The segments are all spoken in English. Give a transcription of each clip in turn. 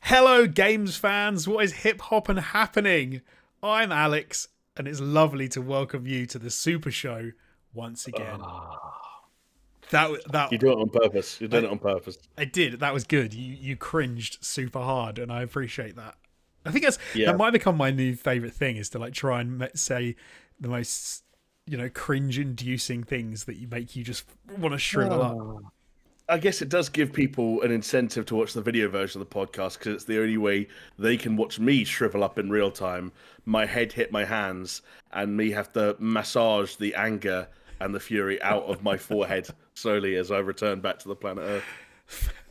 Hello, games fans. What is hip hop and happening? I'm Alex, and it's lovely to welcome you to the Super Show once again. You do it on purpose. You're doing it on purpose. I did. That was good. You cringed super hard, and I appreciate that. I think that might become my new favorite thing, is to like try and say the most cringe-inducing things that make you just want to shrivel up. I guess it does give people an incentive to watch the video version of the podcast, because it's the only way they can watch me shrivel up in real time, my head hit my hands, and me have to massage the anger and the fury out of my forehead slowly as I return back to the planet Earth.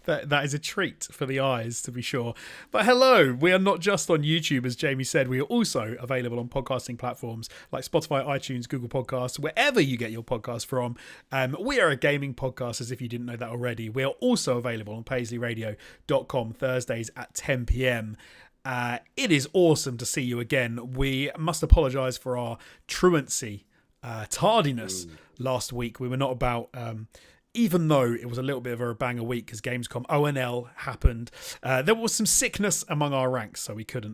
That is a treat for the eyes, to be sure. But hello, we are not just on YouTube, as Jamie said. We are also available on podcasting platforms like Spotify, iTunes, Google Podcasts, wherever you get your podcast from. We are a gaming podcast, as if you didn't know that already. We are also available on paisleyradio.com Thursdays at 10 p.m. It is awesome to see you again. We must apologise for our truancy, tardiness last week. We were not about... even though it was a little bit of a banger week because Gamescom ONL happened, there was some sickness among our ranks, so we could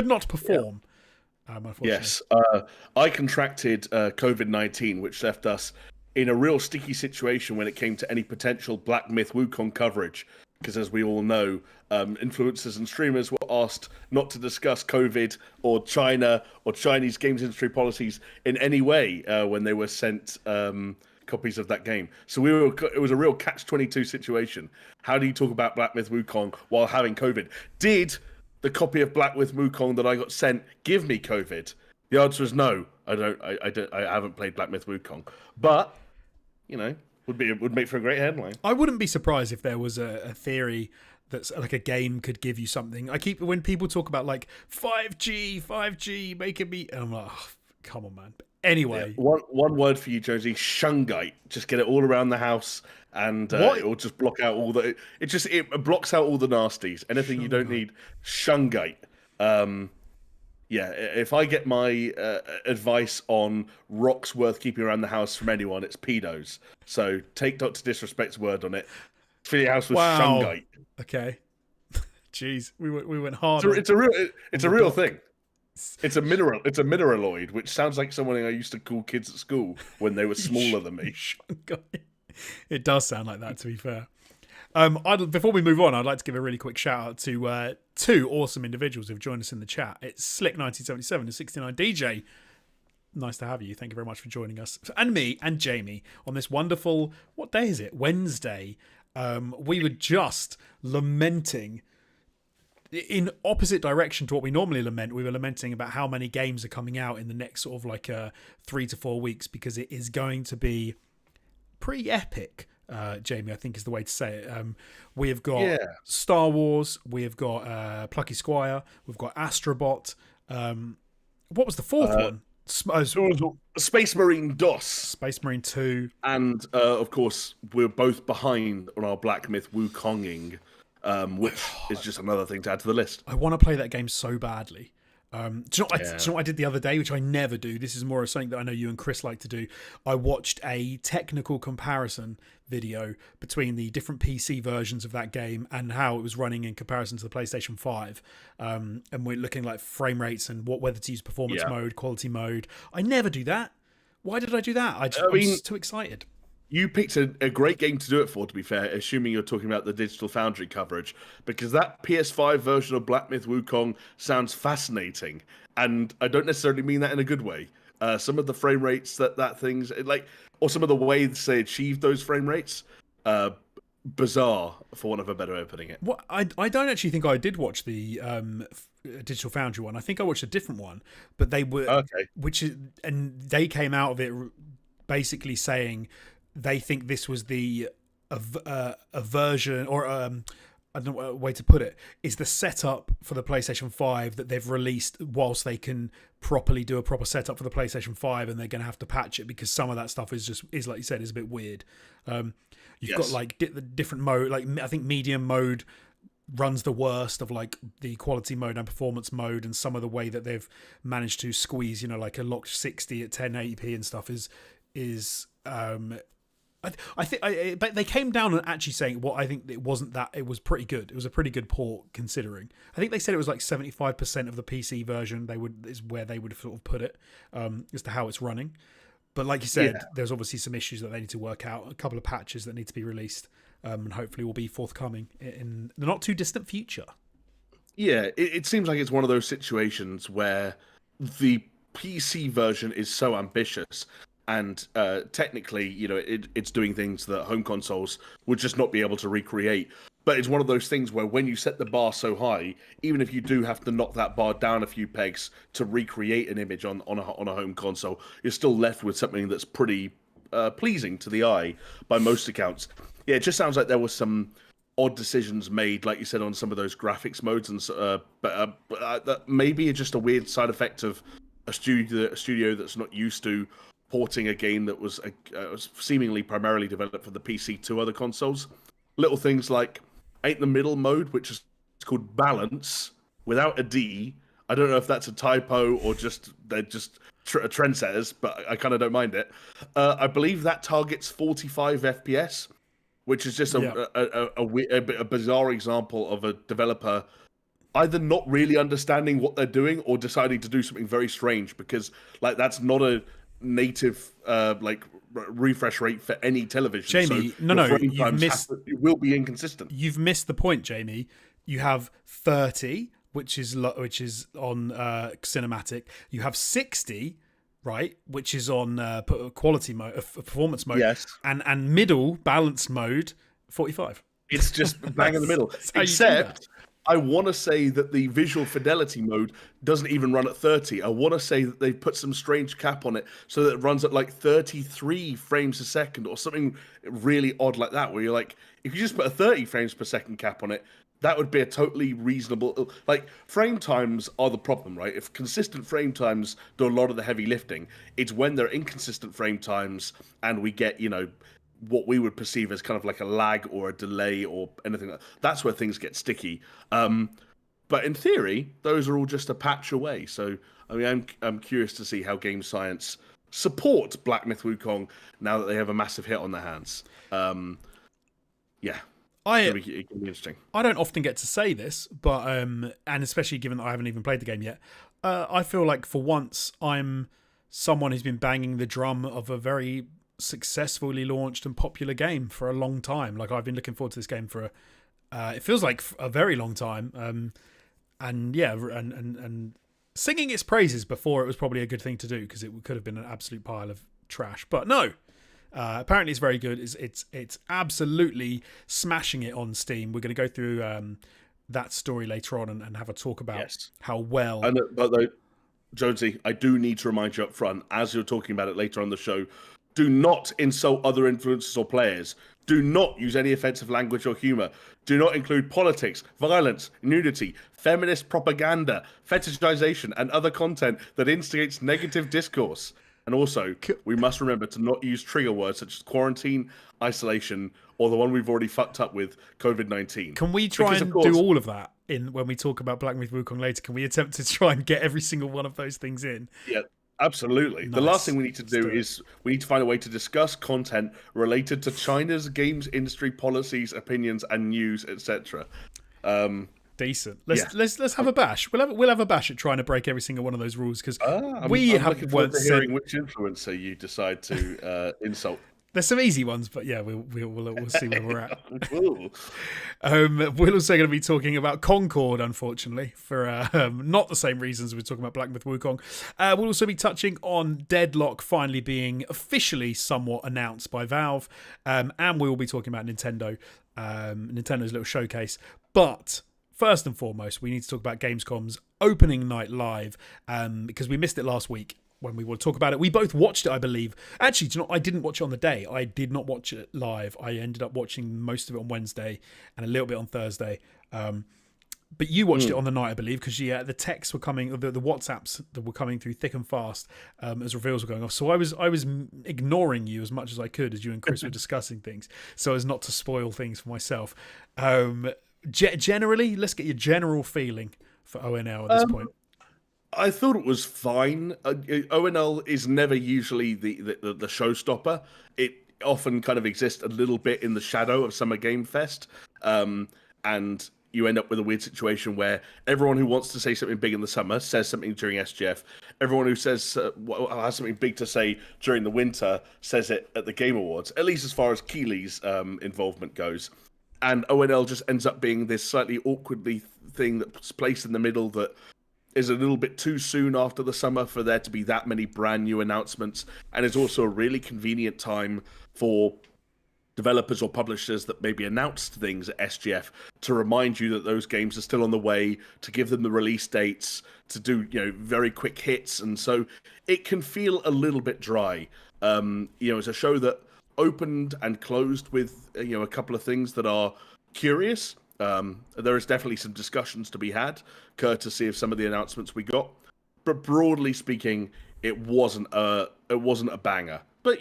not perform. Unfortunately. Yes, I contracted COVID-19, which left us in a real sticky situation when it came to any potential Black Myth Wukong coverage. Because as we all know, influencers and streamers were asked not to discuss COVID or China or Chinese games industry policies in any way when they were sent copies of that game. So it was a real catch-22 situation. How do you talk about Black Myth Wukong while having COVID? Did the copy of Black Myth Wukong that I got sent give me COVID? The answer is no. I haven't played Black Myth Wukong, but would make for a great headline. I wouldn't be surprised if there was a theory that's like a game could give you something. When people talk about like 5G making me, and I'm like, oh, come on, man. Anyway, one word for you, Josie: shungite. Just get it all around the house, and it will just block out all the. It blocks out all the nasties. Anything you don't need, shungite. If I get my advice on rocks worth keeping around the house from anyone, it's pedos. So take Dr. Disrespect's word on it. Fill your house with shungite. Okay. Jeez, we went hard. It's a real thing. It's a mineraloid, which sounds like someone I used to call kids at school when they were smaller than me. It does sound like that, to be fair. Before we move on, I'd like to give a really quick shout out to two awesome individuals who've joined us in the chat. It's Slick1977 and 69DJ. Nice to have you. Thank you very much for joining us. And me and Jamie on this wonderful, what day is it? Wednesday. We were just lamenting in opposite direction to what we normally lament. We were lamenting about how many games are coming out in the next sort of like 3 to 4 weeks, because it is going to be pretty epic. Jamie, I think is the way to say it. We have got Star Wars, we have got Plucky Squire, we've got Astrobot. What was the fourth one? Space Marine DOS. Space Marine 2. And of course, we're both behind on our Black Myth Wukonging. Which is just another thing to add to the list. I want to play that game so badly. Do you know what I did the other day, which I never do? This is more of something that I know you and Chris like to do. I watched a technical comparison video between the different PC versions of that game and how it was running in comparison to the PlayStation 5. And we're looking like frame rates and whether to use performance mode, quality mode. I never do that. Why did I do that? I was just too excited. You picked a great game to do it for, to be fair, assuming you're talking about the Digital Foundry coverage, because that PS5 version of Black Myth Wukong sounds fascinating, and I don't necessarily mean that in a good way. Some of the frame rates that thing's like, or some of the ways they achieved those frame rates, bizarre, for want of a better way of putting it. What I don't actually think I did watch the Digital Foundry one. I think I watched a different one, but they were and they came out of it basically saying they think this was a version, or I don't know what way to put it, is the setup for the PlayStation 5 that they've released whilst they can properly do a proper setup for the PlayStation 5, and they're going to have to patch it because some of that stuff is like you said, is a bit weird. You've got like the different mode, like I think medium mode runs the worst of like the quality mode and performance mode, and some of the way that they've managed to squeeze, like a locked 60 at 1080p and stuff is But they came down and actually saying, well, I think it wasn't that. It was pretty good. It was a pretty good port considering. I think they said it was like 75% of the PC version. Is where they would sort of put it as to how it's running. But like you said, there's obviously some issues that they need to work out. A couple of patches that need to be released, and hopefully will be forthcoming in the not too distant future. Yeah, it seems like it's one of those situations where the PC version is so ambitious. And technically, it's doing things that home consoles would just not be able to recreate. But it's one of those things where when you set the bar so high, even if you do have to knock that bar down a few pegs to recreate an image on a home console, you're still left with something that's pretty pleasing to the eye by most accounts. Yeah, it just sounds like there was some odd decisions made, like you said, on some of those graphics modes, and that maybe just a weird side effect of a studio that's not used to porting a game that was seemingly primarily developed for the PC to other consoles. Little things like ain't the middle mode, which is called balance without a D. I don't know if that's a typo or they're just trendsetters, but I kind of don't mind it. I believe that targets 45 FPS, which is just a bizarre example of a developer either not really understanding what they're doing or deciding to do something very strange, because that's not a native refresh rate for any television. Jamie, so it will be inconsistent. You've missed the point, Jamie. You have 30, which is on cinematic. You have 60, right, which is on quality mode, performance mode. Yes, and middle balance mode 45. It's just bang in the middle. Except I want to say that the visual fidelity mode doesn't even run at 30. I want to say that they've put some strange cap on it so that it runs at like 33 frames a second or something really odd like that, where you're like, if you just put a 30 frames per second cap on it, that would be a totally reasonable... Like, frame times are the problem, right? If consistent frame times do a lot of the heavy lifting, it's when they're inconsistent frame times and we get, what we would perceive as kind of like a lag or a delay or anything like that. That's where things get sticky. But in theory, those are all just a patch away. So, I mean, I'm curious to see how Game Science support Black Myth Wukong now that they have a massive hit on their hands. It can be interesting. I don't often get to say this, but and especially given that I haven't even played the game yet, I feel like for once I'm someone who's been banging the drum of a very successfully launched and popular game for a long time. Like, I've been looking forward to this game for it feels like a very long time. And singing its praises before it was probably a good thing to do, because it could have been an absolute pile of trash. But no, apparently it's very good. It's absolutely smashing it on Steam. We're going to go through that story later on and have a talk about how well. But Jonesy, I do need to remind you up front, as you're talking about it later on the show, do not insult other influencers or players. Do not use any offensive language or humor. Do not include politics, violence, nudity, feminist propaganda, fetishization, and other content that instigates negative discourse. And also, we must remember to not use trigger words such as quarantine, isolation, or the one we've already fucked up with, COVID-19. Can we try and do all of that when we talk about Black Myth Wukong later? Can we attempt to try and get every single one of those things in? Yeah. Absolutely. Nice. The last thing we need to do is we need to find a way to discuss content related to China's games industry policies, opinions, and news, etc. Decent. Let's have a bash. We'll have a bash at trying to break every single one of those rules, because I'm looking forward to hearing which influencer you decide to insult. There's some easy ones, but yeah, we'll see where we're at. We're also going to be talking about Concord, unfortunately, for not the same reasons we're talking about Black Myth Wukong. We'll also be touching on Deadlock finally being officially somewhat announced by Valve, and we will be talking about Nintendo, Nintendo's little showcase. But first and foremost, we need to talk about Gamescom's opening night live, because we missed it last week. When we want to talk about it, we both watched it, I believe. Actually, I didn't watch it on the day. I did not watch it live. I ended up watching most of it on Wednesday and a little bit on Thursday. But you watched it on the night, I believe, because the texts were coming, the WhatsApps that were coming through thick and fast as reveals were going off. So I was ignoring you as much as I could as you and Chris were discussing things, so as not to spoil things for myself. Generally, let's get your general feeling for ONL at this point. I thought it was fine. ONL is never usually the showstopper. often kind of exist a little bit in the shadow of Summer Game Fest, and you end up with a weird situation where everyone who wants to say something big in the summer says something during SGF. Everyone who says has something big to say during the winter says it at the Game Awards, at least as far as Keighley's involvement goes. And ONL just ends up being this slightly awkwardly thing that's placed in the middle that is a little bit too soon after the summer for there to be that many brand new announcements, and it's also a really convenient time for developers or publishers that maybe announced things at SGF to remind you that those games are still on the way, to give them the release dates, to do very quick hits, and so it can feel a little bit dry. It's a show that opened and closed with a couple of things that are curious. There is definitely some discussions to be had, courtesy of some of the announcements we got. But broadly speaking, it wasn't a banger. But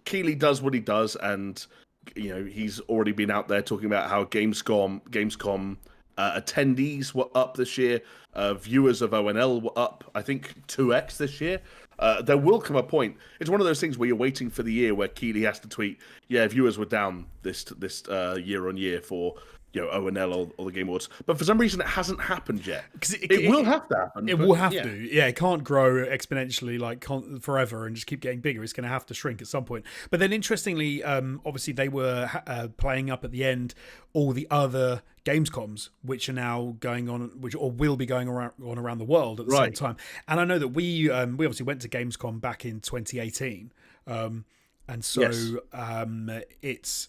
Keighley does what he does, and he's already been out there talking about how Gamescom attendees were up this year. Viewers of ONL were up, I think, 2x this year. There will come a point. It's one of those things where you're waiting for the year where Keighley has to tweet, "Yeah, viewers were down this year on year for ONL or the Game Awards," but for some reason it hasn't happened yet. Because it will have to happen. It will have to. Yeah, it can't grow exponentially forever and just keep getting bigger. It's going to have to shrink at some point. But then, interestingly, obviously they were playing up at the end all the other Gamescoms, which are now going on, or will be going on around the world at the same time. And I know that we obviously went to Gamescom back in 2018, and so yes. It's.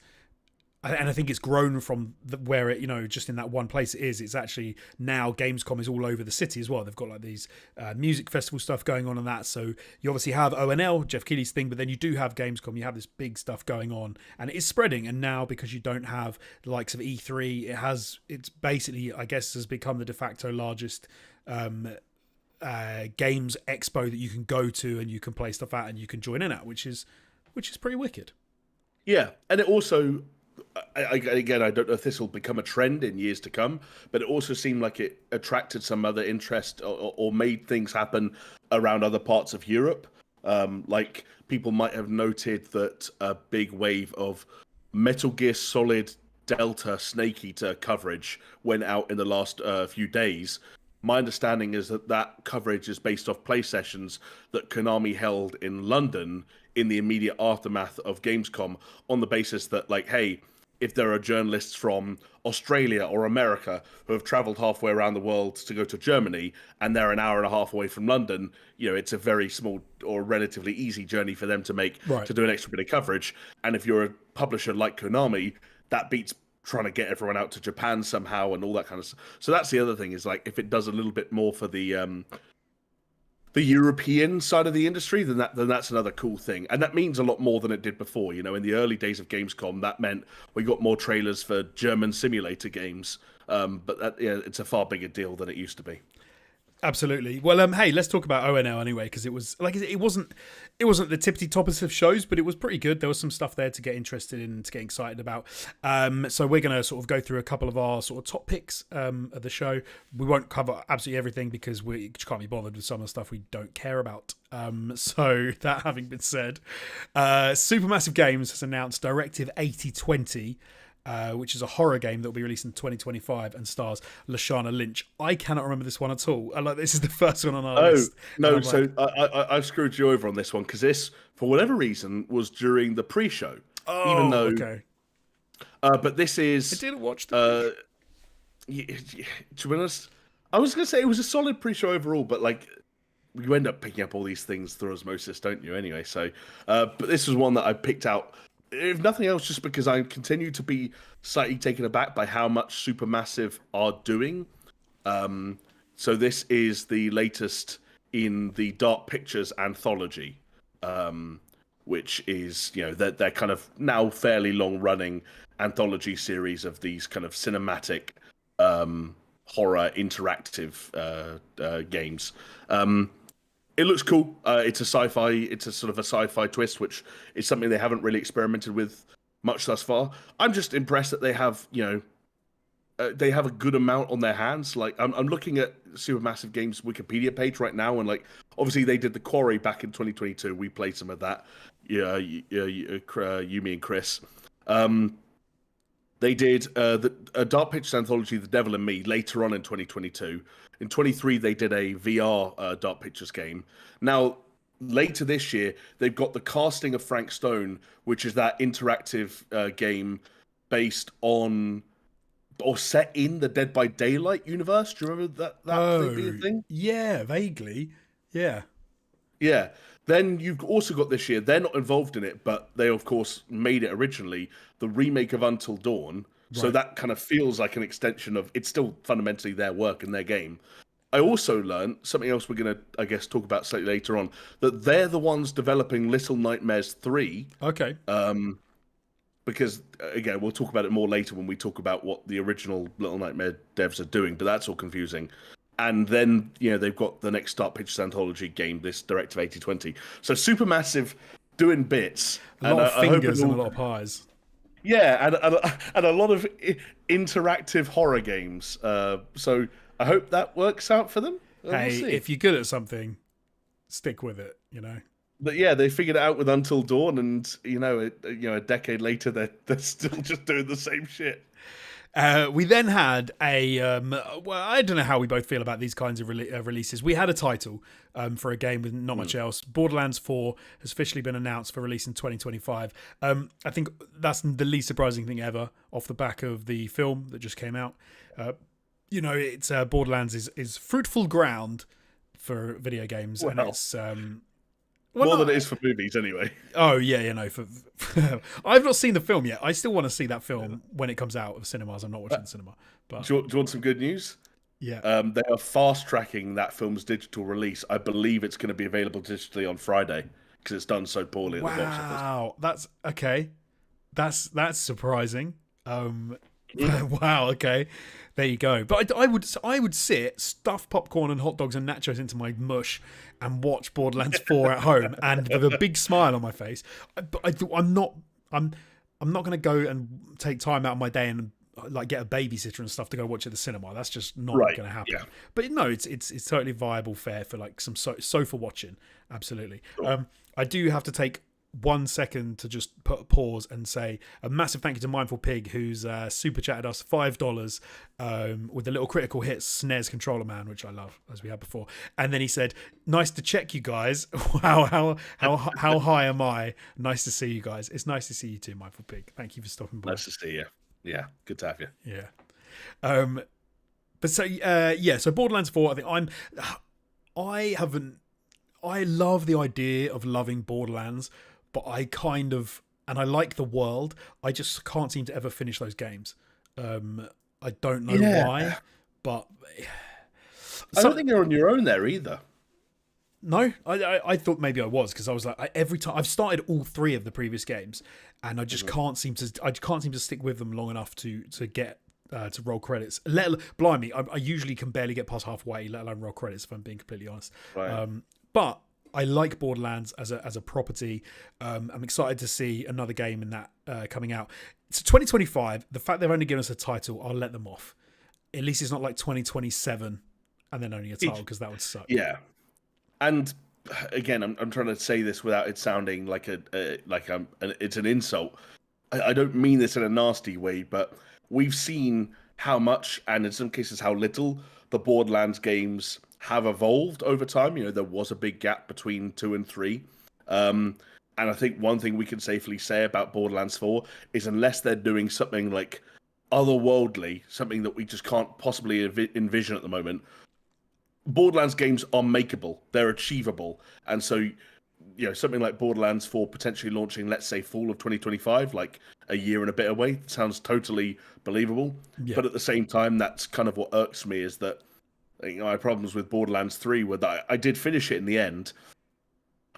And I think it's grown from where it, just in that one place it is. It's actually now Gamescom is all over the city as well. They've got like these music festival stuff going on and that. So you obviously have ONL, Geoff Keighley's thing, but then you do have Gamescom. You have this big stuff going on, and it is spreading. And now because you don't have the likes of E3, it's basically, I guess, has become the de facto largest games expo that you can go to and you can play stuff at and you can join in at, which is pretty wicked. Yeah, and it also. Again, I don't know if this will become a trend in years to come, but it also seemed like it attracted some other interest or made things happen around other parts of Europe. Like people might have noted that a big wave of Metal Gear Solid Delta Snake Eater coverage went out in the last few days. My understanding is that coverage is based off play sessions that Konami held in London in the immediate aftermath of Gamescom, on the basis that, like, hey, if there are journalists from Australia or America who have traveled halfway around the world to go to Germany and they're an hour and a half away from London, it's a very small or relatively easy journey for them to make to do an extra bit of coverage. And if you're a publisher like Konami, that beats trying to get everyone out to Japan somehow and all that kind of stuff. So that's the other thing, is like, if it does a little bit more for the European side of the industry, then that's another cool thing. And that means a lot more than it did before. In the early days of Gamescom, that meant we got more trailers for German simulator games. But it's a far bigger deal than it used to be. Absolutely. Well, hey, let's talk about ONL anyway, because it was like it wasn't the tippity toppest of shows, but it was pretty good. There was some stuff there to get interested in, to get excited about. So we're going to sort of go through a couple of our sort of top picks of the show. We won't cover absolutely everything because we can't be bothered with some of the stuff we don't care about. So that having been said, Supermassive Games has announced Directive 8020. Which is a horror game that will be released in 2025 and stars Lashana Lynch. I cannot remember this one at all. This is the first one on our list. No, so I've screwed you over on this one, because this, for whatever reason, was during the pre-show. Oh, even though, okay. But this is... I didn't watch the to be honest, I was going to say it was a solid pre-show overall, but like, you end up picking up all these things through osmosis, don't you, anyway? So, but this was one that I picked out, if nothing else, just because I continue to be slightly taken aback by how much Supermassive are doing. So this is the latest in the Dark Pictures anthology, which is, their kind of now fairly long-running anthology series of these kind of cinematic horror interactive games. It looks cool. It's a sci-fi. It's a sort of a sci-fi twist, which is something they haven't really experimented with much thus far. I'm just impressed that they have, they have a good amount on their hands. Like, I'm looking at Supermassive Games Wikipedia page right now, and like, obviously they did The Quarry back in 2022. We played some of that, Yumi and Chris. They did a Dark Pictures anthology, The Devil and Me, later on in 2022. In 23, they did a VR Dark Pictures game. Now, later this year, they've got the casting of Frank Stone, which is that interactive game based on or set in the Dead by Daylight universe. Do you remember that thing being a thing? Yeah, vaguely. Yeah. Yeah. Then you've also got this year, they're not involved in it, but they, of course, made it originally, the remake of Until Dawn. So that kind of feels like an extension of, it's still fundamentally their work and their game. I also learned something else we're going to, I guess, talk about slightly later on, that they're the ones developing Little Nightmares 3. Okay. Because, again, we'll talk about it more later when we talk about what the original Little Nightmare devs are doing, but that's all confusing. And then, they've got the next Dark Pictures anthology game, this Directive 8020. So Supermassive doing bits. A lot of fingers and a lot of pies. Yeah, and a lot of interactive horror games. So I hope that works out for them. Hey, if you're good at something, stick with it, But yeah, they figured it out with Until Dawn, and a decade later, they're still just doing the same shit. We then had I don't know how we both feel about these kinds of releases. We had a title for a game with not much else. Borderlands 4 has officially been announced for release in 2025. I think that's the least surprising thing ever off the back of the film that just came out. It's Borderlands is fruitful ground for video games, and it's more than it is for movies, anyway. Oh yeah, For I've not seen the film yet. I still want to see that film when it comes out of cinemas. I'm not watching the cinema. But do you want some good news? Yeah. They are fast tracking that film's digital release. I believe it's going to be available digitally on Friday because it's done so poorly at the box office. Wow, that's okay. That's surprising. Wow. Okay. There you go. But I would sit, stuff popcorn and hot dogs and nachos into my mush, and watch Borderlands 4 at home, and with a big smile on my face. I'm not going to go and take time out of my day and get a babysitter and stuff to go watch at the cinema. That's just not going to happen. Yeah. But no, it's totally viable fare for some sofa watching. Absolutely. Cool. I do have to take 1 second to just put a pause and say a massive thank you to Mindful Pig, who's super chatted us $5 with the little critical hit SNES controller man, which I love, as we had before. And then he said, "Nice to check you guys." Wow, how high am I? Nice to see you guys. It's nice to see you too, Mindful Pig. Thank you for stopping by. Nice to see you. Yeah, good to have you. Yeah. But so Borderlands 4. I love the idea of loving Borderlands, but I like the world. I just can't seem to ever finish those games. I don't know why, but I don't think you're on your own there either. No, I thought maybe I was, because I was like, every time I've started all 3 of the previous games, and I just can't seem to stick with them long enough to get to roll credits. Blimey, I usually can barely get past halfway, let alone roll credits, if I'm being completely honest. Right. But I like Borderlands as a property. I'm excited to see another game in that coming out. It's 2025. The fact they've only given us a title, I'll let them off. At least it's not like 2027 and then only a title, because that would suck. Yeah. And again, I'm trying to say this without it sounding like it's an insult. I don't mean this in a nasty way, but we've seen how much, and in some cases how little, the Borderlands games have evolved over time. There was a big gap between 2 and 3. And I think one thing we can safely say about Borderlands 4 is, unless they're doing something like otherworldly, something that we just can't possibly envision at the moment, Borderlands games are makeable. They're achievable. And so, something like Borderlands 4 potentially launching, let's say, fall of 2025, like a year and a bit away, sounds totally believable. Yeah. But at the same time, that's kind of what irks me, is that I had problems with Borderlands 3, where I did finish it in the end,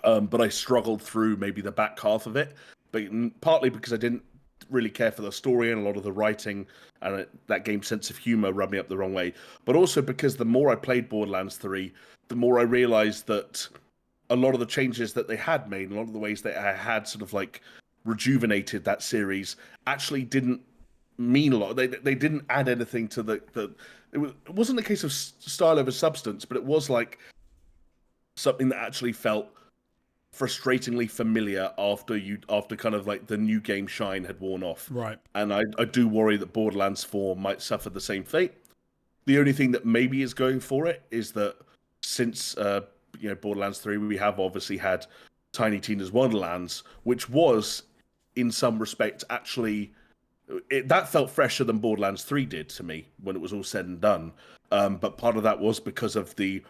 but I struggled through maybe the back half of it, but partly because I didn't really care for the story, and a lot of the writing and that game's sense of humor rubbed me up the wrong way. But also because the more I played Borderlands 3, the more I realized that a lot of the changes that they had made, a lot of the ways that I had sort of like rejuvenated that series, actually didn't mean a lot. They didn't add anything to it wasn't a case of style over substance, but it was like something that actually felt frustratingly familiar after kind of like the new game shine had worn off. Right. And I do worry that Borderlands 4 might suffer the same fate. The only thing that maybe is going for it is that since Borderlands 3, we have obviously had Tiny Tina's Wonderlands, which was in some respects actually that felt fresher than Borderlands 3 did to me when it was all said and done. But part of that was because of the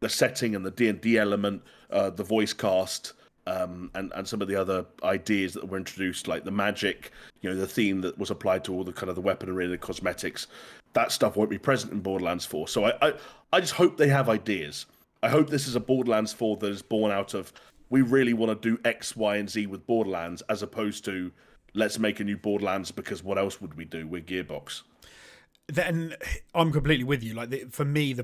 setting and the D&D element, the voice cast, and some of the other ideas that were introduced, like the magic, the theme that was applied to all the kind of the weaponry and the cosmetics. That stuff won't be present in Borderlands 4. So I just hope they have ideas. I hope this is a Borderlands 4 that is born out of, we really want to do X, Y, and Z with Borderlands, as opposed to, let's make a new Borderlands because what else would we do? We're Gearbox. Then I'm completely with you. Like for me,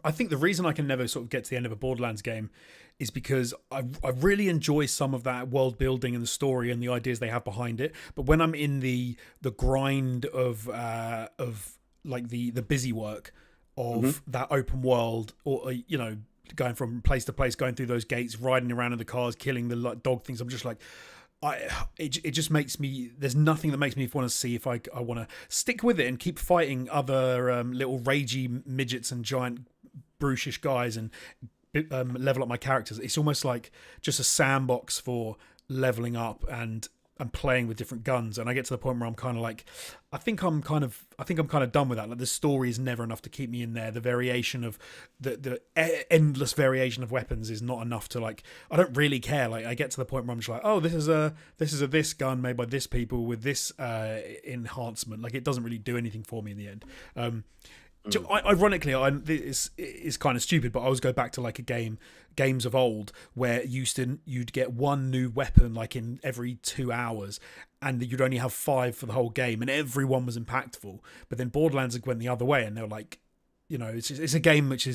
I think the reason I can never sort of get to the end of a Borderlands game is because I really enjoy some of that world building and the story and the ideas they have behind it. But when I'm in the grind of like the busy work of that open world, or going from place to place, going through those gates, riding around in the cars, killing the dog things, I'm just like, it just makes me, there's nothing that makes me want to see if I want to stick with it and keep fighting other little ragey midgets and giant brutish guys and level up my characters. It's almost like just a sandbox for leveling up and playing with different guns. And I get to the point where I'm kind of like, I think I'm kind of done with that. Like the story is never enough to keep me in there. The variation of the endless variation of weapons is not enough to, like, I don't really care. Like I get to the point where I'm just like, oh, this is a this gun made by this people with this enhancement. Like it doesn't really do anything for me in the end. Ironically, it's kind of stupid, but I always go back to like games of old where you'd get one new weapon like in every 2 hours, and you'd only have 5 for the whole game, and everyone was impactful. But then Borderlands went the other way, and they're like, it's a game which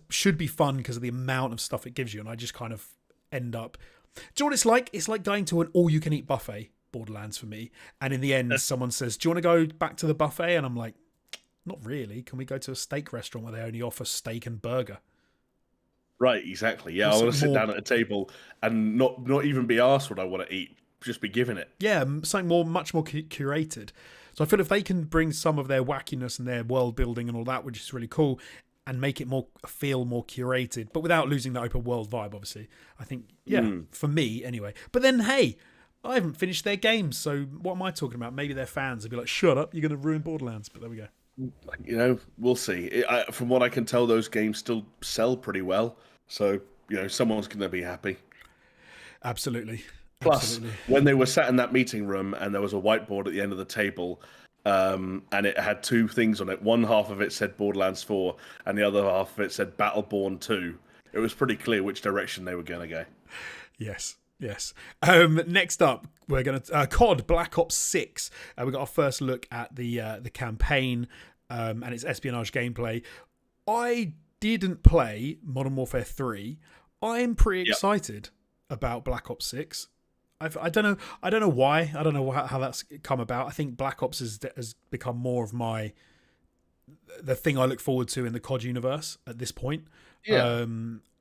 should be fun because of the amount of stuff it gives you, and I just kind of end up. Do you know what it's like? It's like going to an all-you-can-eat buffet. Borderlands for me, and in the end, someone says, "Do you want to go back to the buffet?" And I'm like, not really. Can we go to a steak restaurant where they only offer steak and burger? Right, exactly. Yeah, I want to sit down at a table and not even be asked what I want to eat, just be given it. Yeah, something much more curated. So I feel if they can bring some of their wackiness and their world building and all that, which is really cool, and make it feel more curated, but without losing that open world vibe, obviously. I think, for me anyway. But then, hey, I haven't finished their games, so what am I talking about? Maybe their fans would be like, shut up, you're going to ruin Borderlands. But there we go. We'll see. From what I can tell, those games still sell pretty well. So, someone's going to be happy. Absolutely. Plus, when they were sat in that meeting room and there was a whiteboard at the end of the table, and it had 2 things on it. One half of it said Borderlands 4, and the other half of it said Battleborn 2. It was pretty clear which direction they were going to go. Yes. Next up, we're going to COD Black Ops 6. We got our first look at the campaign and its espionage gameplay. I didn't play Modern Warfare 3. I am pretty excited about Black Ops 6. I don't know why. I don't know how that's come about. I think Black Ops has become more of the thing I look forward to in the COD universe at this point. Yeah.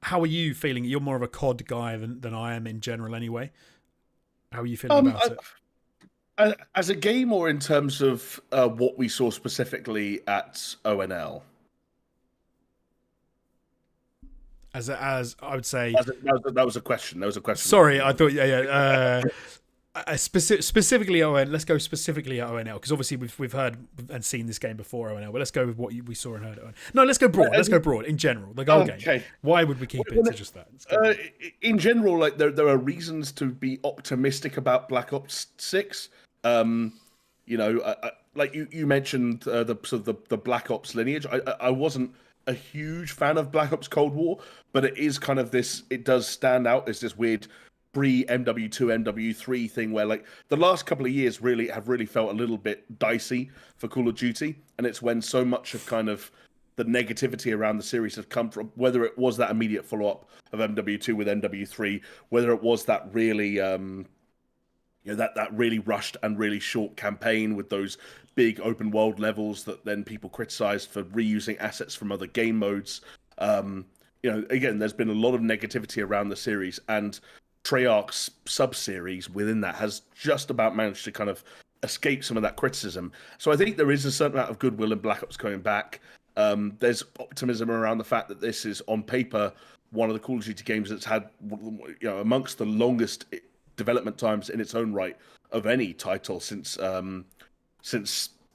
How are you feeling? You're more of a COD guy than I am in general anyway. How are you feeling about it? As a game, or in terms of what we saw specifically at ONL? As I would say... That was a question. Sorry, I thought... specifically ONL. Let's go specifically at ONL, because obviously we've heard and seen this game before ONL, but let's go with what we saw and heard at ONL. No, let's go broad. Let's go broad in general. The goal game. Why would we keep it to just that? In general, like there are reasons to be optimistic about Black Ops 6. Like you mentioned the Black Ops lineage. I wasn't a huge fan of Black Ops Cold War, but it is kind of this. It does stand out as this weird pre-MW2, MW3 thing where, like, the last couple of years have really felt a little bit dicey for Call of Duty, and it's when so much of kind of the negativity around the series has come from, whether it was that immediate follow-up of MW2 with MW3, whether it was that really that really rushed and really short campaign with those big open world levels that then people criticized for reusing assets from other game modes. Again, there's been a lot of negativity around the series, and Treyarch's sub-series within that has just about managed to kind of escape some of that criticism. So I think there is a certain amount of goodwill in Black Ops coming back. There's optimism around the fact that this is, on paper, one of the Call of Duty games that's had, amongst the longest development times in its own right of any title since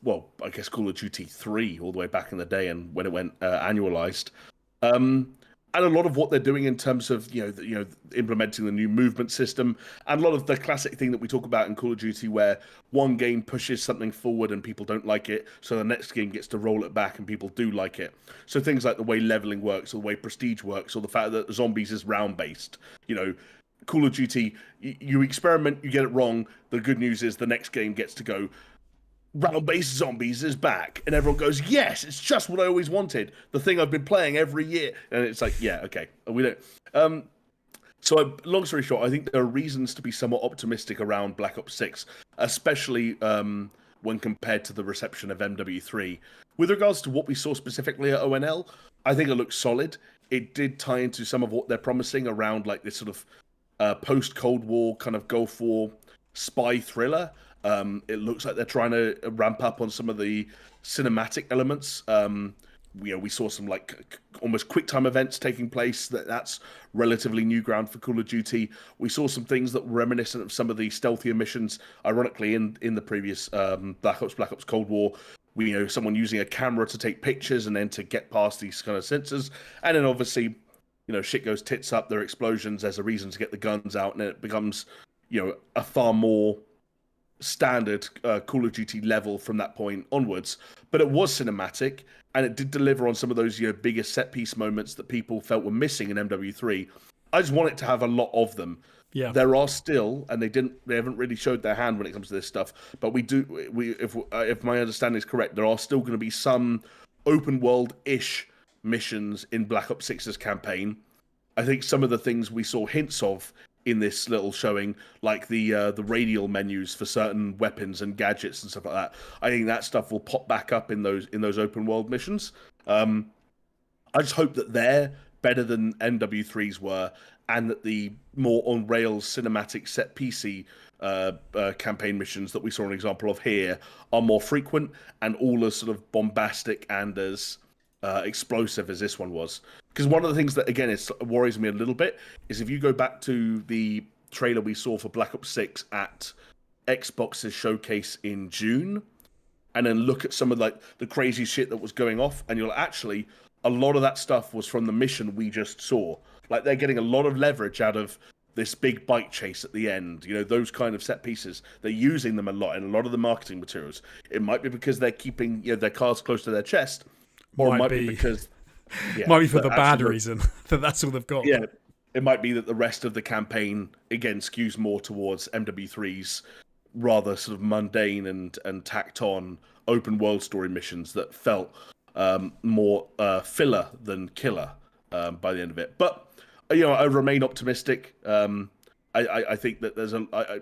well, I guess Call of Duty 3 all the way back in the day, and when it went annualized. And a lot of what they're doing in terms of implementing the new movement system, and a lot of the classic thing that we talk about in Call of Duty, where one game pushes something forward and people don't like it, so the next game gets to roll it back and people do like it. So things like the way leveling works, or the way prestige works, or the fact that zombies is round based. Call of Duty, you experiment, you get it wrong. The good news is the next game gets to go, round-based zombies is back, and everyone goes, yes, it's just what I always wanted, the thing I've been playing every year. And it's like, yeah, okay, we don't. So long story short, I think there are reasons to be somewhat optimistic around Black Ops 6, especially when compared to the reception of MW3. With regards to what we saw specifically at ONL, I think it looks solid. It did tie into some of what they're promising around like this sort of post-Cold War kind of Gulf War spy thriller. It looks like they're trying to ramp up on some of the cinematic elements. We saw some like almost quick time events taking place. That's relatively new ground for Call of Duty. We saw some things that were reminiscent of some of the stealthier missions, ironically, in the previous Black Ops Cold War. Someone using a camera to take pictures and then to get past these kind of sensors. And then obviously, shit goes tits up, there are explosions, there's a reason to get the guns out, and it becomes, a far more standard Call of Duty level from that point onwards. But it was cinematic, and it did deliver on some of those biggest set piece moments that people felt were missing in MW3. I just want it to have a lot of them. Yeah, there are still, and they haven't really showed their hand when it comes to this stuff. But if my understanding is correct, there are still going to be some open world-ish missions in Black Ops 6's campaign. I think some of the things we saw hints of in this little showing, like the radial menus for certain weapons and gadgets and stuff like that, I think that stuff will pop back up in those open world missions. I just hope that they're better than MW3's were, and that the more on rails cinematic set PC campaign missions that we saw an example of here are more frequent and all as sort of bombastic and as explosive as this one was. Because one of the things that, again, worries me a little bit is if you go back to the trailer we saw for Black Ops 6 at Xbox's showcase in June, and then look at some of like the crazy shit that was going off, and you'll actually, a lot of that stuff was from the mission we just saw. Like, they're getting a lot of leverage out of this big bike chase at the end, those kind of set pieces. They're using them a lot in a lot of the marketing materials. It might be because they're keeping their cards close to their chest, or it might be because... Yeah, might be for the bad reason that that's all they've got. Yeah, it might be that the rest of the campaign, again, skews more towards MW3's rather sort of mundane and tacked on open world story missions that felt more filler than killer by the end of it. But, I remain optimistic. I think that there's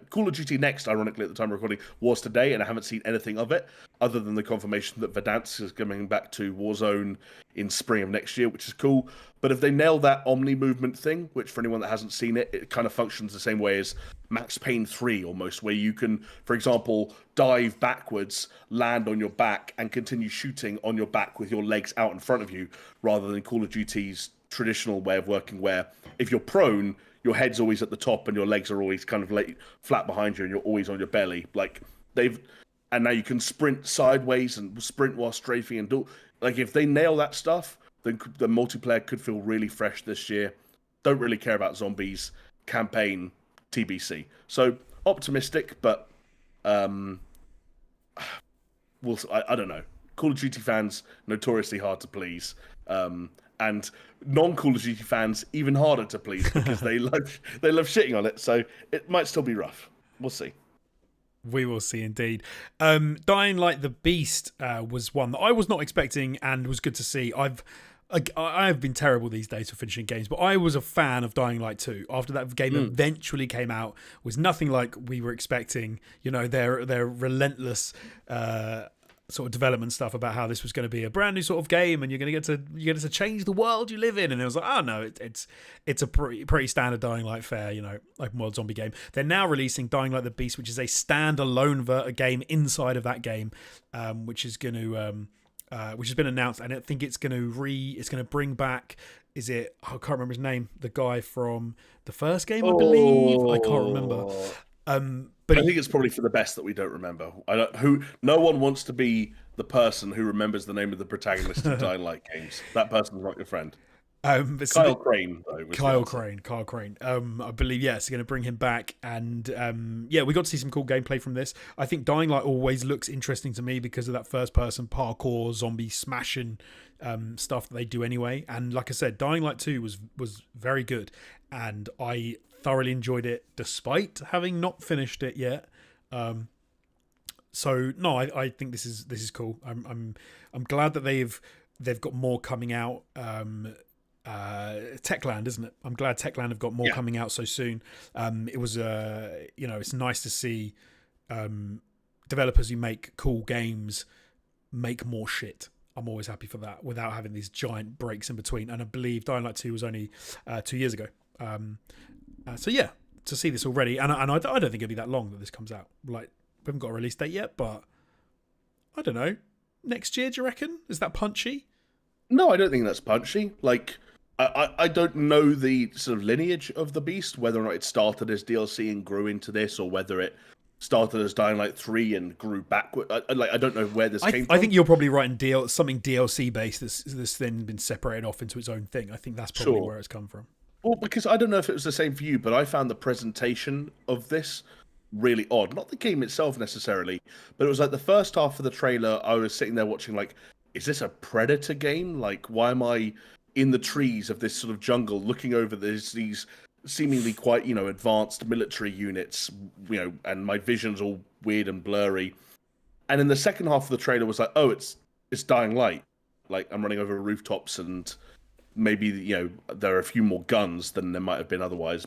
Call of Duty Next, ironically, at the time of recording, was today, and I haven't seen anything of it other than the confirmation that Verdansk is coming back to Warzone in spring of next year, which is cool. But if they nail that Omni movement thing, which for anyone that hasn't seen it, it kind of functions the same way as Max Payne 3 almost, where you can, for example, dive backwards, land on your back, and continue shooting on your back with your legs out in front of you, rather than Call of Duty's traditional way of working, where if you're prone, your head's always at the top and your legs are always kind of flat behind you and you're always on your belly. And now you can sprint sideways and sprint while strafing and do, like, if they nail that stuff, then the multiplayer could feel really fresh this year. Don't really care about zombies, campaign, TBC. So optimistic, but I don't know. Call of Duty fans, notoriously hard to please. And non-Call of Duty fans, even harder to please, because they love shitting on it. So it might still be rough. We'll see. We will see, indeed. Dying Light the Beast was one that I was not expecting and was good to see. I've been terrible these days for finishing games, but I was a fan of Dying Light 2. After that game eventually came out, was nothing like we were expecting. Their relentless sort of development stuff about how this was going to be a brand new sort of game, and you're going to get to change the world you live in. And it was like, oh no, it's a pretty standard Dying Light fare, open world zombie game. They're now releasing Dying Light: The Beast, which is a standalone game inside of that game, which is going to which has been announced, and I think it's going to bring back. Is it? I can't remember his name. The guy from the first game, I believe. I can't remember. But I think it's probably for the best that we don't remember. No one wants to be the person who remembers the name of the protagonist of Dying Light games. That person's not your friend. Kyle Crane, though. Kyle Crane. I believe, yes, going to bring him back. And we got to see some cool gameplay from this. I think Dying Light always looks interesting to me because of that first-person parkour, zombie smashing stuff that they do anyway. And like I said, Dying Light 2 was very good. And I thoroughly enjoyed it despite having not finished it yet. So no, I think this is cool. I'm glad that they've got more coming out. Techland, isn't it? I'm glad Techland have got more coming out so soon. It was it's nice to see developers who make cool games make more shit. I'm always happy for that without having these giant breaks in between. And I believe Dying Light 2 was only 2 years ago. To see this already, and I don't think it'll be that long that this comes out. Like, we haven't got a release date yet, but I don't know. Next year, do you reckon? Is that punchy? No, I don't think that's punchy. Like, I don't know the sort of lineage of the Beast, whether or not it started as DLC and grew into this, or whether it started as Dying Light 3 and grew backward. I don't know where this came from. I think you're probably right in something DLC based that's then been separated off into its own thing. I think that's probably where it's come from. Well, because I don't know if it was the same for you, but I found the presentation of this really odd. Not the game itself necessarily, but it was like the first half of the trailer, I was sitting there watching like, is this a Predator game? Like, why am I in the trees of this sort of jungle looking over these seemingly quite, advanced military units, and my vision's all weird and blurry. And in the second half of the trailer was like, oh, it's Dying Light. Like, I'm running over rooftops and maybe, there are a few more guns than there might have been otherwise.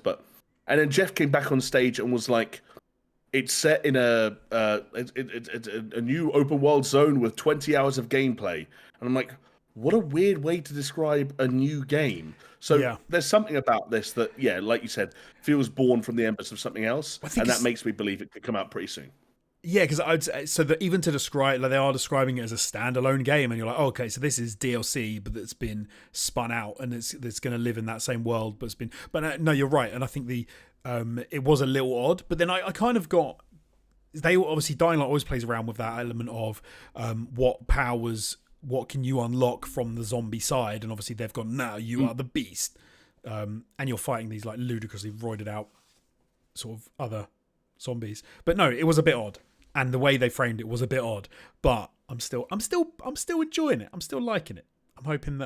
And then Geoff came back on stage and was like, it's set in a new open world zone with 20 hours of gameplay. And I'm like, what a weird way to describe a new game. So there's something about this that, like you said, feels born from the embers of something else. And that makes me believe it could come out pretty soon. Yeah, because I'd say, so that even to describe, like, they are describing it as a standalone game, and you're like, oh, okay, so this is DLC, but it's been spun out, and it's going to live in that same world, but it's been. But no, you're right, and I think it was a little odd, but then I kind of got. They obviously Dying Light always plays around with that element of what powers, what can you unlock from the zombie side, and obviously they've gone, now you are the Beast, and you're fighting these like ludicrously roided out sort of other zombies. But no, it was a bit odd. And the way they framed it was a bit odd, but I'm still enjoying it. I'm still liking it. I'm hoping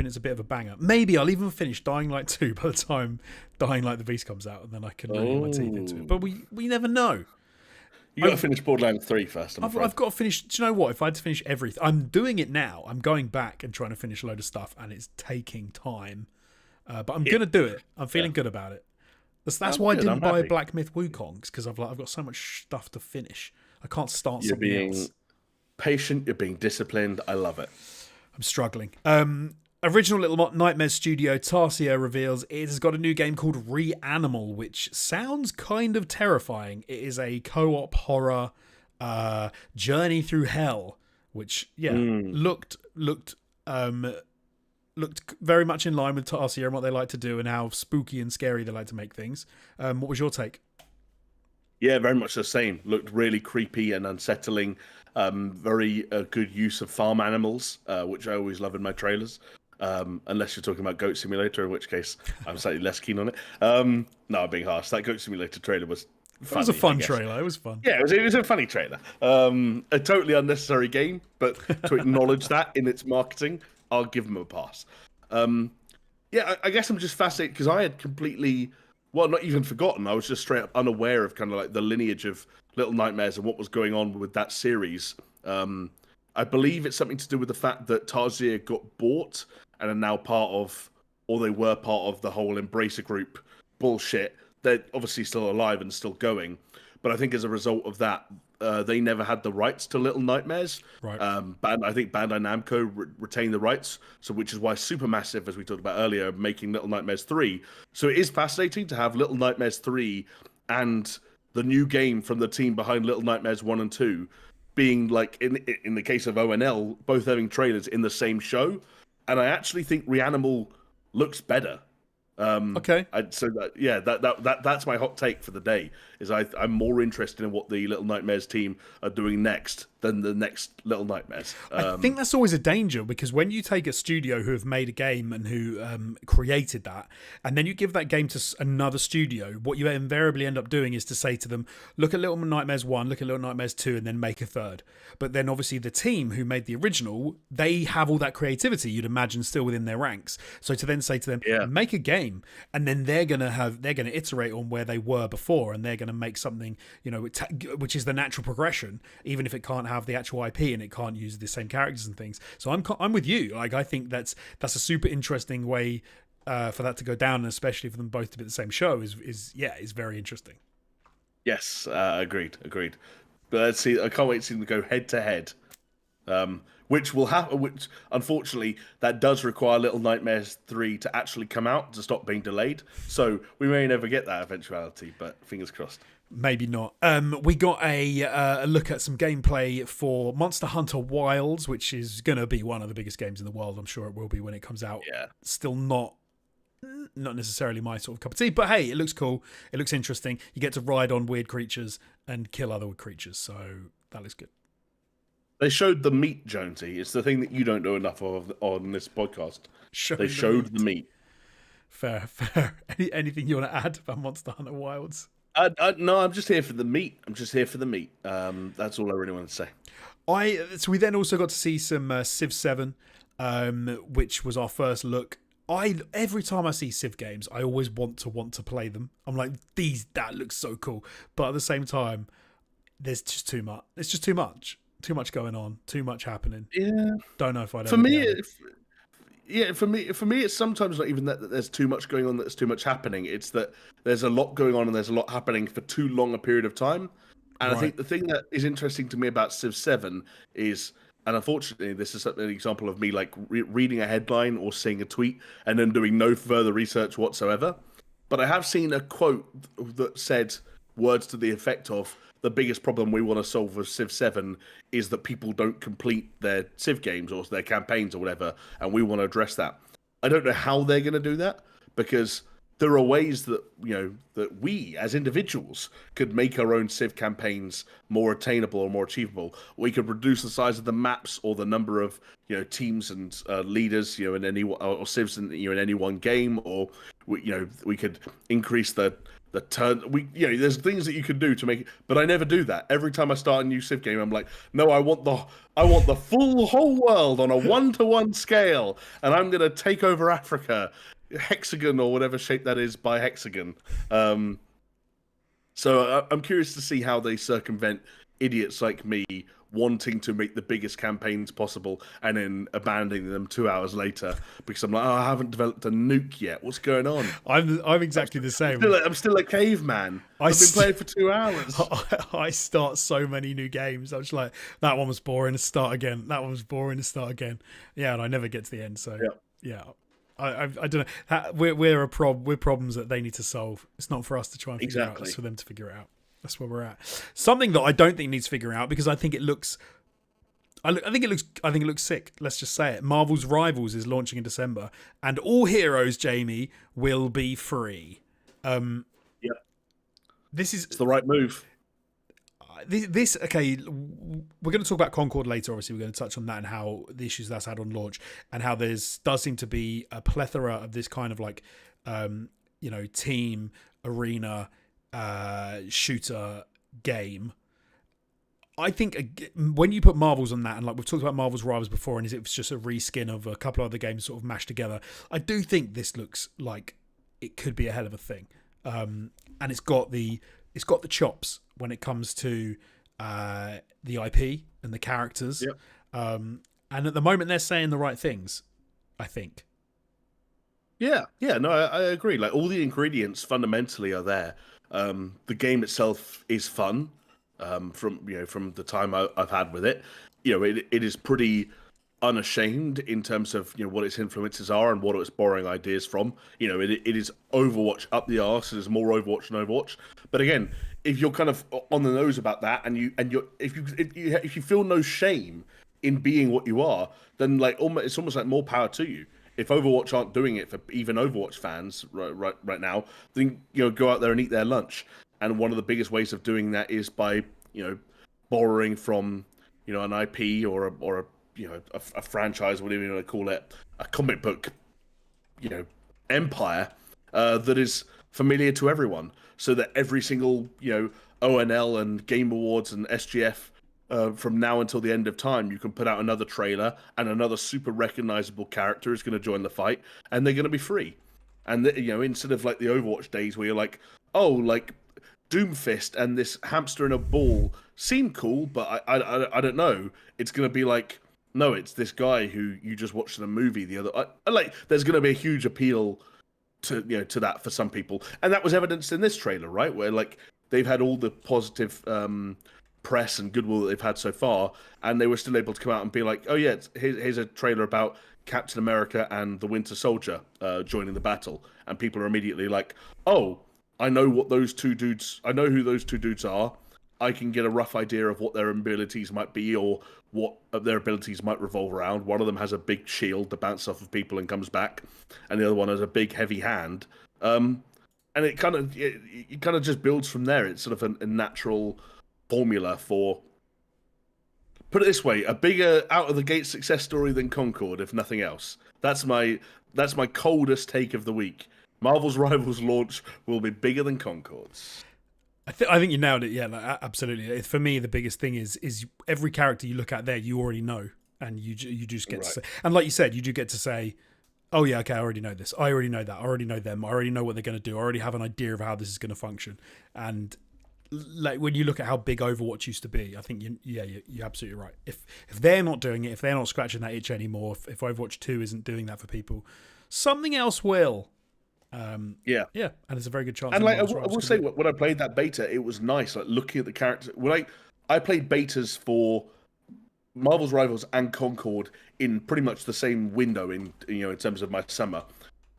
it's a bit of a banger. Maybe I'll even finish Dying Light 2 by the time Dying Light: The Beast comes out, and then I can really get my teeth into it. But we never know. You got to finish Borderlands 3 first. I've got to finish. Do you know what? If I had to finish everything, I'm doing it now. I'm going back and trying to finish a load of stuff, and it's taking time. But I'm gonna do it. I'm feeling good about it. That's why I didn't buy Black Myth Wukongs, because I've got so much stuff to finish. I can't start something else. You're being patient. You're being disciplined. I love it. I'm struggling. Original Little Nightmares studio Tarsier reveals it has got a new game called Reanimal, which sounds kind of terrifying. It is a co-op horror journey through hell, which looked very much in line with Tarsier and what they like to do and how spooky and scary they like to make things. What was your take? Yeah, very much the same. Looked really creepy and unsettling. Very good use of farm animals, which I always love in my trailers. Unless you're talking about Goat Simulator, in which case I'm slightly less keen on it. No, I'm being harsh. That Goat Simulator trailer was funny. It was a fun trailer. It was fun. Yeah, it was a funny trailer. A totally unnecessary game, but to acknowledge that in its marketing, I'll give them a pass. I guess I'm just fascinated because I had completely, not even forgotten. I was just straight up unaware of kind of like the lineage of Little Nightmares and what was going on with that series. I believe it's something to do with the fact that Tarsier got bought and are now they were part of the whole Embracer Group bullshit. They're obviously still alive and still going. But I think as a result of that, they never had the rights to Little Nightmares. Right. I think Bandai Namco retained the rights, so which is why Supermassive, as we talked about earlier, are making Little Nightmares 3. So it is fascinating to have Little Nightmares 3 and the new game from the team behind Little Nightmares 1 and 2 being, like, in the case of ONL, both having trailers in the same show. And I actually think Reanimal looks better. Okay. That's my hot take for the day. Is I'm more interested in what the Little Nightmares team are doing next than the next Little Nightmares. I think that's always a danger, because when you take a studio who have made a game and who created that, and then you give that game to another studio, what you invariably end up doing is to say to them, look at Little Nightmares 1, look at Little Nightmares 2, and then make a third. But then obviously the team who made the original, they have all that creativity, you'd imagine, still within their ranks. So to then say to them, make a game, and then they're going to iterate on where they were before, and they're going to make something, which is the natural progression, even if it can't have the actual IP and it can't use the same characters and things. So I'm with you. Like, I think that's a super interesting way for that to go down, and especially for them both to be the same show is very interesting. Yes, agreed. But let's see. I can't wait to see them go head to head. Which will happen. Which, unfortunately, that does require Little Nightmares 3 to actually come out to stop being delayed. So we may never get that eventuality, but fingers crossed. Maybe not. We got a look at some gameplay for Monster Hunter Wilds, which is going to be one of the biggest games in the world. I'm sure it will be when it comes out. Yeah. Still not necessarily my sort of cup of tea, but hey, it looks cool. It looks interesting. You get to ride on weird creatures and kill other creatures, so that looks good. They showed the meat, Jonesy. It's the thing that you don't know enough of on this podcast. They showed the meat. Fair. Anything you want to add about Monster Hunter Wilds? No, I'm just here for the meat. That's all I really want to say. So we then also got to see some Civ 7, which was our first look. Every time I see Civ games, I always want to play them. I'm like, that looks so cool. But at the same time, there's just too much. It's just too much. Too much going on. Too much happening. Yeah. Don't know if I'd. For me, it's sometimes not even that there's too much going on, that there's too much happening. It's that there's a lot going on and there's a lot happening for too long a period of time. And right. I think the thing that is interesting to me about Civ 7 is, and unfortunately this is an example of me like reading a headline or seeing a tweet and then doing no further research whatsoever. But I have seen a quote that said words to the effect of, the biggest problem we want to solve with Civ 7 is that people don't complete their Civ games or their campaigns or whatever, and we want to address that. I don't know how they're going to do that, because there are ways that, that we as individuals could make our own Civ campaigns more attainable or more achievable. We could reduce the size of the maps or the number of, teams and leaders, in any or Civs in any one game, or we could increase the turn. There's things that you can do to make it, but I never do that. Every time I start a new Civ game, I'm like, no, I want the whole world on a 1-to-1 scale, and I'm gonna take over Africa, hexagon or whatever shape that is by hexagon. So I'm curious to see how they circumvent idiots like me wanting to make the biggest campaigns possible and then abandoning them 2 hours later because I'm like, I haven't developed a nuke yet. What's going on? I'm exactly the same. I'm still a caveman. I've been playing for 2 hours. I start so many new games. I was like, that one was boring, to start again. That one was boring, to start again. Yeah, and I never get to the end. So yeah. I don't know. We're problems that they need to solve. It's not for us to try and figure out. It's for them to figure it out. That's where we're at. Something that I don't think needs figuring out, because I think it looks sick. Let's just say it. Marvel's Rivals is launching in December, and all heroes, Jamie, will be free. It's the right move. Okay, we're going to talk about Concord later. Obviously, we're going to touch on that and how the issues that's had on launch, and how does seem to be a plethora of this kind of like, team arena shooter game. I think when you put Marvels on that, and like we've talked about Marvel's Rivals before, and it was just a reskin of a couple of other games sort of mashed together, I do think this looks like it could be a hell of a thing. And it's got the chops when it comes to the IP and the characters. Yep. And at the moment they're saying the right things, I think. Yeah, no, I agree. Like, all the ingredients fundamentally are there. The game itself is fun. from the time I've had with it. It is pretty unashamed in terms of what its influences are and what it's borrowing ideas from. It is Overwatch up the arse. It is more Overwatch than Overwatch. But again, if you're kind of on the nose about that, if you feel no shame in being what you are, then it's almost like more power to you. If Overwatch aren't doing it for even Overwatch fans right now, then go out there and eat their lunch. And one of the biggest ways of doing that is by borrowing from an IP or a franchise, whatever you want to call it, a comic book empire that is familiar to everyone, so that every single ONL and Game Awards and SGF from now until the end of time, you can put out another trailer and another super recognizable character is going to join the fight, and they're going to be free. And instead of like the Overwatch days where you're like, oh, like Doomfist and this hamster in a ball seem cool, but I don't know. It's going to be like, no, it's this guy who you just watched in a movie the other. There's going to be a huge appeal to to that for some people, and that was evidenced in this trailer, right? Where they've had all the positive press and goodwill that they've had so far, and they were still able to come out and be like, oh yeah, here's a trailer about Captain America and the Winter Soldier joining the battle, and people are immediately like, oh, I know who those two dudes are. I can get a rough idea of what their abilities might be or what their abilities might revolve around. One of them has a big shield that bounces off of people and comes back, and the other one has a big heavy hand. And it kind of just builds from there. It's sort of a natural formula for, put it this way, a bigger out of the gate success story than Concord, if nothing else. That's my coldest take of the week. Marvel's Rivals launch will be bigger than Concord's. I think you nailed it. Yeah, absolutely. For me, the biggest thing is every character you look at there, you already know, and you just get to say, and like you said, you do get to say, oh yeah, okay, I already know this. I already know that. I already know them. I already know what they're going to do. I already have an idea of how this is going to function. And like when you look at how big Overwatch used to be, I think you're absolutely right. If they're not doing it, if they're not scratching that itch anymore, if Overwatch 2 isn't doing that for people, something else will. And it's a very good chance. And I will say, when I played that beta, it was nice. Like looking at the characters. When I played betas for Marvel's Rivals and Concord in pretty much the same window in terms of my summer,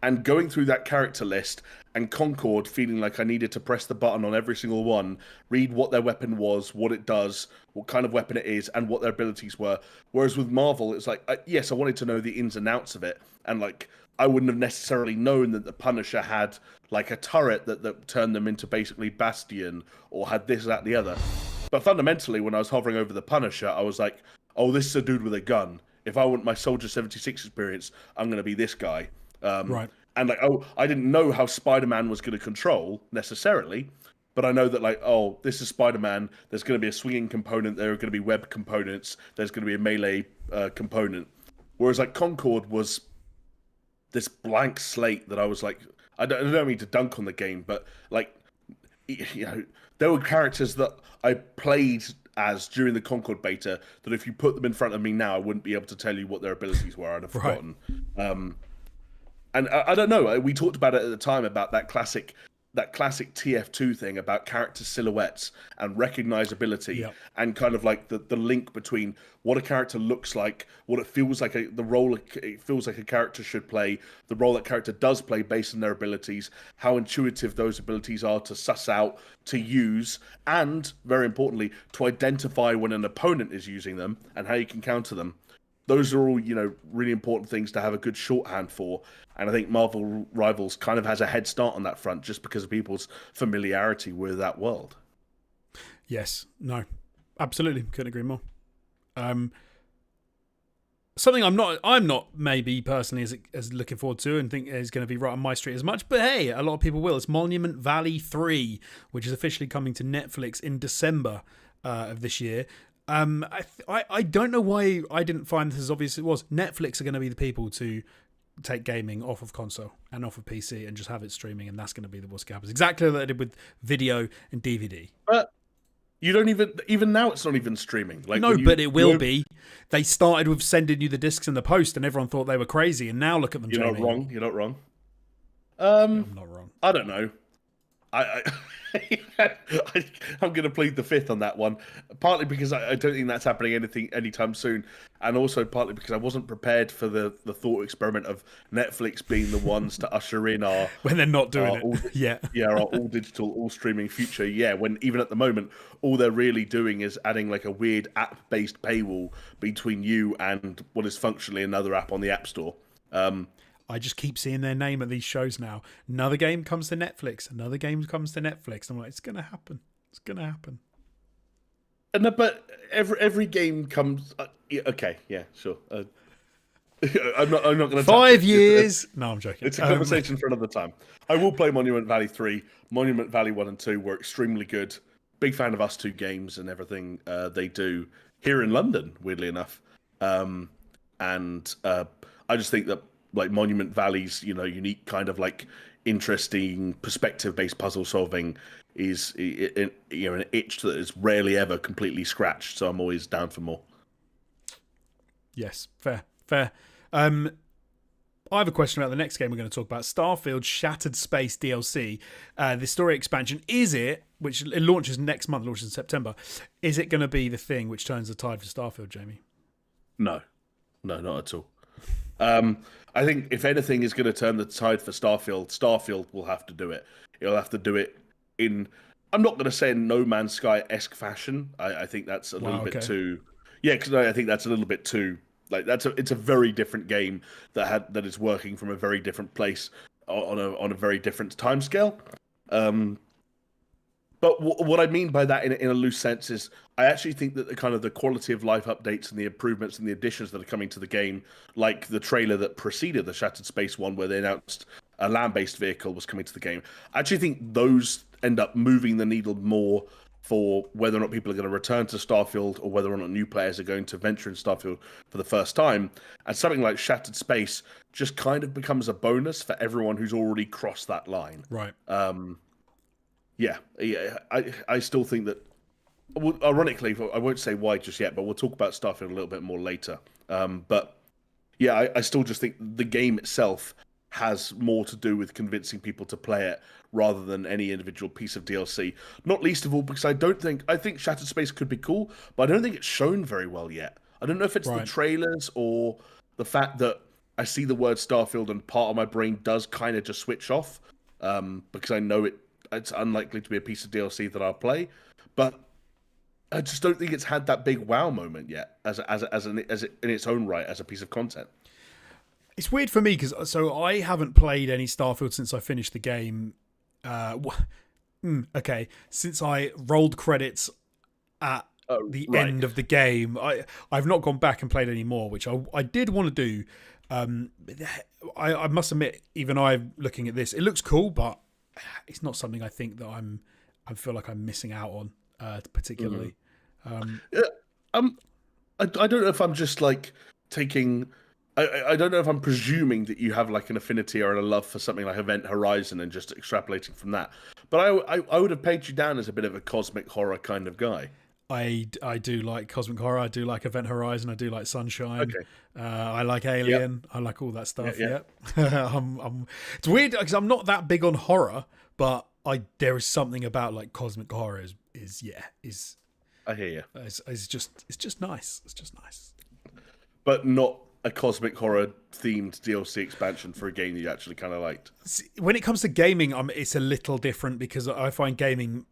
and going through that character list and Concord feeling like I needed to press the button on every single one, read what their weapon was, what it does, what kind of weapon it is, and what their abilities were. Whereas with Marvel, it's like, yes, I wanted to know the ins and outs of it, and I wouldn't have necessarily known that the Punisher had a turret that turned them into basically Bastion, or had this, that, the other. But fundamentally, when I was hovering over the Punisher, I was like, oh, this is a dude with a gun. If I want my Soldier 76 experience, I'm going to be this guy. Right. And I didn't know how Spider-Man was going to control necessarily, but I know that this is Spider-Man. There's going to be a swinging component. There are going to be web components. There's going to be a melee component. Whereas Concord was this blank slate that I was like, I don't mean to dunk on the game, but there were characters that I played as during the Concord beta that if you put them in front of me now, I wouldn't be able to tell you what their abilities were. I'd have forgotten. And I don't know. We talked about it at the time about that classic TF2 thing about character silhouettes and recognizability, and kind of the link between what a character looks like, what it feels like, the role it feels like a character should play, the role that character does play based on their abilities, how intuitive those abilities are to suss out, to use, and very importantly, to identify when an opponent is using them and how you can counter them. Those are all, really important things to have a good shorthand for. And I think Marvel Rivals kind of has a head start on that front just because of people's familiarity with that world. Yes. No. Absolutely. Couldn't agree more. Something I'm not maybe personally as looking forward to and think is going to be right on my street as much, but hey, a lot of people will. It's Monument Valley 3, which is officially coming to Netflix in December of this year. I don't know why I didn't find this as obvious as it was. Netflix are going to be the people to take gaming off of console and off of PC and just have it streaming, and that's going to be what's going to happen. Exactly like they did with video and DVD. But you don't even now it's not even streaming. But it will be. They started with sending you the discs in the post, and everyone thought they were crazy, and now look at them. You're not wrong. I'm not wrong. I don't know. I, I'm going to plead the fifth on that one, partly because I don't think that's happening anytime soon, and also partly because I wasn't prepared for the thought experiment of Netflix being the ones to usher in our when they're not doing it. all, our all digital, all streaming future. Yeah, when even at the moment, all they're really doing is adding like a weird app-based paywall between you and what is functionally another app on the App Store. I just keep seeing their name at these shows now. Another game comes to Netflix. Another game comes to Netflix. I'm like, it's going to happen. It's going to happen. And but every game comes. Okay, yeah, sure. I'm not going to. 5 years. No, I'm joking. It's a conversation for another time. I will play Monument Valley 3. Monument Valley 1 and 2 were extremely good. Big fan of Us 2 games and everything they do here in London. Weirdly enough, and I just think that, like, Monument Valley's, unique kind of like interesting perspective-based puzzle solving is, an itch that is rarely ever completely scratched. So I'm always down for more. Yes, fair. I have a question about the next game we're going to talk about, Starfield Shattered Space DLC. The story expansion, which it launches next month, launches in September, is it going to be the thing which turns the tide for Starfield, Jamie? No, not at all. I think if anything is going to turn the tide for Starfield will have to do it. It'll have to do it in, I'm not going to say in No Man's Sky-esque fashion. I think that's a little bit too... Yeah, because I think that's a little bit too... Like, it's a very different game that is working from a very different place on a very different timescale. But what I mean by that in a loose sense is I actually think that the quality of life updates and the improvements and the additions that are coming to the game, like the trailer that preceded the Shattered Space one where they announced a land-based vehicle was coming to the game, I actually think those end up moving the needle more for whether or not people are going to return to Starfield or whether or not new players are going to venture in Starfield for the first time. And something like Shattered Space just kind of becomes a bonus for everyone who's already crossed that line. Right. Yeah. I still think that, well, ironically, I won't say why just yet, but we'll talk about Starfield a little bit more later. But yeah, I still just think the game itself has more to do with convincing people to play it rather than any individual piece of DLC. Not least of all because I think Shattered Space could be cool, but I don't think it's shown very well yet. I don't know if it's the trailers or the fact that I see the word Starfield and part of my brain does kind of just switch off because I know it's unlikely to be a piece of DLC that I'll play, but I just don't think it's had that big wow moment yet as in its own right as a piece of content. It's weird for me because I haven't played any Starfield since I finished the game. Since I rolled credits at the end of the game, I've not gone back and played any more, which I did want to do. I must admit, even I'm looking at this, it looks cool, but it's not something I think that I feel like I'm missing out on particularly. I don't know if I'm just like taking. I don't know if I'm presuming that you have like an affinity or a love for something like Event Horizon and just extrapolating from that. But I would have pegged you down as a bit of a cosmic horror kind of guy. I do like cosmic horror. I do like Event Horizon. I do like Sunshine. Okay. I like Alien. Yep. I like all that stuff. Yep. It's weird because I'm not that big on horror, but there is something about like cosmic horror is I hear you. It's just nice. It's just nice. But not a cosmic horror themed DLC expansion for a game that you actually kind of liked. When it comes to gaming, it's a little different because I find gaming.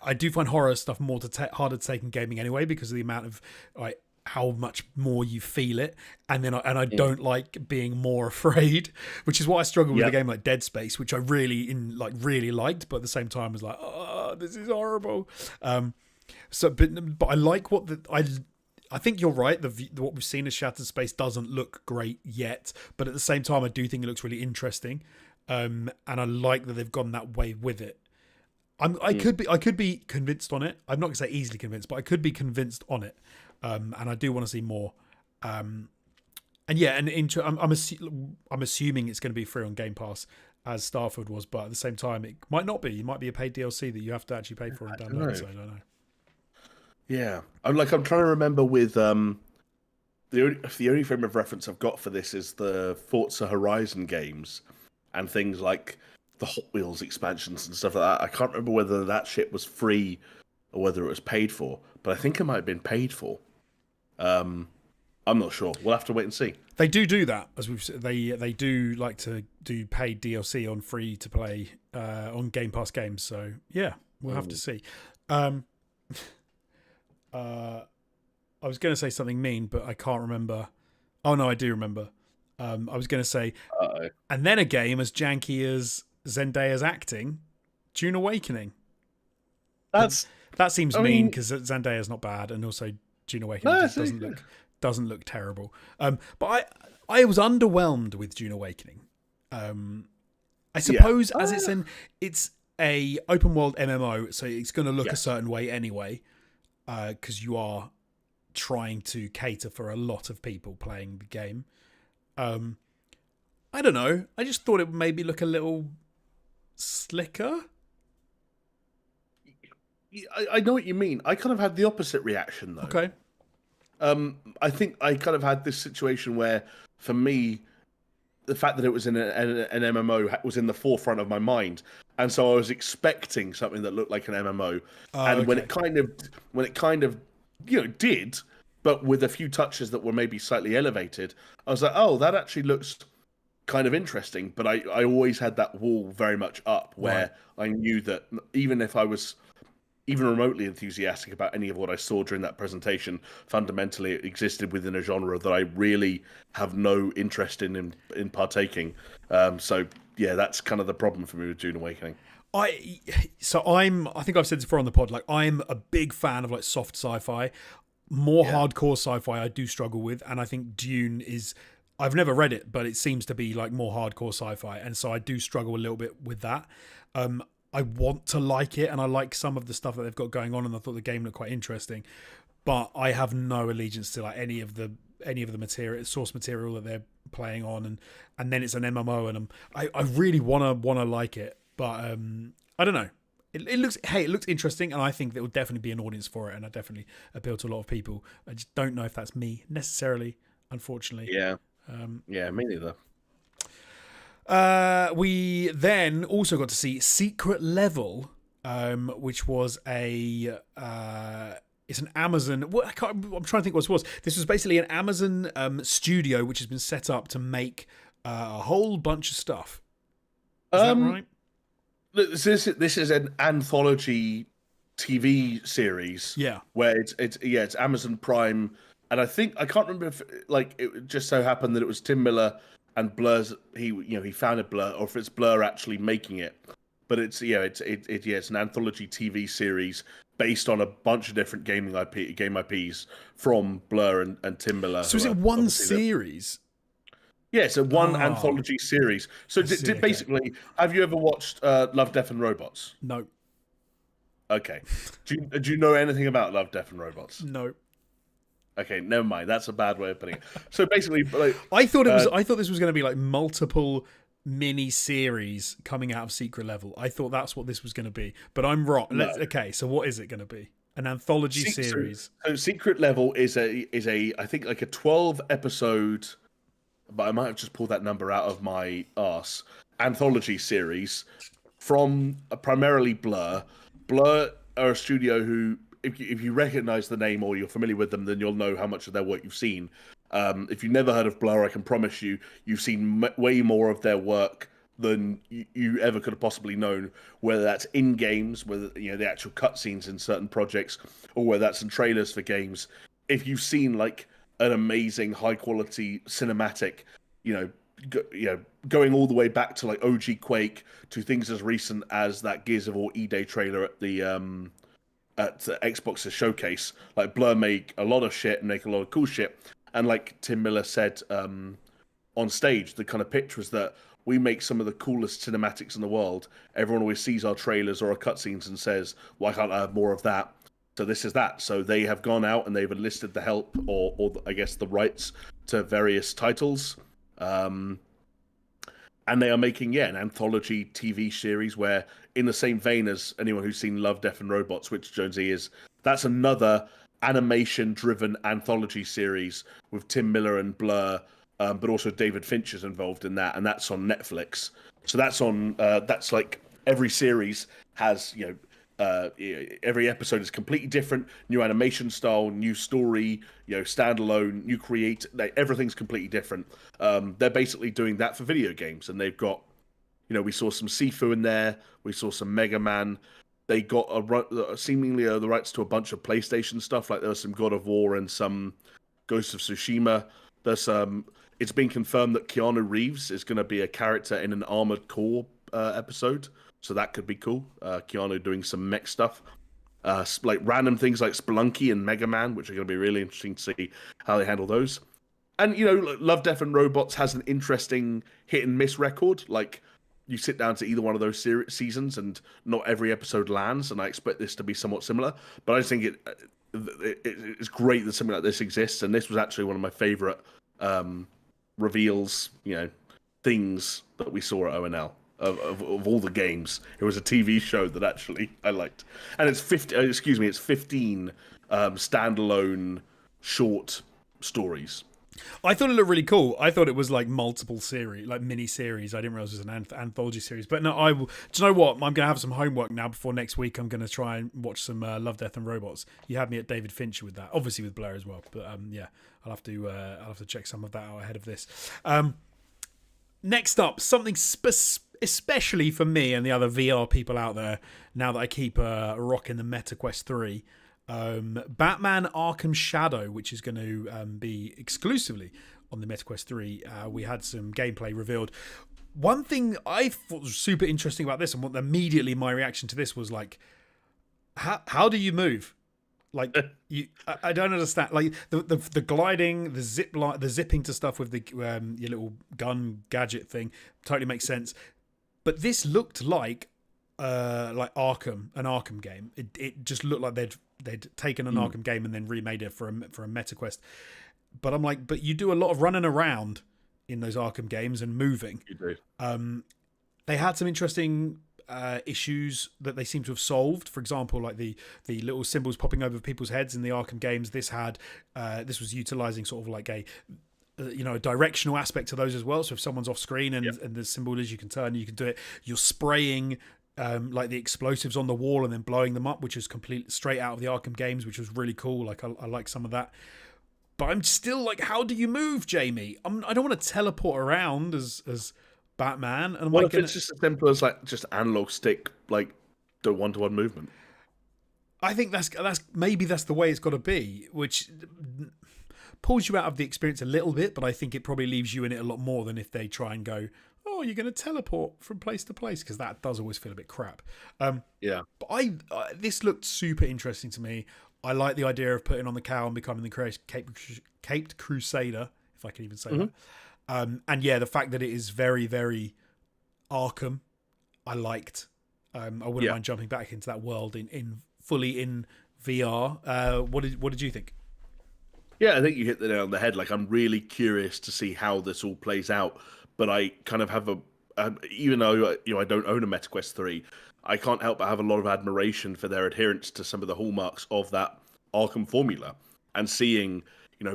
I do find horror stuff more harder to take in gaming anyway because of the amount of like how much more you feel it, and I don't like being more afraid, which is why I struggle with a game like Dead Space, which I really liked, but at the same time was like, oh, this is horrible. But I like I think you're right. What we've seen as Shattered Space doesn't look great yet, but at the same time, I do think it looks really interesting, and I like that they've gone that way with it. I could be convinced on it. I'm not going to say easily convinced, but I could be convinced on it, and I do want to see more. I'm assuming it's going to be free on Game Pass as Starfield was, but at the same time, it might not be. It might be a paid DLC that you have to actually pay for and download. So I don't know. Yeah, I'm trying to remember with the only frame of reference I've got for this is the Forza Horizon games and things like the Hot Wheels expansions and stuff like that. I can't remember whether that shit was free or whether it was paid for, but I think it might have been paid for. I'm not sure. We'll have to wait and see. They do that, as we've said. They do like to do paid DLC on free to play on Game Pass games. So yeah, we'll have to see. I was going to say something mean, but I can't remember. Oh no, I do remember. I was going to say, and then a game as janky as Zendaya's acting, Dune Awakening. That seems mean because Zendaya's not bad, and also Dune Awakening doesn't look terrible. But I was underwhelmed with Dune Awakening. I suppose as it's a open world MMO, so it's going to look a certain way anyway, because you are trying to cater for a lot of people playing the game. I don't know. I just thought it would maybe look a little slicker. I know what you mean. I kind of had the opposite reaction though. Okay. I think I kind of had this situation where, for me, the fact that it was in an MMO was in the forefront of my mind, and so I was expecting something that looked like an MMO. And when it kind of did, but with a few touches that were maybe slightly elevated, I was like, oh, that actually looks kind of interesting. But I always had that wall very much up where I knew that even if I was even remotely enthusiastic about any of what I saw during that presentation, fundamentally it existed within a genre that I really have no interest in partaking. So yeah, that's kind of the problem for me with Dune Awakening. I think I've said this before on the pod, like I'm a big fan of like soft sci-fi. Hardcore sci-fi I do struggle with, and I think Dune is, I've never read it, but it seems to be like more hardcore sci-fi, and so I do struggle a little bit with that. I want to like it, and I like some of the stuff that they've got going on, and I thought the game looked quite interesting, but I have no allegiance to like any of the material, source material that they're playing on, and then it's an MMO, and I really wanna like it, but I don't know. It looks interesting, and I think there will definitely be an audience for it, and I definitely appeal to a lot of people. I just don't know if that's me necessarily, unfortunately. Yeah. Me neither. We then also got to see Secret Level, which was it's an Amazon. I'm trying to think what it was. This was basically an Amazon studio which has been set up to make a whole bunch of stuff. Is that right? This is an anthology TV series. Yeah, where it's Amazon Prime, and I can't remember if it just so happened that it was Tim Miller and Blur's. He founded Blur, or if it's Blur actually making it. But it's an anthology TV series based on a bunch of different game IPs from Blur and Tim Miller. So is it one series? Yeah, so one anthology series. So basically, have you ever watched Love, Death and Robots? No. Okay. Do you know anything about Love, Death and Robots? No. Okay, never mind. That's a bad way of putting it. So basically, I thought this was going to be like multiple mini series coming out of Secret Level. I thought that's what this was going to be, but I'm wrong. No. Okay, so what is it going to be? An anthology series. So Secret Level is a I think like a 12 episode, but I might have just pulled that number out of my arse, anthology series from primarily Blur. Blur are a studio who, if you recognize the name or you're familiar with them, then you'll know how much of their work you've seen. If you've never heard of Blur, I can promise you've seen way more of their work than you ever could have possibly known, whether that's in games, whether the actual cutscenes in certain projects, or whether that's in trailers for games. If you've seen like an amazing high quality cinematic, going all the way back to like OG Quake to things as recent as that Gears of War E-Day trailer at the Xbox's showcase, like Blur make a lot of shit and make a lot of cool shit. And like Tim Miller said on stage, the kind of pitch was that we make some of the coolest cinematics in the world. Everyone always sees our trailers or our cutscenes and says, why can't I have more of that? So this is that. So they have gone out and they've enlisted the help or I guess the rights to various titles. And they are making, an anthology TV series where, in the same vein as anyone who's seen Love, Death and Robots, which Jonesy is, that's another animation-driven anthology series with Tim Miller and Blur, but also David Fincher's involved in that, and that's on Netflix. So that's on. That's like every series has, every episode is completely different. New animation style, new story, standalone, new create. Everything's completely different. They're basically doing that for video games, and they've got, we saw some Sifu in there. We saw some Mega Man. They got seemingly the rights to a bunch of PlayStation stuff. Like there was some God of War and some Ghost of Tsushima. There's It's been confirmed that Keanu Reeves is going to be a character in an Armored Core episode, so that could be cool. Keanu doing some mech stuff, like random things like Spelunky and Mega Man, which are going to be really interesting to see how they handle those. And Love, Death and Robots has an interesting hit and miss record. Like you sit down to either one of those seasons, and not every episode lands. And I expect this to be somewhat similar, but I just think it's great that something like this exists. And this was actually one of my favorite reveals, things that we saw at ONL of all the games. It was a TV show that actually I liked, and it's 15 standalone short stories. I thought it looked really cool. I thought it was like multiple series, like mini series. I didn't realize it was an anthology series. But no, do you know what? I'm going to have some homework now before next week. I'm going to try and watch some Love, Death and Robots. You had me at David Fincher with that, obviously with Blair as well. But yeah, I'll have to check some of that out ahead of this. Next up, something especially for me and the other VR people out there. Now that I keep rocking the MetaQuest 3. Batman Arkham Shadow, which is going to be exclusively on the MetaQuest 3. We had some gameplay revealed. One thing I thought was super interesting about this, and what immediately my reaction to this was like, how do you move? Like I don't understand. Like the gliding, the zipping to stuff with the your little gun gadget thing totally makes sense. But this looked like Arkham, an Arkham game. It just looked like they'd taken an Arkham game and then remade it for a MetaQuest. But I'm like, but you do a lot of running around in those Arkham games and moving. You do. They had some interesting issues that they seem to have solved. For example, like the little symbols popping over people's heads in the Arkham games. This was utilizing sort of like a directional aspect to those as well. So if someone's off screen and the symbol is you can turn, you can do it. You're spraying like the explosives on the wall and then blowing them up, which is complete straight out of the Arkham games, which was really cool. Like I like some of that. But I'm still like, how do you move, Jamie? I don't want to teleport around as Batman. And what if it's just as simple as like just analog stick, like the one-to-one movement? I think that's the way it's got to be, which pulls you out of the experience a little bit, but I think it probably leaves you in it a lot more than if they try and go, oh, you're going to teleport from place to place, because that does always feel a bit crap. Yeah. But this looked super interesting to me. I like the idea of putting on the cowl and becoming the Caped Crusader, if I can even say that. And yeah, the fact that it is very, very Arkham, I liked. I wouldn't mind jumping back into that world in fully in VR. What did you think? Yeah, I think you hit the nail on the head. Like, I'm really curious to see how this all plays out. But I kind of have even though I don't own a MetaQuest 3, I can't help but have a lot of admiration for their adherence to some of the hallmarks of that Arkham formula. And seeing,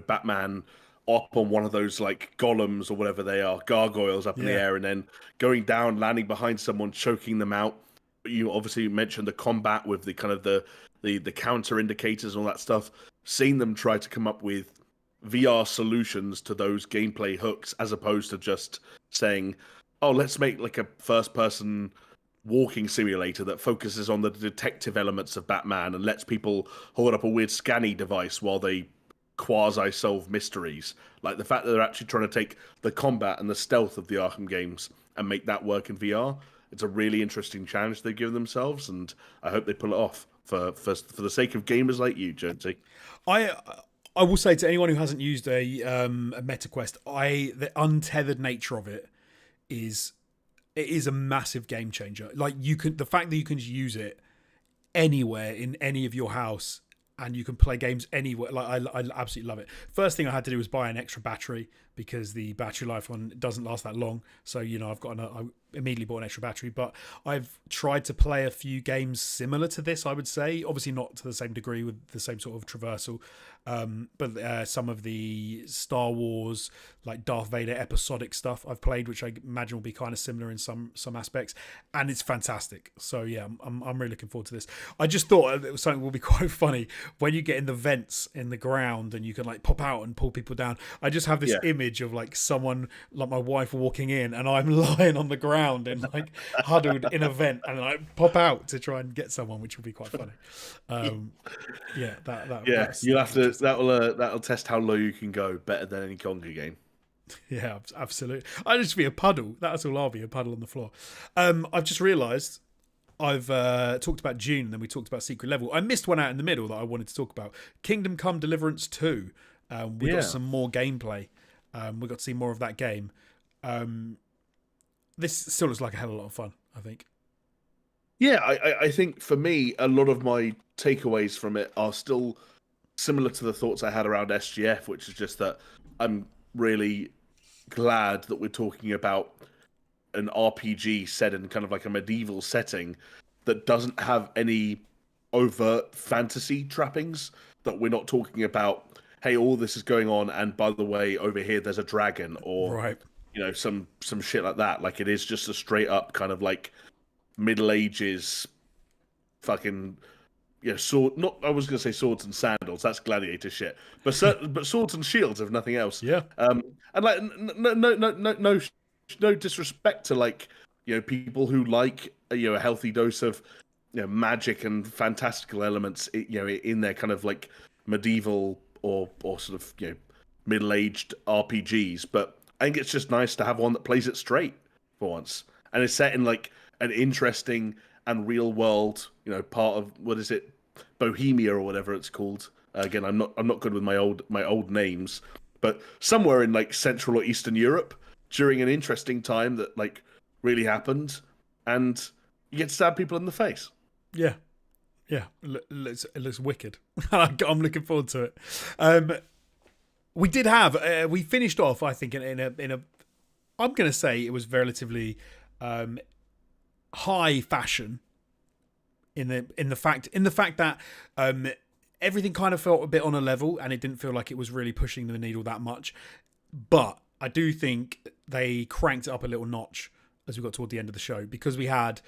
Batman up on one of those like golems or whatever they are, gargoyles up in the air, and then going down, landing behind someone, choking them out. You obviously mentioned the combat with the kind of the counter indicators and all that stuff. Seeing them try to come up with VR solutions to those gameplay hooks, as opposed to just saying, oh, let's make like a first-person walking simulator that focuses on the detective elements of Batman and lets people hold up a weird scanning device while they quasi-solve mysteries. Like the fact that they're actually trying to take the combat and the stealth of the Arkham games and make that work in VR. It's a really interesting challenge they've given themselves, and I hope they pull it off for the sake of gamers like you, Jonesy. I will say to anyone who hasn't used a MetaQuest, the untethered nature of it is a massive game changer. Like the fact that you can use it anywhere in any of your house and you can play games anywhere. Like I absolutely love it. First thing I had to do was buy an extra battery because the battery life on doesn't last that long. So I've got immediately bought an extra battery, but I've tried to play a few games similar to this, I would say. Obviously not to the same degree with the same sort of traversal, but some of the Star Wars, like Darth Vader episodic stuff I've played, which I imagine will be kind of similar in some aspects, and it's fantastic. So yeah, I'm really looking forward to this. I just thought it was something will be quite funny when you get in the vents in the ground and you can like pop out and pull people down. I just have this image of like someone, like my wife, walking in and I'm lying on the ground and like huddled in a vent, and I pop out to try and get someone, which will be quite funny. You'll have to. That'll test how low you can go. Better than any Conga game. Yeah, absolutely. I'll just be a puddle. That's all I'll be, a puddle on the floor. I've just realised I've talked about June and then we talked about Secret Level. I missed one out in the middle that I wanted to talk about. Kingdom Come Deliverance 2. We got some more gameplay. We got to see more of that game. This still looks like a hell of a lot of fun, I think. Yeah, I think for me, a lot of my takeaways from it are still similar to the thoughts I had around SGF, which is just that I'm really glad that we're talking about an RPG set in kind of like a medieval setting that doesn't have any overt fantasy trappings, that we're not talking about, hey, all this is going on, and by the way, over here there's a dragon, or some shit like that. Like, it is just a straight up kind of like Middle Ages fucking sword. Not, I was going to say swords and sandals. That's gladiator shit. But swords and shields, if nothing else. Yeah. And like no disrespect to like people who like a healthy dose of magic and fantastical elements in their kind of like medieval or sort of middle-aged RPGs. But I think it's just nice to have one that plays it straight for once, and it's set in like an interesting and real world, part of, what is it, Bohemia or whatever it's called. Again, I'm not good with my old names, but somewhere in like Central or Eastern Europe during an interesting time that like really happened, and you get to stab people in the face. Yeah, it looks wicked. I'm looking forward to it. We did have we finished off, I think, in a I'm going to say it was relatively high fashion in the fact that everything kind of felt a bit on a level, and it didn't feel like it was really pushing the needle that much. But I do think they cranked it up a little notch as we got toward the end of the show, because we had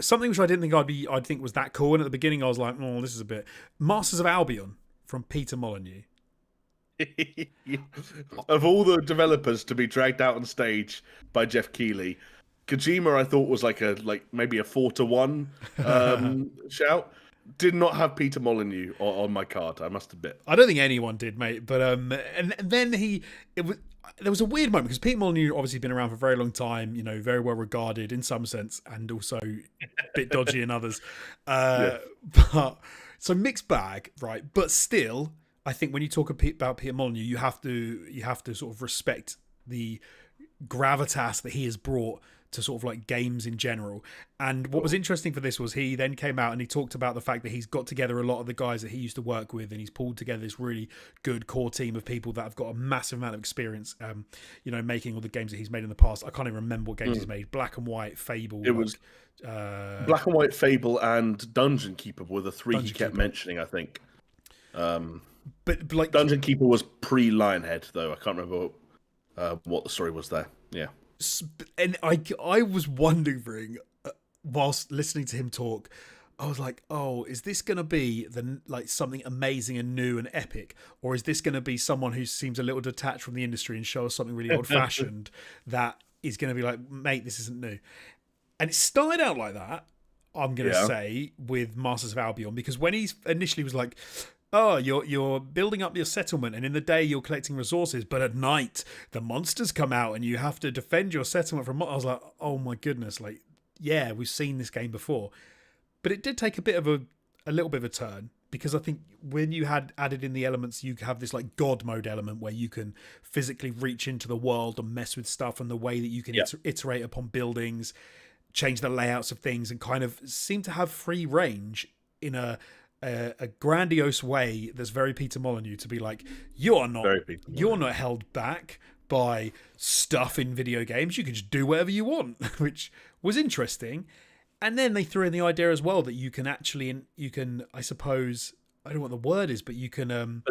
something which I didn't think I'd think was that cool, and at the beginning I was like, oh, this is a bit Masters of Albion from Peter Molyneux. Of all the developers to be dragged out on stage by Geoff Keighley, Kojima I thought was like maybe a 4-1 shout. Did not have Peter Molyneux on my card, I must admit. I don't think anyone did, mate. But and then there was a weird moment, because Peter Molyneux obviously been around for a very long time, very well regarded in some sense, and also a bit dodgy in others. But so mixed bag, right? But still, I think when you talk about Peter Molyneux, you have to sort of respect the gravitas that he has brought to sort of like games in general. And what was interesting for this was he then came out and he talked about the fact that he's got together a lot of the guys that he used to work with, and he's pulled together this really good core team of people that have got a massive amount of experience, making all the games that he's made in the past. I can't even remember what games he's made. Black and White, Fable. It was Black and White, Fable, and Dungeon Keeper were the three he kept mentioning, I think. But like Dungeon Keeper was pre-Lionhead, though. I can't remember what the story was there. Yeah. And I was wondering, whilst listening to him talk, I was like, oh, is this going to be something amazing and new and epic? Or is this going to be someone who seems a little detached from the industry and show us something really old-fashioned that is going to be like, mate, this isn't new? And it started out like that, I'm going to say, with Masters of Albion, because when he initially was like, oh, you're building up your settlement, and in the day you're collecting resources, but at night the monsters come out and you have to defend your settlement from. I was like, oh my goodness, like, yeah, we've seen this game before, but it did take a little bit of a turn, because I think when you had added in the elements, you have this like God mode element where you can physically reach into the world and mess with stuff, and the way that you can iterate upon buildings, change the layouts of things, and kind of seem to have free range in a grandiose way that's very Peter Molyneux, to be like, you're not held back by stuff in video games. You can just do whatever you want, which was interesting. And then they threw in the idea as well that you can actually, I suppose, I don't know what the word is, but you can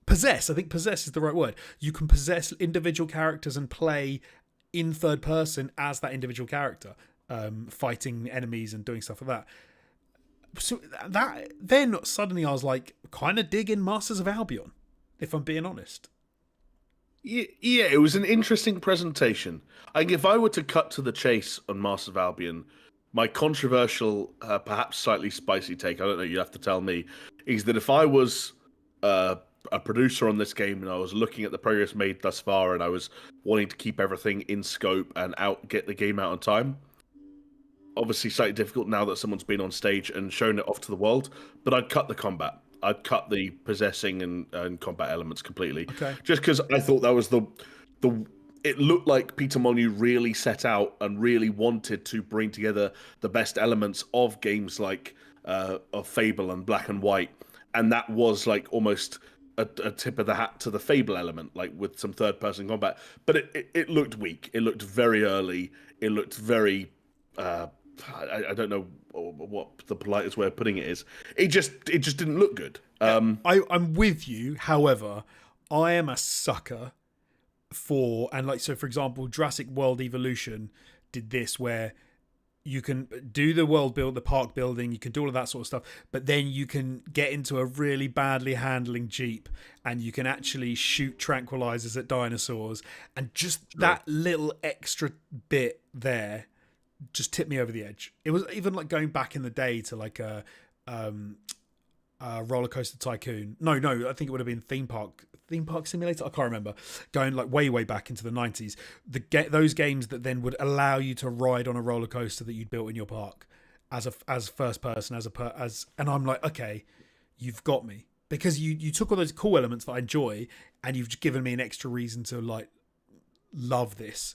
possess. I think possess is the right word. You can possess individual characters and play in third person as that individual character, fighting enemies and doing stuff like that. So that then suddenly I was like, kind of digging Masters of Albion, if I'm being honest. Yeah, it was an interesting presentation. I think if I were to cut to the chase on Masters of Albion, my controversial, perhaps slightly spicy take, I don't know, you have to tell me, is that if I was a producer on this game and I was looking at the progress made thus far and I was wanting to keep everything in scope and get the game out on time, obviously slightly difficult now that someone's been on stage and shown it off to the world, but I'd cut the combat. I'd cut the possessing and combat elements completely. Okay. Just because I thought that was it looked like Peter Molyneux really set out and really wanted to bring together the best elements of games like of Fable and Black and White, and that was like almost a tip of the hat to the Fable element, like with some third-person combat. But it looked weak. It looked very early. It looked very I don't know what the politest way of putting it is. It just didn't look good. I'm with you. However, I am a sucker for, and like, so for example, Jurassic World Evolution did this where you can do the world build, the park building, you can do all of that sort of stuff, but then you can get into a really badly handling Jeep and you can actually shoot tranquilizers at dinosaurs, and just that little extra bit there just tipped me over the edge. It was even like going back in the day to like a Roller Coaster Tycoon. No, I think it would have been Theme Park Simulator. I can't remember. Going like way back into the 90s. Those games that then would allow you to ride on a roller coaster that you'd built in your park as first person, and I'm like, okay, you've got me, because you took all those cool elements that I enjoy and you've given me an extra reason to like love this.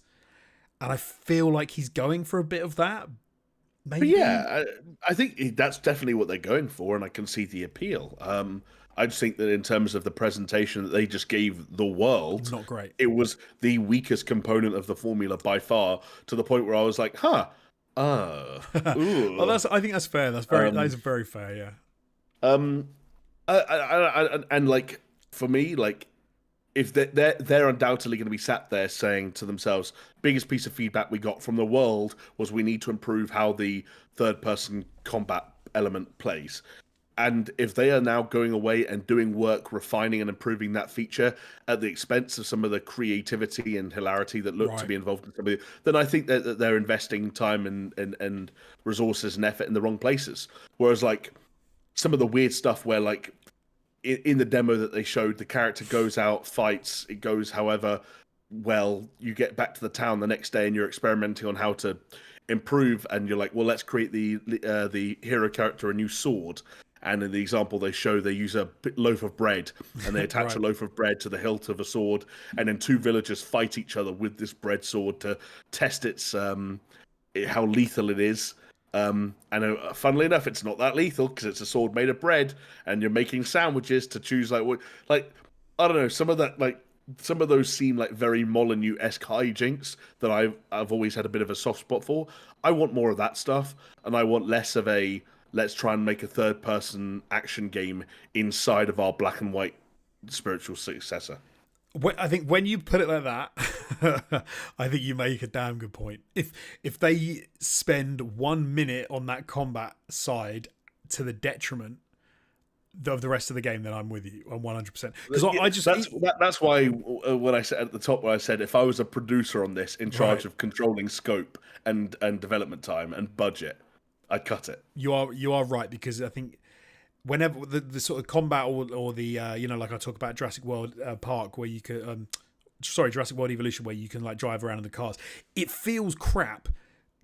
And I feel like he's going for a bit of that. Maybe. But yeah, I think that's definitely what they're going for, and I can see the appeal. I just think that in terms of the presentation that they just gave the world, not great. It was the weakest component of the formula by far, to the point where I was like, well, I think that's fair. That is very fair. Yeah. And like, for me, like, if they're undoubtedly going to be sat there saying to themselves, biggest piece of feedback we got from the world was we need to improve how the third person combat element plays. And if they are now going away and doing work refining and improving that feature at the expense of some of the creativity and hilarity that look to be involved in somebody, then I think that they're investing time and resources and effort in the wrong places. Whereas like some of the weird stuff where like in the demo that they showed, the character goes out, fights, it goes however well, you get back to the town the next day and you're experimenting on how to improve, and you're like, well, let's create the hero character a new sword. And in the example they show, they use a loaf of bread and they attach a loaf of bread to the hilt of a sword, and then two villagers fight each other with this bread sword to test its how lethal it is. And funnily enough, it's not that lethal because it's a sword made of bread, and you're making sandwiches to choose like what, like, I don't know, some of those seem like very Molyneux-esque hijinks that I've always had a bit of a soft spot for. I want more of that stuff, and I want less of a let's try and make a third-person action game inside of our Black and White spiritual successor. I think when you put it like that, I think you make a damn good point. If they spend 1 minute on that combat side to the detriment of the rest of the game, then I'm with you on 100%. Because that's why when I said at the top, where I said if I was a producer on this in charge of controlling scope and development time and budget, I'd cut it. You are right, because I think whenever the sort of combat or the like I talk about Jurassic World Park, where you could Jurassic World Evolution, where you can like drive around in the cars, it feels crap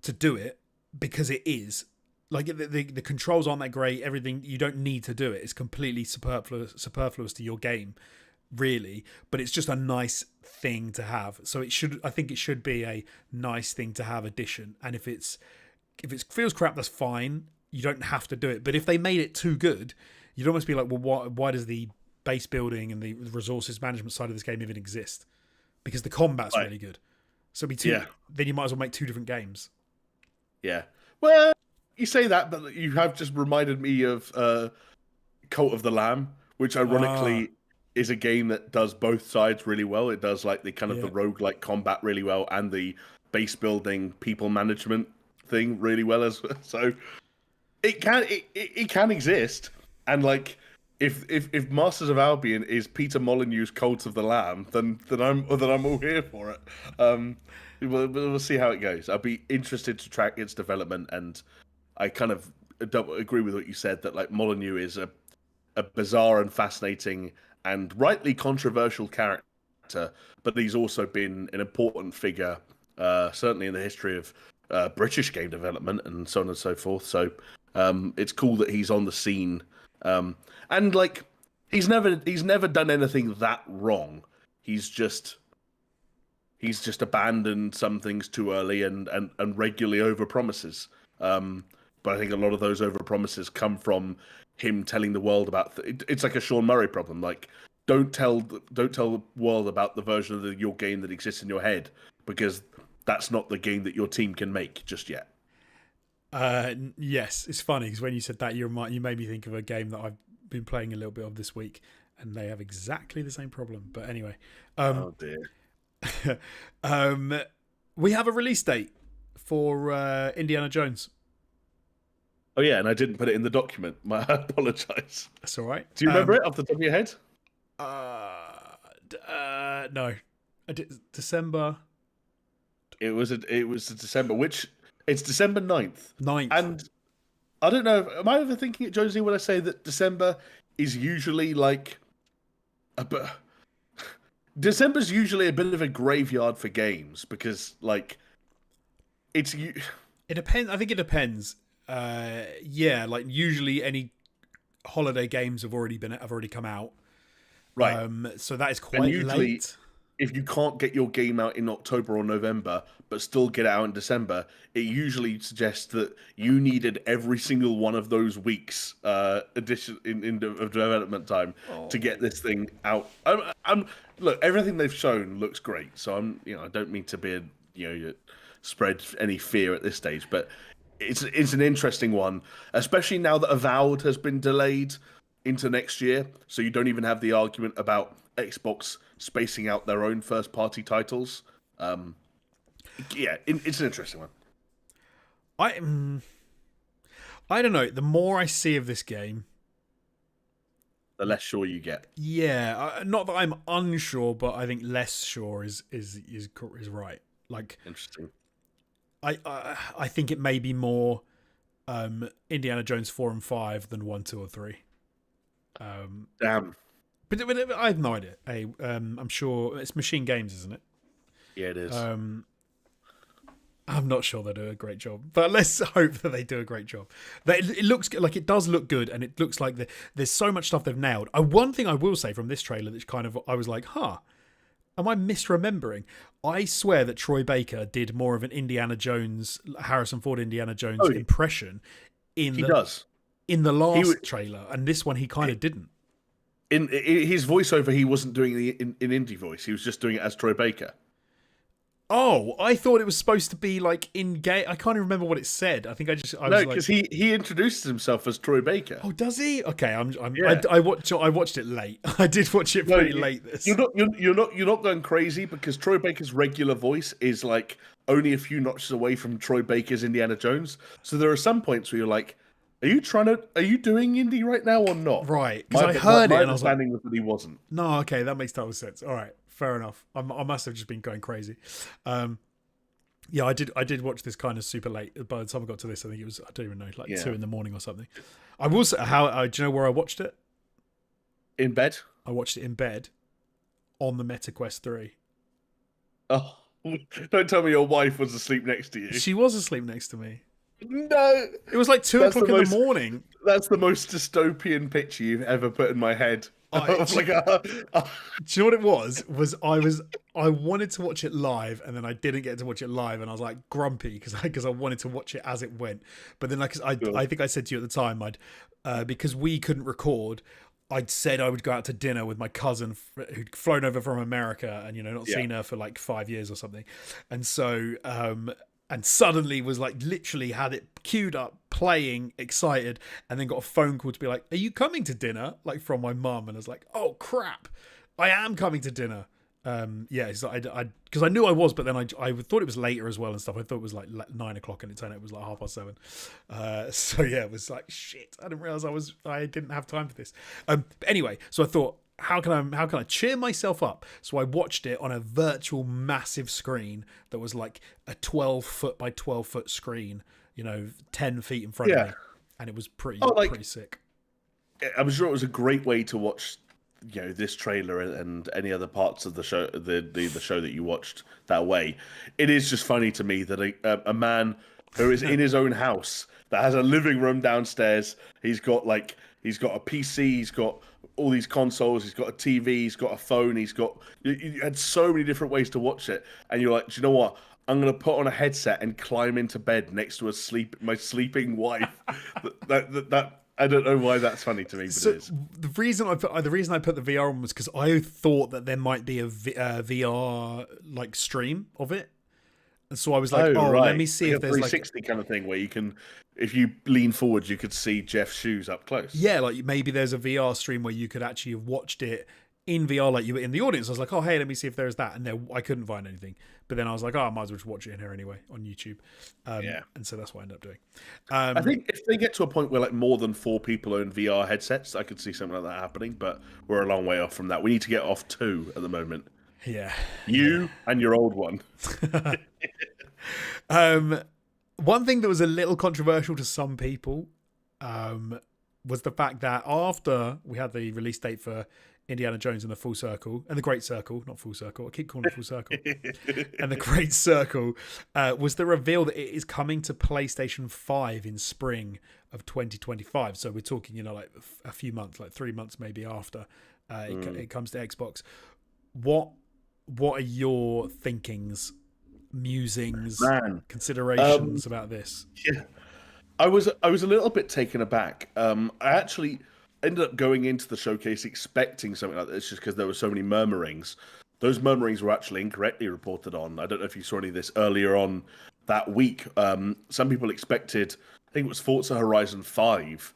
to do it because it is like the controls aren't that great. Everything, you don't need to do it. It's completely superfluous to your game, really. But it's just a nice thing to have. So I think it should be a nice thing to have addition. And if it feels crap, that's fine. You don't have to do it. But if they made it too good, you'd almost be like, well, why does the base building and the resources management side of this game even exist? because the combat's Right. really good. So it'd be two. Yeah. Then you might as well make 2 different games. Yeah. Well, you say that, but you have just reminded me of Cult of the Lamb, which ironically is a game that does both sides really well. It does like the kind of the roguelike combat really well and the base building people management thing really well as well. So it can exist. And like if Masters of Albion is Peter Molyneux's Cult of the Lamb, then I'm all here for it. We'll see how it goes. I'll be interested to track its development, and I kind of don't agree with what you said that like Molyneux is a bizarre and fascinating and rightly controversial character, but he's also been an important figure, certainly in the history of British game development and so on and so forth. So it's cool that he's on the scene, and like he's never done anything that wrong. He's just abandoned some things too early and regularly overpromises. But I think a lot of those overpromises come from him telling the world about. It's like a Sean Murray problem. Like, don't tell the world about the version of your game that exists in your head, because that's not the game that your team can make just yet. Yes, it's funny because when you said that, you made me think of a game that I've been playing a little bit of this week, and they have exactly the same problem. But anyway, oh dear. We have a release date for Indiana Jones. Oh yeah, and I didn't put it in the document. I apologise. That's all right. Do you remember it off the top of your head? No. I did December. It was December, which it's December 9th. 9th. And I don't know, am I overthinking it, Jonesy, when I say that December is usually like December's usually a bit of a graveyard for games because like it depends. I think it depends. Yeah, like usually any holiday games have already come out. Right. So that is quite late. If you can't get your game out in October or November, but still get it out in December, it usually suggests that you needed every single one of those weeks addition of development time to get this thing out. Look, everything they've shown looks great, so I don't mean to be spread any fear at this stage, but it's an interesting one, especially now that Avowed has been delayed into next year, so you don't even have the argument about Xbox spacing out their own first-party titles. It's an interesting one. I don't know. The more I see of this game, the less sure you get. Yeah, not that I'm unsure, but I think less sure is right. Like, interesting. I think it may be more Indiana Jones 4 and 5 than 1, 2, or 3. Damn. But I have no idea. I'm sure it's Machine Games, isn't it? Yeah, it is. I'm not sure they do a great job, but let's hope that they do a great job. It looks like it does look good, and it looks like there's so much stuff they've nailed. One thing I will say from this trailer, that kind of I was like, am I misremembering? I swear that Troy Baker did more of an Indiana Jones, Harrison Ford Indiana Jones impression in the last trailer, and this one he kind of didn't. In his voiceover, he wasn't doing the in indie voice. He was just doing it as Troy Baker. Oh, I thought it was supposed to be like in game. I can't even remember what it said. I think no, because he introduces himself as Troy Baker. Oh, does he? Okay, I watched it late. I did watch it pretty late. You're not going crazy, because Troy Baker's regular voice is like only a few notches away from Troy Baker's Indiana Jones. So there are some points where you're like, are you doing indie right now or not? Right, because I heard it and I was like, was that he wasn't. No, okay, that makes total sense. All right, fair enough. I must have just been going crazy. Yeah, I did watch this kind of super late. By the time I got to this, I think it was, I don't even know, like 2 a.m. or something. I will say, do you know where I watched it? In bed? I watched it in bed on the Meta Quest 3. Oh, don't tell me your wife was asleep next to you. She was asleep next to me. No, it was like 2 o'clock in the morning. That's the most dystopian picture you've ever put in my head. Do you know what it was? I wanted to watch it live, and then I didn't get to watch it live, and I was like grumpy because I wanted to watch it as it went. But then, I think I said to you at the time, because we couldn't record, I'd said I would go out to dinner with my cousin who'd flown over from America and, not Yeah. seen her for like 5 years or something. And so, and suddenly was like literally had it queued up, playing, excited, and then got a phone call to be like, "Are you coming to dinner?" Like from my mum. And I was like, "Oh crap, I am coming to dinner." Yeah, so because I knew I was, but then I thought it was later as well and stuff. I thought it was like 9 o'clock, and it turned out it was like 7:30. So yeah, it was like shit. I didn't realize I didn't have time for this. But anyway, so I thought, how can I cheer myself up? So I watched it on a virtual massive screen that was like a 12-foot by 12-foot screen, 10 feet in front of me, and it was pretty sick. I'm sure it was a great way to watch, this trailer and any other parts of the show, the show that you watched that way. It is just funny to me that a man who is in his own house that has a living room downstairs, he's got a PC, he's got all these consoles, he's got a TV, he's got a phone, you had so many different ways to watch it, and you're like, do you know what? I'm gonna put on a headset and climb into bed next to my sleeping wife. that I don't know why that's funny to me, but it is. The reason I put the VR on was because I thought that there might be a VR like stream of it, and so I was like, right. Let me see if there's 360 kind of thing where you can, if you lean forward, you could see Geoff's shoes up close. Yeah, like maybe there's a VR stream where you could actually have watched it in VR, like you were in the audience. I was like, oh hey, let me see if there's that, and I couldn't find anything. But then I was like, I might as well just watch it in here anyway on YouTube. And so that's what I ended up doing. I think if they get to a point where like more than 4 people own VR headsets, I could see something like that happening. But we're a long way off from that. We need to get off 2 at the moment. Yeah, you and your old one. One thing that was a little controversial to some people was the fact that after we had the release date for Indiana Jones and the Full Circle, and the Great Circle, not Full Circle, I keep calling it Full Circle, and the Great Circle, was the reveal that it is coming to PlayStation 5 in spring of 2025. So we're talking, like a few months, like 3 months maybe after it comes to Xbox. What are your thinkings, musings, considerations about this? Yeah, I was a little bit taken aback. I actually ended up going into the showcase expecting something like this just because there were so many murmurings. Those murmurings were actually incorrectly reported on. I don't know if you saw any of this earlier on that week. Some people expected, I think it was Forza Horizon 5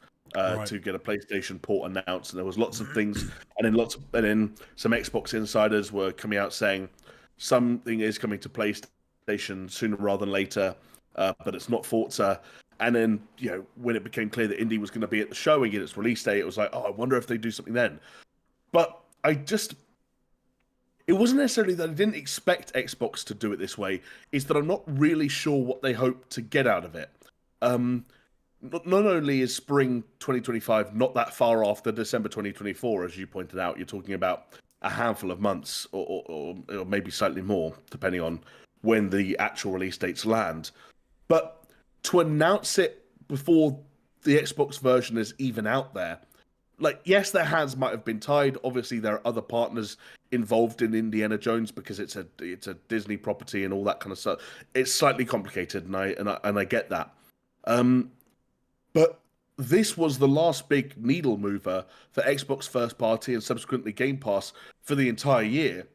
to get a PlayStation port announced, and there was lots of things, and then some Xbox insiders were coming out saying something is coming to PlayStation sooner rather than later, but it's not Forza. And then, when it became clear that Indy was going to be at the show and get its release date, it was like, oh, I wonder if they do something then. But it wasn't necessarily that I didn't expect Xbox to do it this way. It's that I'm not really sure what they hope to get out of it. Not only is spring 2025 not that far after December 2024, as you pointed out, you're talking about a handful of months or maybe slightly more, depending on when the actual release dates land. But to announce it before the Xbox version is even out there, like, yes, their hands might have been tied. Obviously, there are other partners involved in Indiana Jones because it's a Disney property and all that kind of stuff. It's slightly complicated, and I get that. But this was the last big needle mover for Xbox first party and subsequently Game Pass for the entire year.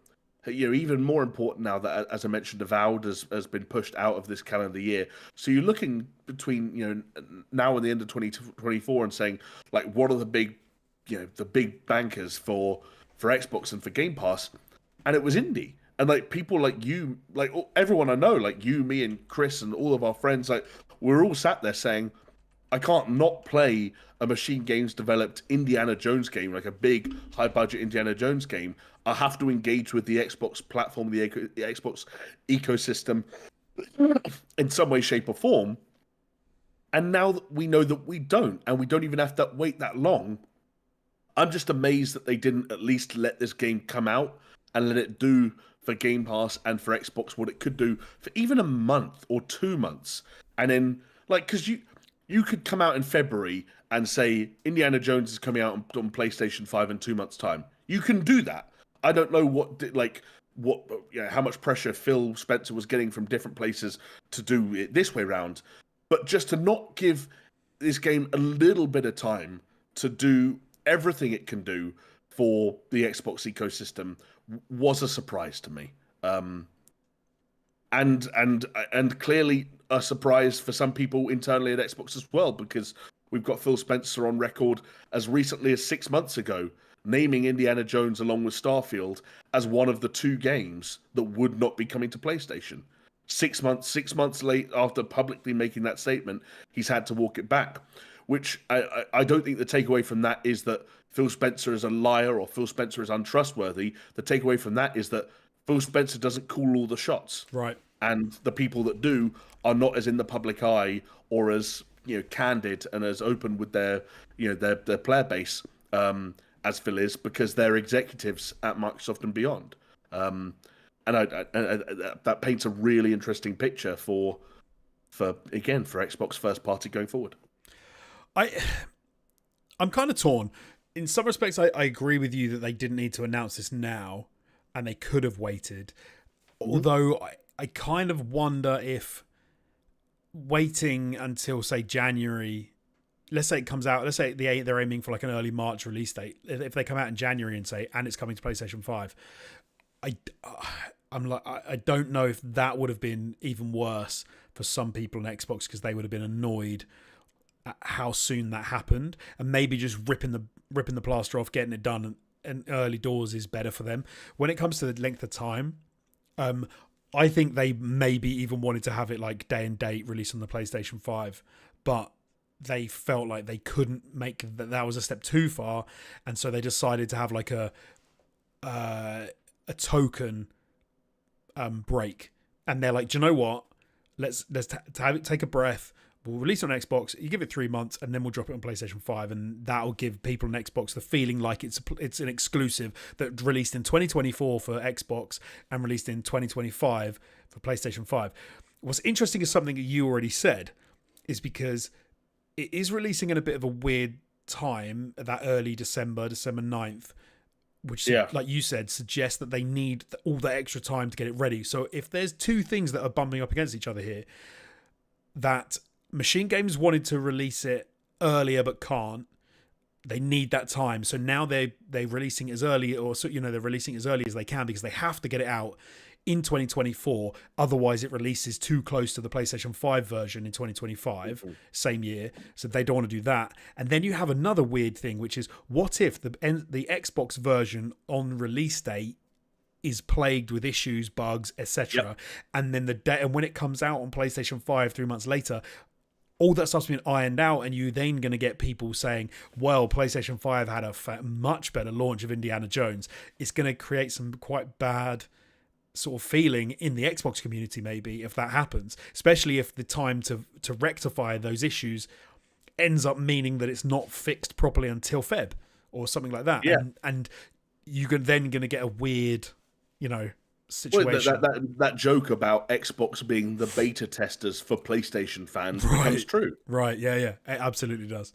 Even more important now that, as I mentioned, Avowed has been pushed out of this calendar year. So you're looking between now and the end of 2024 and saying, like, what are the big bankers for Xbox and for Game Pass? And it was indie. And like people like you, like everyone I know, like you, me, and Chris, and all of our friends, like we're all sat there saying, I can't not play a Machine Games developed Indiana Jones game, like a big high budget Indiana Jones game. I have to engage with the Xbox platform, the Xbox ecosystem in some way, shape, or form. And now that we know that we don't, and we don't even have to wait that long, I'm just amazed that they didn't at least let this game come out and let it do for Game Pass and for Xbox what it could do for even a month or 2 months. And then, like, because you could come out in February and say Indiana Jones is coming out on PlayStation 5 in 2 months' time. You can do that. I don't know how much pressure Phil Spencer was getting from different places to do it this way round, but just to not give this game a little bit of time to do everything it can do for the Xbox ecosystem was a surprise to me. And clearly a surprise for some people internally at Xbox as well, because we've got Phil Spencer on record as recently as 6 months ago, naming Indiana Jones along with Starfield as one of the 2 games that would not be coming to PlayStation. 6 months late after publicly making that statement, he's had to walk it back. Which I don't think the takeaway from that is that Phil Spencer is a liar or Phil Spencer is untrustworthy. The takeaway from that is that Phil Spencer doesn't call all the shots. Right. And the people that do are not as in the public eye or as candid and as open with their their player base as Phil is, because they're executives at Microsoft and beyond. And that paints a really interesting picture for Xbox first party going forward. I'm kind of torn. In some respects, I agree with you that they didn't need to announce this now, and they could have waited. Although I kind of wonder if waiting until, say, January, let's say it comes out, let's say they're aiming for like an early March release date. If they come out in January and say, and it's coming to PlayStation 5, I don't know if that would have been even worse for some people on Xbox, because they would have been annoyed at how soon that happened, and maybe just ripping the plaster off, getting it done, and early doors is better for them. When it comes to the length of time, I think they maybe even wanted to have it like day and date release on the PlayStation 5, but they felt like they couldn't make that was a step too far, and so they decided to have like a token break. And they're like, do you know what? Let's take a breath. We'll release it on Xbox. You give it 3 months, and then we'll drop it on PlayStation 5, and that'll give people on Xbox the feeling like it's an exclusive that released in 2024 for Xbox and released in 2025 for PlayStation 5. What's interesting is something that you already said, is because it is releasing in a bit of a weird time, that early December 9th, which, like you said, suggests that they need all that extra time to get it ready. So if there's 2 things that are bumping up against each other here, that Machine Games wanted to release it earlier but can't. They need that time, so now they're releasing it as early, or they're releasing it as early as they can, because they have to get it out in 2024. Otherwise, it releases too close to the PlayStation 5 version in 2025, same year. So they don't want to do that. And then you have another weird thing, which is, what if the Xbox version on release date is plagued with issues, bugs, etc., and then and when it comes out on PlayStation 5 3 months later, all that stuff's been ironed out, and you then going to get people saying, well, PlayStation 5 had a much better launch of Indiana Jones. It's going to create some quite bad sort of feeling in the Xbox community, maybe, if that happens, especially if the time to rectify those issues ends up meaning that it's not fixed properly until Feb or something like that. And you're then going to get a weird, situation. Well, that joke about Xbox being the beta testers for PlayStation fans becomes true. Right? Yeah, it absolutely does.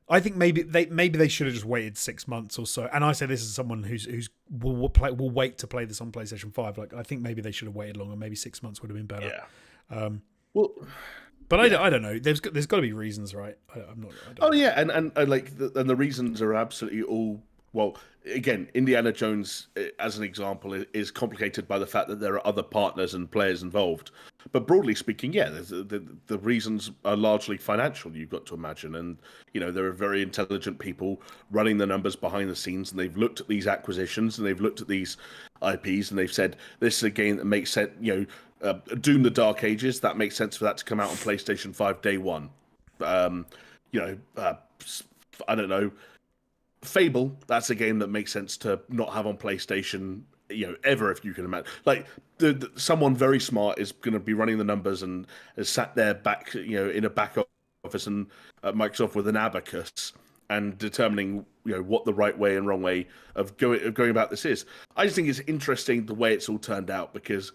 I think maybe they should have just waited 6 months or so. And I say this as someone who's will wait to play this on PlayStation 5. Like, I think maybe they should have waited longer. Maybe 6 months would have been better. Yeah. I don't know. There's got to be reasons, right? I'm not. And the reasons are absolutely all. Well, again, Indiana Jones, as an example, is complicated by the fact that there are other partners and players involved. But broadly speaking, the reasons are largely financial, you've got to imagine. And, there are very intelligent people running the numbers behind the scenes, and they've looked at these acquisitions, and they've looked at these IPs, and they've said, this is a game that makes sense, Doom the Dark Ages, that makes sense for that to come out on PlayStation 5 day one. I don't know, Fable, that's a game that makes sense to not have on PlayStation, ever, if you can imagine. Like, someone very smart is going to be running the numbers and has sat there back, in a back office and at Microsoft with an abacus and determining, what the right way and wrong way of going about this is. I just think it's interesting the way it's all turned out, because,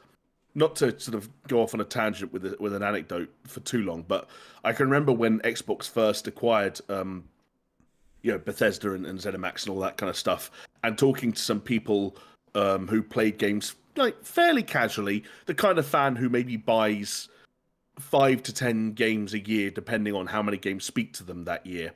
not to sort of go off on a tangent with an anecdote for too long, but I can remember when Xbox first acquired Bethesda and ZeniMax and all that kind of stuff, and talking to some people who played games like fairly casually, the kind of fan who maybe buys 5 to 10 games a year, depending on how many games speak to them that year.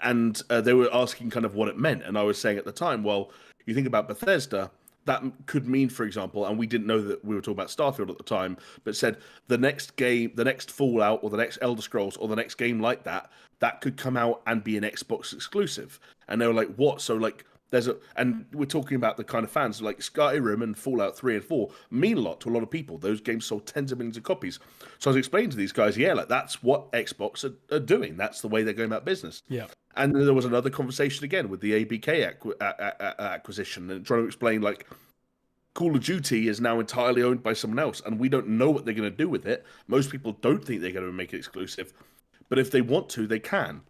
and they were asking kind of what it meant, and I was saying at the time, well, you think about Bethesda, that could mean, for example, and we didn't know that we were talking about Starfield at the time, but said the next game, the next Fallout, or the next Elder Scrolls, or the next game like that, that could come out and be an Xbox exclusive. And they were like, what? So like, and we're talking about the kind of fans like Skyrim and Fallout 3 and 4 mean a lot to a lot of people. Those games sold tens of millions of copies. So I was explaining to these guys, yeah, like that's what Xbox are doing. That's the way they're going about business. Yeah. And then there was another conversation again with the ABK acquisition, and trying to explain like Call of Duty is now entirely owned by someone else, and we don't know what they're going to do with it. Most people don't think they're going to make it exclusive, but if they want to, they can.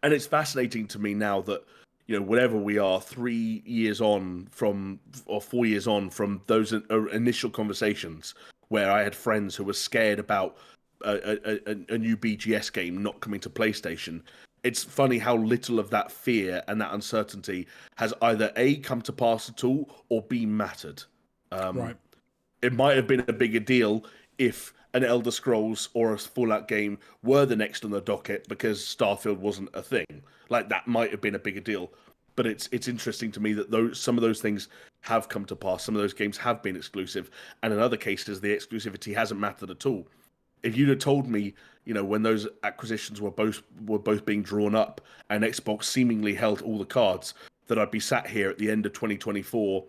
And it's fascinating to me now that, whatever we are, 3 years on from, or 4 years on from those initial conversations where I had friends who were scared about a new BGS game not coming to PlayStation. It's funny how little of that fear and that uncertainty has either A, come to pass at all, or B, mattered. Right. It might have been a bigger deal if an Elder Scrolls or a Fallout game were the next on the docket because Starfield wasn't a thing. Like, that might have been a bigger deal. But it's interesting to me that some of those things have come to pass. Some of those games have been exclusive. And in other cases, the exclusivity hasn't mattered at all. If you'd have told me, when those acquisitions were both being drawn up and Xbox seemingly held all the cards, that I'd be sat here at the end of 2024,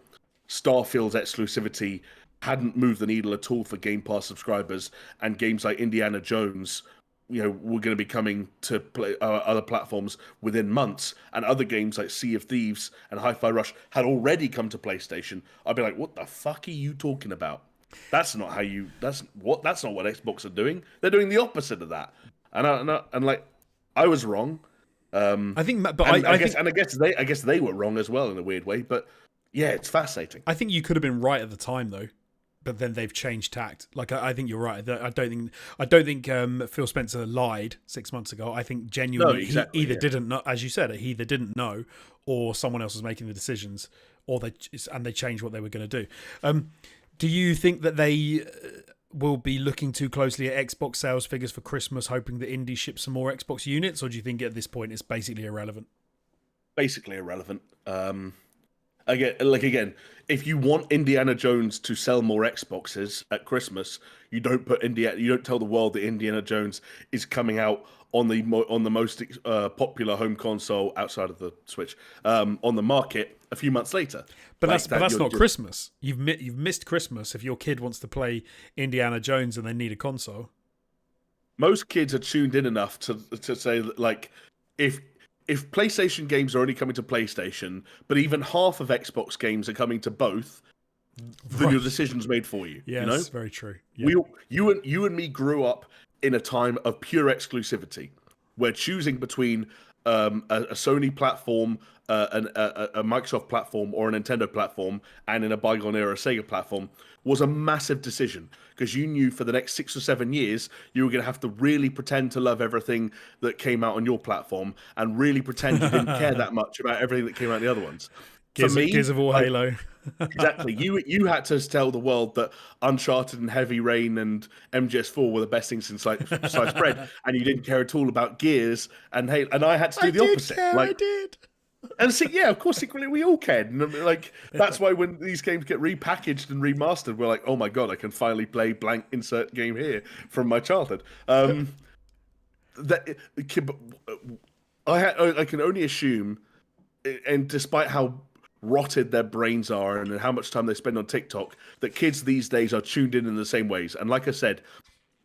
Starfield's exclusivity hadn't moved the needle at all for Game Pass subscribers, and games like Indiana Jones, were going to be coming to other platforms within months, and other games like Sea of Thieves and Hi-Fi Rush had already come to PlayStation, I'd be like, what the fuck are you talking about? That's not what Xbox are doing. They're doing the opposite of that. And I was wrong. I think, but I guess they were wrong as well in a weird way. But yeah, it's fascinating. I think you could have been right at the time though, but then they've changed tact. Like I think you're right. I don't think Phil Spencer lied 6 months ago. I think genuinely he either didn't know, as you said, he either didn't know, or someone else was making the decisions, or they changed what they were going to do. Do you think that they will be looking too closely at Xbox sales figures for Christmas, hoping that indie ships some more Xbox units, or do you think at this point it's basically irrelevant? Basically irrelevant. Again, if you want Indiana Jones to sell more Xboxes at Christmas, you don't tell the world that Indiana Jones is coming out on the most popular home console outside of the Switch on the market a few months later. But that's not Christmas. You've missed Christmas if your kid wants to play Indiana Jones and they need a console. Most kids are tuned in enough to say that, like, if PlayStation games are only coming to PlayStation, but even half of Xbox games are coming to both, then your decision's made for you. Yes, very true. Yeah. You and me grew up in a time of pure exclusivity, where choosing between a Sony platform, a Microsoft platform, or a Nintendo platform, and in a bygone era, a Sega platform, was a massive decision, because you knew for the next 6 or 7 years you were going to have to really pretend to love everything that came out on your platform, and really pretend you didn't care that much about everything that came out on the other ones. Gears of War, Halo. Exactly. You had to tell the world that Uncharted and Heavy Rain and MGS4 were the best things since sliced bread, and you didn't care at all about Gears and Halo. And I had to do the opposite. I did. And so, yeah, of course, secretly we all cared. And like, that's why when these games get repackaged and remastered, we're like, oh my god, I can finally play blank insert game here from my childhood. I can only assume, and despite how rotted their brains are and how much time they spend on TikTok, that kids these days are tuned in the same ways. And like I said,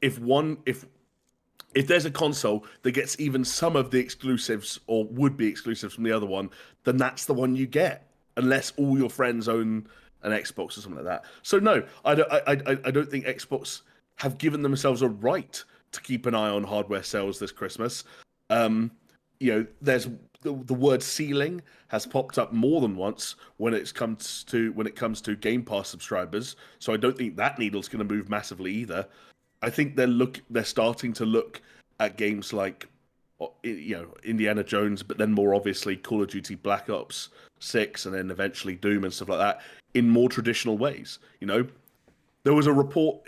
if there's a console that gets even some of the exclusives or would be exclusives from the other one, then that's the one you get, unless all your friends own an Xbox or something like that. So no, I don't think Xbox have given themselves a right to keep an eye on hardware sales this Christmas. There's the word ceiling has popped up more than once when it comes to Game Pass subscribers. So I don't think that needle's going to move massively either. I think they're starting to look at games like, Indiana Jones, but then more obviously Call of Duty Black Ops 6, and then eventually Doom and stuff like that in more traditional ways. There was a report.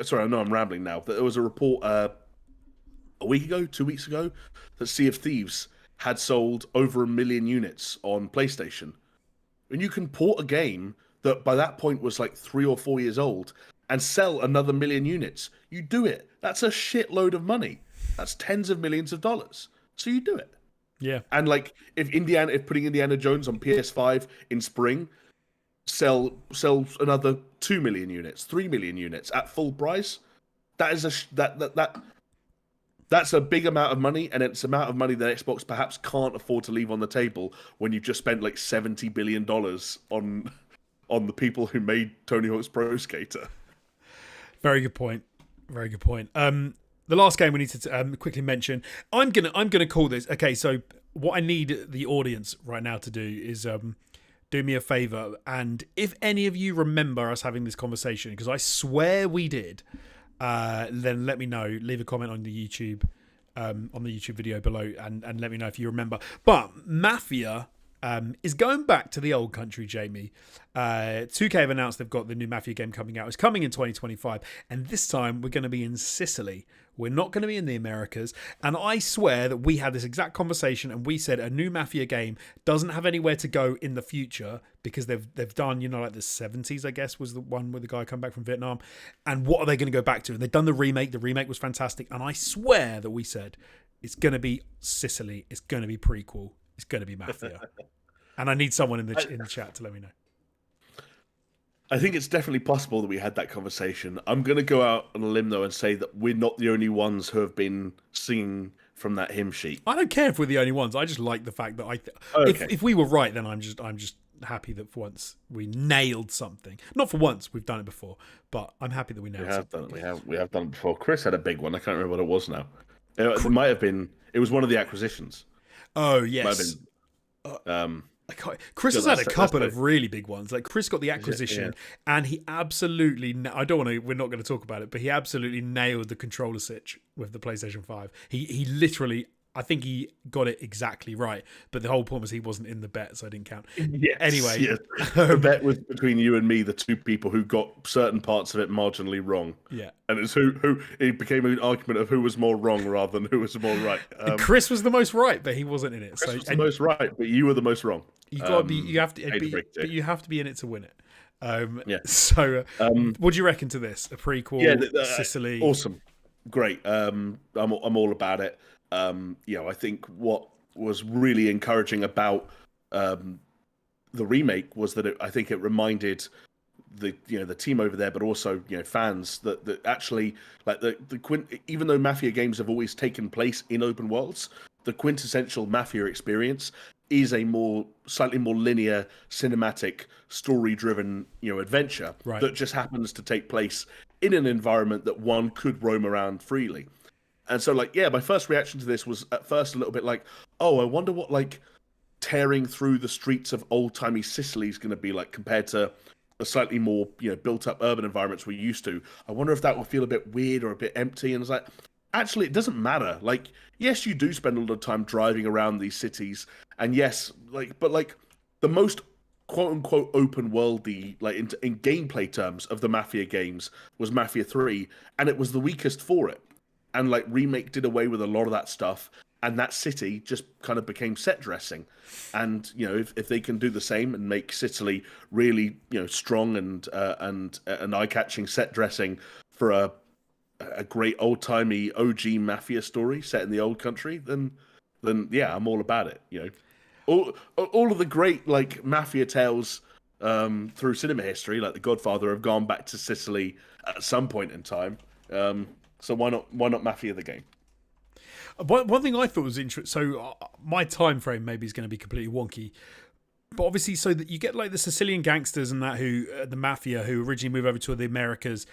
Sorry, I know I'm rambling now. But there was a report a week ago, 2 weeks ago, that Sea of Thieves had sold over 1 million units on PlayStation. And you can port a game that by that point was like 3 or 4 years old and sell another 1 million units. You do it. That's a shitload of money. That's tens of millions of dollars. So you do it. Yeah. And like if putting Indiana Jones on PS5 in spring sells another 2 million units, 3 million units at full price, that is that's a big amount of money, and it's amount of money that Xbox perhaps can't afford to leave on the table when you've just spent like $70 billion on the people who made Tony Hawk's Pro Skater. Very good point. Very good point. The last game we need to quickly mention. I'm gonna call this. Okay, so what I need the audience right now to do is do me a favor, and if any of you remember us having this conversation, because I swear we did, then let me know. Leave a comment on the YouTube video below, and let me know if you remember. But Mafia is going back to the old country, Jamie. 2K have announced they've got the new Mafia game coming out. It's coming in 2025, and this time we're going to be in Sicily. We're not going to be in the Americas. And I swear that we had this exact conversation, and we said a new Mafia game doesn't have anywhere to go in the future because they've done, like the 70s, I guess, was the one where the guy come back from Vietnam. And what are they going to go back to? And they've done the remake. The remake was fantastic. And I swear that we said it's going to be Sicily. It's going to be prequel. It's going to be Mafia. And I need someone in the chat to let me know. I think it's definitely possible that we had that conversation. I'm going to go out on a limb, though, and say that we're not the only ones who have been singing from that hymn sheet. I don't care if we're the only ones. I just like the fact that if we were right, then I'm just happy that for once we nailed something. Not for once, we've done it before, but I'm happy that we nailed something. We have done it before. Chris had a big one. I can't remember what it was now. It might have been. It was one of the acquisitions. Oh yes. Chris has had a couple of really big ones. Like Chris got the acquisition, and he absolutely. We're not going to talk about it, but he absolutely nailed the controller switch with the PlayStation 5. He literally. I think he got it exactly right, but the whole point was he wasn't in the bet, so I didn't count. Yes, anyway, yes. The bet was between you and me, the two people who got certain parts of it marginally wrong. Yeah, and it's who it became an argument of who was more wrong rather than who was more right. Chris was the most right, but he wasn't in it. Chris was the most right, but you were the most wrong. You got to be. You have to. But you have to be in it to win it. Yeah. So, what do you reckon to this? A prequel? Yeah, Sicily. Awesome, great. I'm all about it. I think what was really encouraging about the remake was that I think it reminded the team over there, but also fans that actually like even though Mafia games have always taken place in open worlds, the quintessential Mafia experience is a slightly more linear, cinematic, story-driven adventure that just happens to take place in an environment that one could roam around freely. And so, my first reaction to this was at first a little bit like, oh, I wonder what, tearing through the streets of old-timey Sicily is going to be like compared to the slightly more, built-up urban environments we're used to. I wonder if that will feel a bit weird or a bit empty. And it's like, actually, it doesn't matter. Yes, you do spend a lot of time driving around these cities. And yes, but the most quote-unquote open-worldy, in gameplay terms of the Mafia games was Mafia 3, and it was the weakest for it. And Remake did away with a lot of that stuff, and that city just kind of became set dressing. And if they can do the same and make Sicily really strong and an eye-catching set dressing for a great old-timey OG Mafia story set in the old country, then yeah, I'm all about it. All of the great Mafia tales through cinema history, like The Godfather, have gone back to Sicily at some point in time. So why not Mafia the game? One thing I thought was interesting. So my time frame maybe is going to be completely wonky, but obviously, so that you get the Sicilian gangsters and that who the Mafia who originally moved over to the Americas.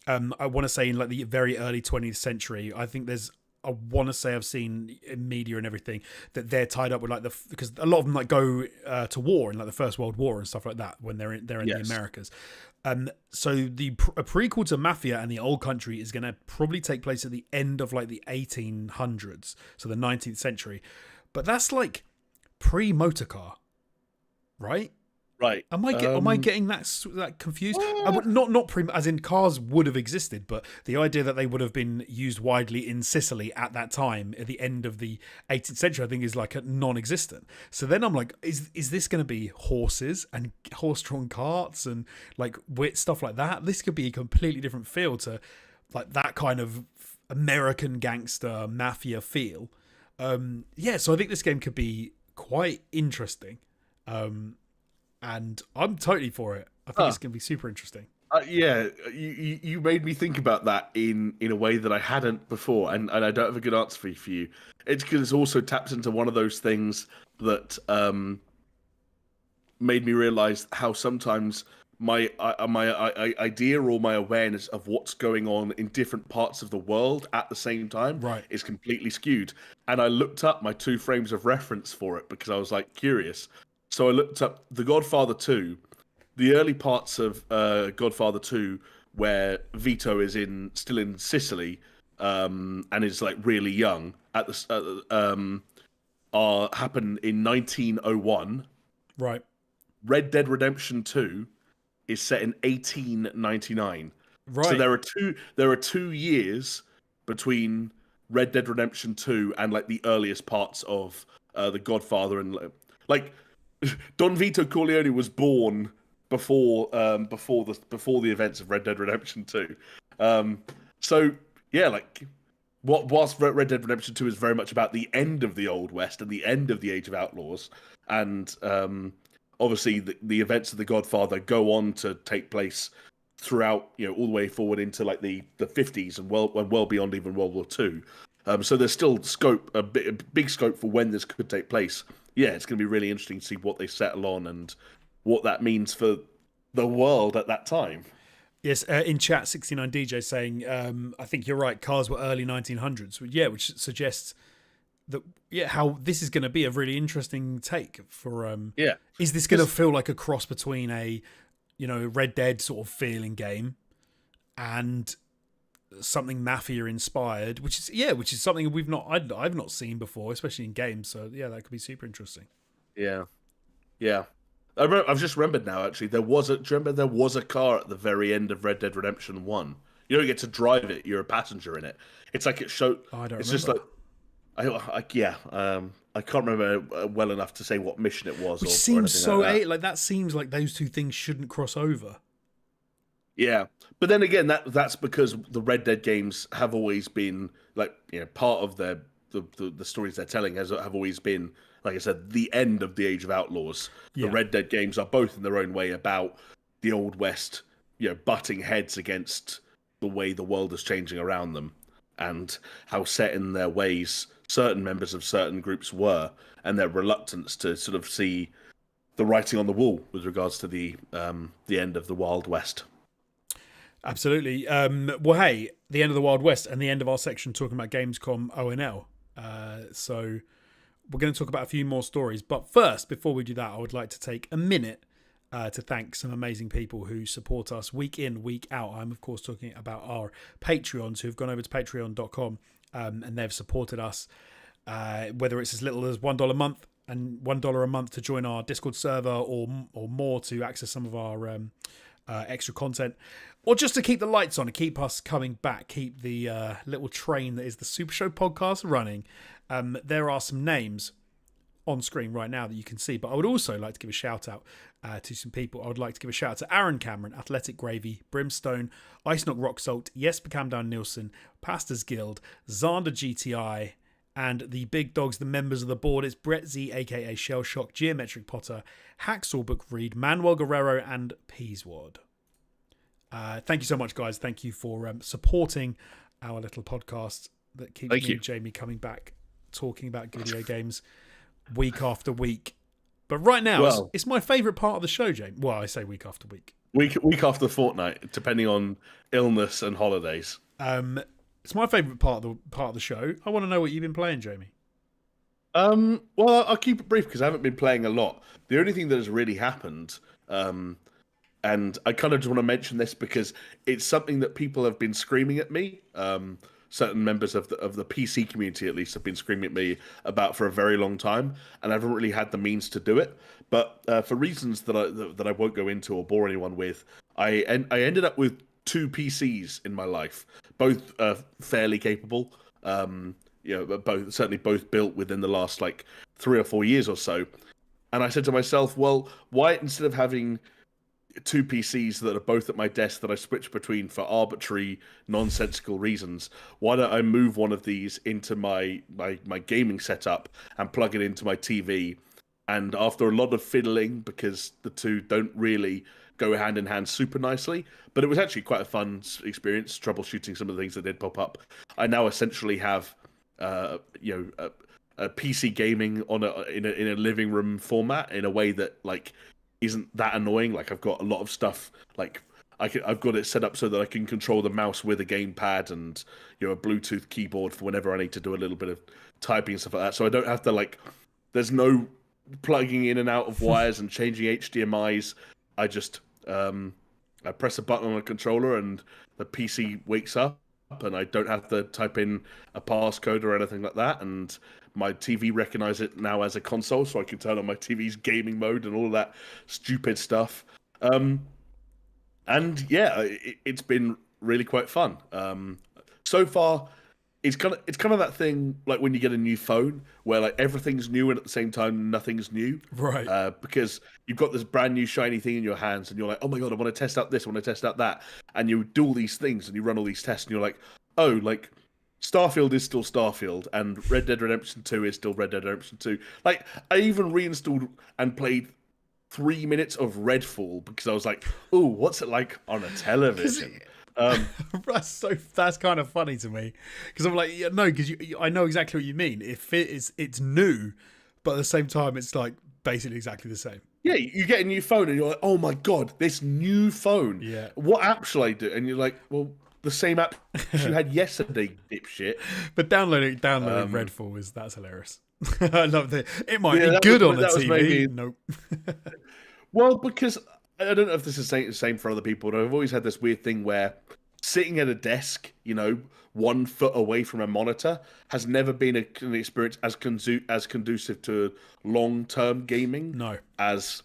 I want to say in the very early 20th century. I think I want to say I've seen in media and everything that they're tied up with because a lot of them go to war in the First World War and stuff like that when they're in the Americas. So a prequel to Mafia and the Old Country is going to probably take place at the end of the 1800s, so the 19th century. But that's pre-motor car, right? Right. Am I getting that confused? I Well, would as in cars would have existed, but the idea that they would have been used widely in Sicily at that time, at the end of the 18th century, I think is like a non-existent. So then I'm like, is this going to be horses and horse-drawn carts and like wit stuff like that? This could be a completely different feel to like that kind of American gangster mafia feel. So I think this game could be quite interesting. And I'm totally for it. I think it's going to be super interesting. yeah, you made me think about that in a way that I hadn't before, and I don't have a good answer for you. It's because it's also taps into one of those things that made me realize how sometimes my idea or my awareness of what's going on in different parts of the world at the same time Right. is completely skewed. And I looked up my 2 frames of reference for it because I was like curious. So I looked up The Godfather 2, the early parts of Godfather 2, where Vito is still in Sicily, and is like really young at the happen in 1901. Right. Red Dead Redemption 2 is set in 1899. Right. So there are 2 years between Red Dead Redemption 2 and like the earliest parts of The Godfather, and like Don Vito Corleone was born before the events of Red Dead Redemption 2. So yeah, like whilst Red Dead Redemption 2 is very much about the end of the Old West and the end of the Age of Outlaws, and obviously the events of The Godfather go on to take place throughout, all the way forward into like the 50s and well beyond even World War II. So there's still a big scope for when this could take place. Yeah, it's going to be really interesting to see what they settle on and what that means for the world at that time. Yes, in chat, 69DJ saying, I think you're right, cars were early 1900s. Yeah, which suggests that, how this is going to be a really interesting take for... Is this going to feel like a cross between a, Red Dead sort of feeling game and something mafia inspired, which is something I've not seen before, especially in games. So yeah, that could be super interesting. Yeah. I've just remembered now. Actually, there was a car at the very end of Red Dead Redemption 1. You don't get to drive it; you're a passenger in it. It's like it showed. I don't. It's remember. just like I can't remember well enough to say what mission it was. Which or seems so like that seems like those two things shouldn't cross over. Yeah, but then again, that's because the Red Dead games have always been like part of the stories they're telling have always been, like I said, the end of the Age of Outlaws. The Red Dead games are both in their own way about the Old West, butting heads against the way the world is changing around them, and how set in their ways certain members of certain groups were, and their reluctance to sort of see the writing on the wall with regards to the end of the Wild West. Absolutely. Well, hey, the end of the Wild West and the end of our section talking about Gamescom ONL. So we're going to talk about a few more stories. But first, before we do that, I would like to take a minute to thank some amazing people who support us week in, week out. I'm, of course, talking about our Patreons who've gone over to patreon.com and they've supported us, whether it's as little as $1 a month and $1 a month to join our Discord server or more to access some of our extra content, or just to keep the lights on and keep us coming back, keep the little train that is the SuperShow Podcast running. There are some names on screen right now that you can see, but I would also like to give a shout out to some people. I would like to give a shout out to Aaron Cameron, Athletic Gravy, Brimstone, Ice Knock Rock Salt, Jesper Camdown Nielsen, Pastors Guild, Zander GTI, and the big dogs, the members of the board. It's Brett Z, aka Shell Shock, Geometric Potter, Hacksaw Book Reed, Manuel Guerrero, and Peaswad. Thank you so much, guys. Thank you for supporting our little podcast that keeps me and Jamie coming back, talking about video games week after week. But right now, it's my favourite part of the show, Jamie. Well, I say week after week. Week after fortnight, depending on illness and holidays. It's my favourite part of the show. I want to know what you've been playing, Jamie. Well, I'll keep it brief because I haven't been playing a lot. The only thing that has really happened, and I kind of just want to mention this because it's something that people have been screaming at me. Certain members of the PC community, at least, have been screaming at me about for a very long time, and I haven't really had the means to do it. But for reasons that I won't go into or bore anyone with, I ended up with two PCs in my life, both fairly capable. But both built within the last like 3 or 4 years or so. And I said to myself, well, why instead of having two PCs that are both at my desk that I switch between for arbitrary, nonsensical reasons, why don't I move one of these into my gaming setup and plug it into my TV? And after a lot of fiddling, because the two don't really go hand in hand super nicely, but it was actually quite a fun experience troubleshooting some of the things that did pop up. I now essentially have, a PC gaming in a living room format in a way that like isn't that annoying. Like I've got a lot of stuff like I've got it set up so that I can control the mouse with a gamepad and a Bluetooth keyboard for whenever I need to do a little bit of typing and stuff like that. So I don't have to like. There's no plugging in and out of wires and changing HDMI's. I just I press a button on a controller and the PC wakes up and I don't have to type in a passcode or anything like that. And my TV recognizes it now as a console, so I can turn on my TV's gaming mode and all of that stupid stuff. And yeah, it's been really quite fun. So far, it's kind of that thing like when you get a new phone where like everything's new and at the same time nothing's new, right? Because you've got this brand new shiny thing in your hands and you're like, oh my god, I want to test out this, I want to test out that, and you do all these things and you run all these tests and you're like, oh, like Starfield is still Starfield and Red Dead Redemption 2 is still Red Dead Redemption 2. Like I even reinstalled and played 3 minutes of Redfall because I was like, oh, what's it like on a television? That's kind of funny to me because I'm like, yeah, no, because I know exactly what you mean. It's new, but at the same time, it's like basically exactly the same. Yeah, you get a new phone and you're like, oh my god, this new phone. Yeah. What app shall I do? And you're like, well, the same app you had yesterday, dipshit. But downloading Redfall that's hilarious. I love it. It might be good on the TV. Nope. Well, because I don't know if this is the same for other people, but I've always had this weird thing where sitting at a desk, 1 foot away from a monitor, has never been an experience as conducive to long-term gaming. No, as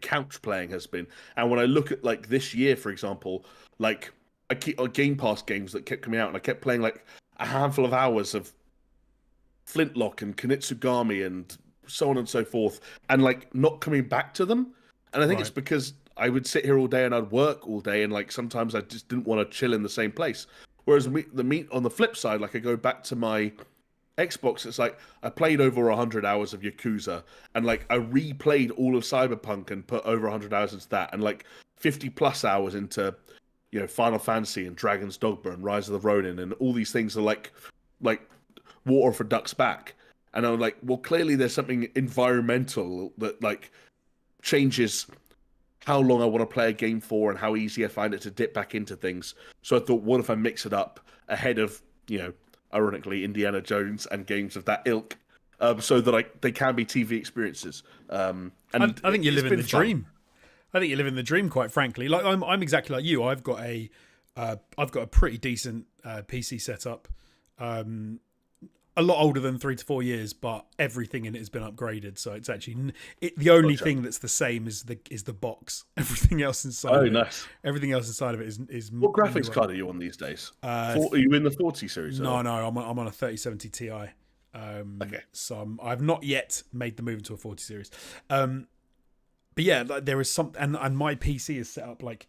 couch playing has been. And when I look at like this year, for example, like I keep Game Pass games that kept coming out, and I kept playing like a handful of hours of Flintlock and Kunitsugami and so on and so forth, and like not coming back to them. And I think it's because I would sit here all day and I'd work all day, and like sometimes I just didn't want to chill in the same place. Whereas on the flip side, like I go back to my Xbox, it's like I played over 100 hours of Yakuza, and like I replayed all of Cyberpunk and put over 100 hours into that, and like 50 plus hours into Final Fantasy and Dragon's Dogma and Rise of the Ronin, and all these things are like water for ducks back. And I'm like, well, clearly there's something environmental that like changes how long I want to play a game for and how easy I find it to dip back into things. So I thought, what if I mix it up ahead of, ironically, Indiana Jones and games of that ilk, so that they can be TV experiences. And I think you live in the dream. I think you live in the dream, quite frankly. Like I'm exactly like you. I've got a pretty decent PC setup. A lot older than 3 to 4 years, but everything in it has been upgraded. So it's actually the only thing that's the same is the box. Everything else inside. Oh, nice. Everything else inside of it is. What graphics card are you on these days? Are you in the 40 series? No, I'm on a 3070 Ti. Okay. So I've not yet made the move into a 40 series. But yeah, like, there is some, and my PC is set up like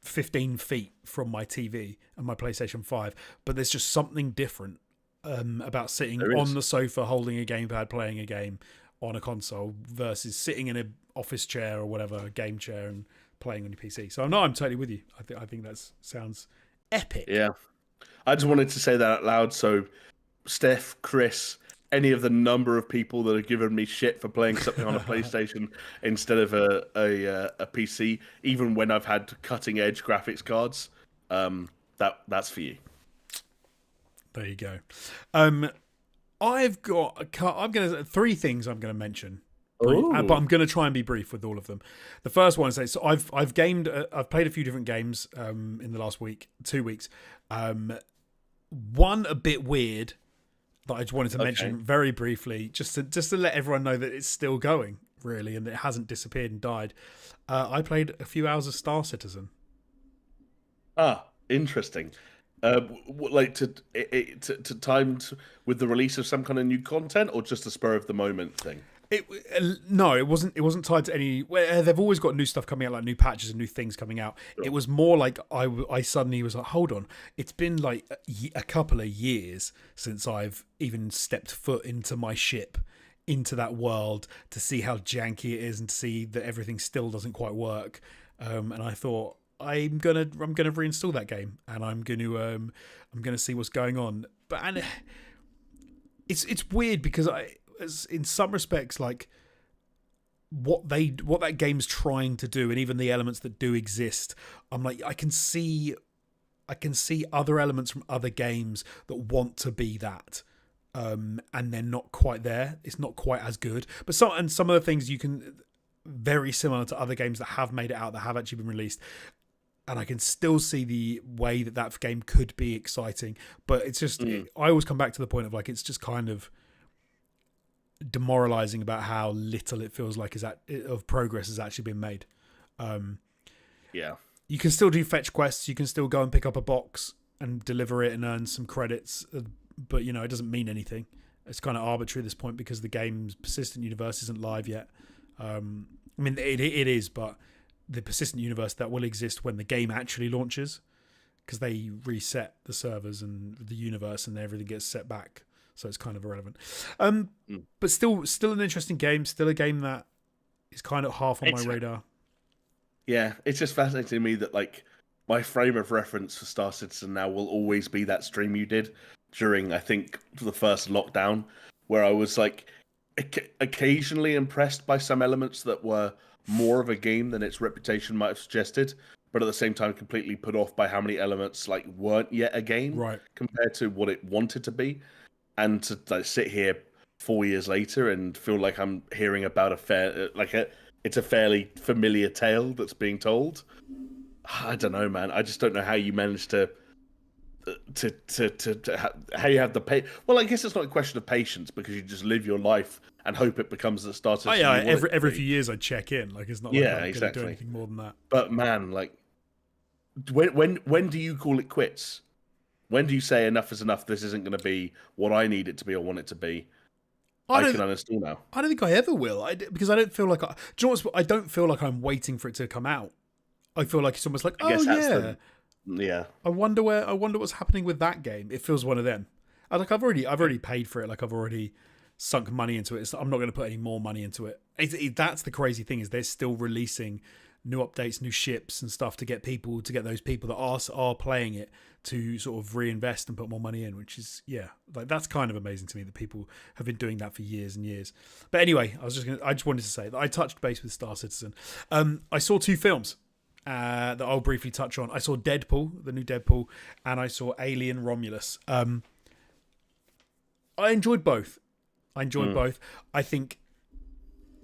15 feet from my TV and my PlayStation 5. But there's just something different about sitting on the sofa holding a gamepad playing a game on a console versus sitting in an office chair or whatever, a game chair, and playing on your PC. So no, I'm totally with you. I think that sounds epic. Yeah, I just wanted to say that out loud. So Steph, Chris, any of the number of people that have given me shit for playing something on a PlayStation instead of a PC, even when I've had cutting edge graphics cards, that's for you. There you go. I've got 3 things I'm going to mention, but I'm going to try and be brief with all of them. The first one is so I've played a few different games in the last 2 weeks. One a bit weird, that I just wanted to mention very briefly, just to let everyone know that it's still going, really, and it hasn't disappeared and died. I played a few hours of Star Citizen. Ah, interesting. Like to timed with the release of some kind of new content, or just a spur of the moment thing? No, it wasn't. It wasn't tied to any. Well, they've always got new stuff coming out, like new patches and new things coming out. Sure. It was more like I suddenly was like, hold on, it's been like a couple of years since I've even stepped foot into my ship, into that world, to see how janky it is and to see that everything still doesn't quite work. And I thought, I'm gonna reinstall that game, and I'm gonna see what's going on. But it's weird because in some respects, like what that game's trying to do, and even the elements that do exist, I'm like, I can see other elements from other games that want to be that, and they're not quite there. It's not quite as good, but some of the things you can, very similar to other games that have made it out, that have actually been released. And I can still see the way that game could be exciting, but it's just I always come back to the point of like, it's just kind of demoralizing about how little it feels like of progress has actually been made. Yeah, you can still do fetch quests, you can still go and pick up a box and deliver it and earn some credits, but it doesn't mean anything. It's kind of arbitrary at this point because the game's persistent universe isn't live yet. I mean, it is, but the persistent universe that will exist when the game actually launches, because they reset the servers and the universe and everything gets set back. So it's kind of irrelevant. But still an interesting game. Still a game that is kind of half on my radar. Yeah, it's just fascinating to me that like my frame of reference for Star Citizen now will always be that stream you did during, I think, the first lockdown, where I was like occasionally impressed by some elements that were more of a game than its reputation might have suggested, but at the same time completely put off by how many elements like weren't yet a game, right, compared to what it wanted to be. And to like sit here 4 years later and feel like I'm hearing about it's a fairly familiar tale that's being told. I don't know, man. I just don't know how you manage to how you have the Well, I guess it's not a question of patience, because you just live your life and hope it becomes the start of. Every few years I check in. Like, it's not like I'm exactly. going to do anything more than that. But man, like, when do you call it quits? When do you say enough is enough? This isn't going to be what I need it to be or want it to be. I can uninstall now. I don't think I ever will. Because I don't feel like I don't feel like I'm waiting for it to come out. I feel like it's almost like, yeah. I wonder what's happening with that game. It feels one of them. Like I've already paid for it. Like I've already sunk money into it. I'm not going to put any more money into it. That's the crazy thing, is they're still releasing new updates, new ships and stuff to get those people that are playing it to sort of reinvest and put more money in, which is, like, that's kind of amazing to me that people have been doing that for years and years. But anyway, I just wanted to say that I touched base with Star Citizen. I saw 2 films that I'll briefly touch on. I saw Deadpool, the new Deadpool, and I saw Alien Romulus. I enjoyed both. Both. I think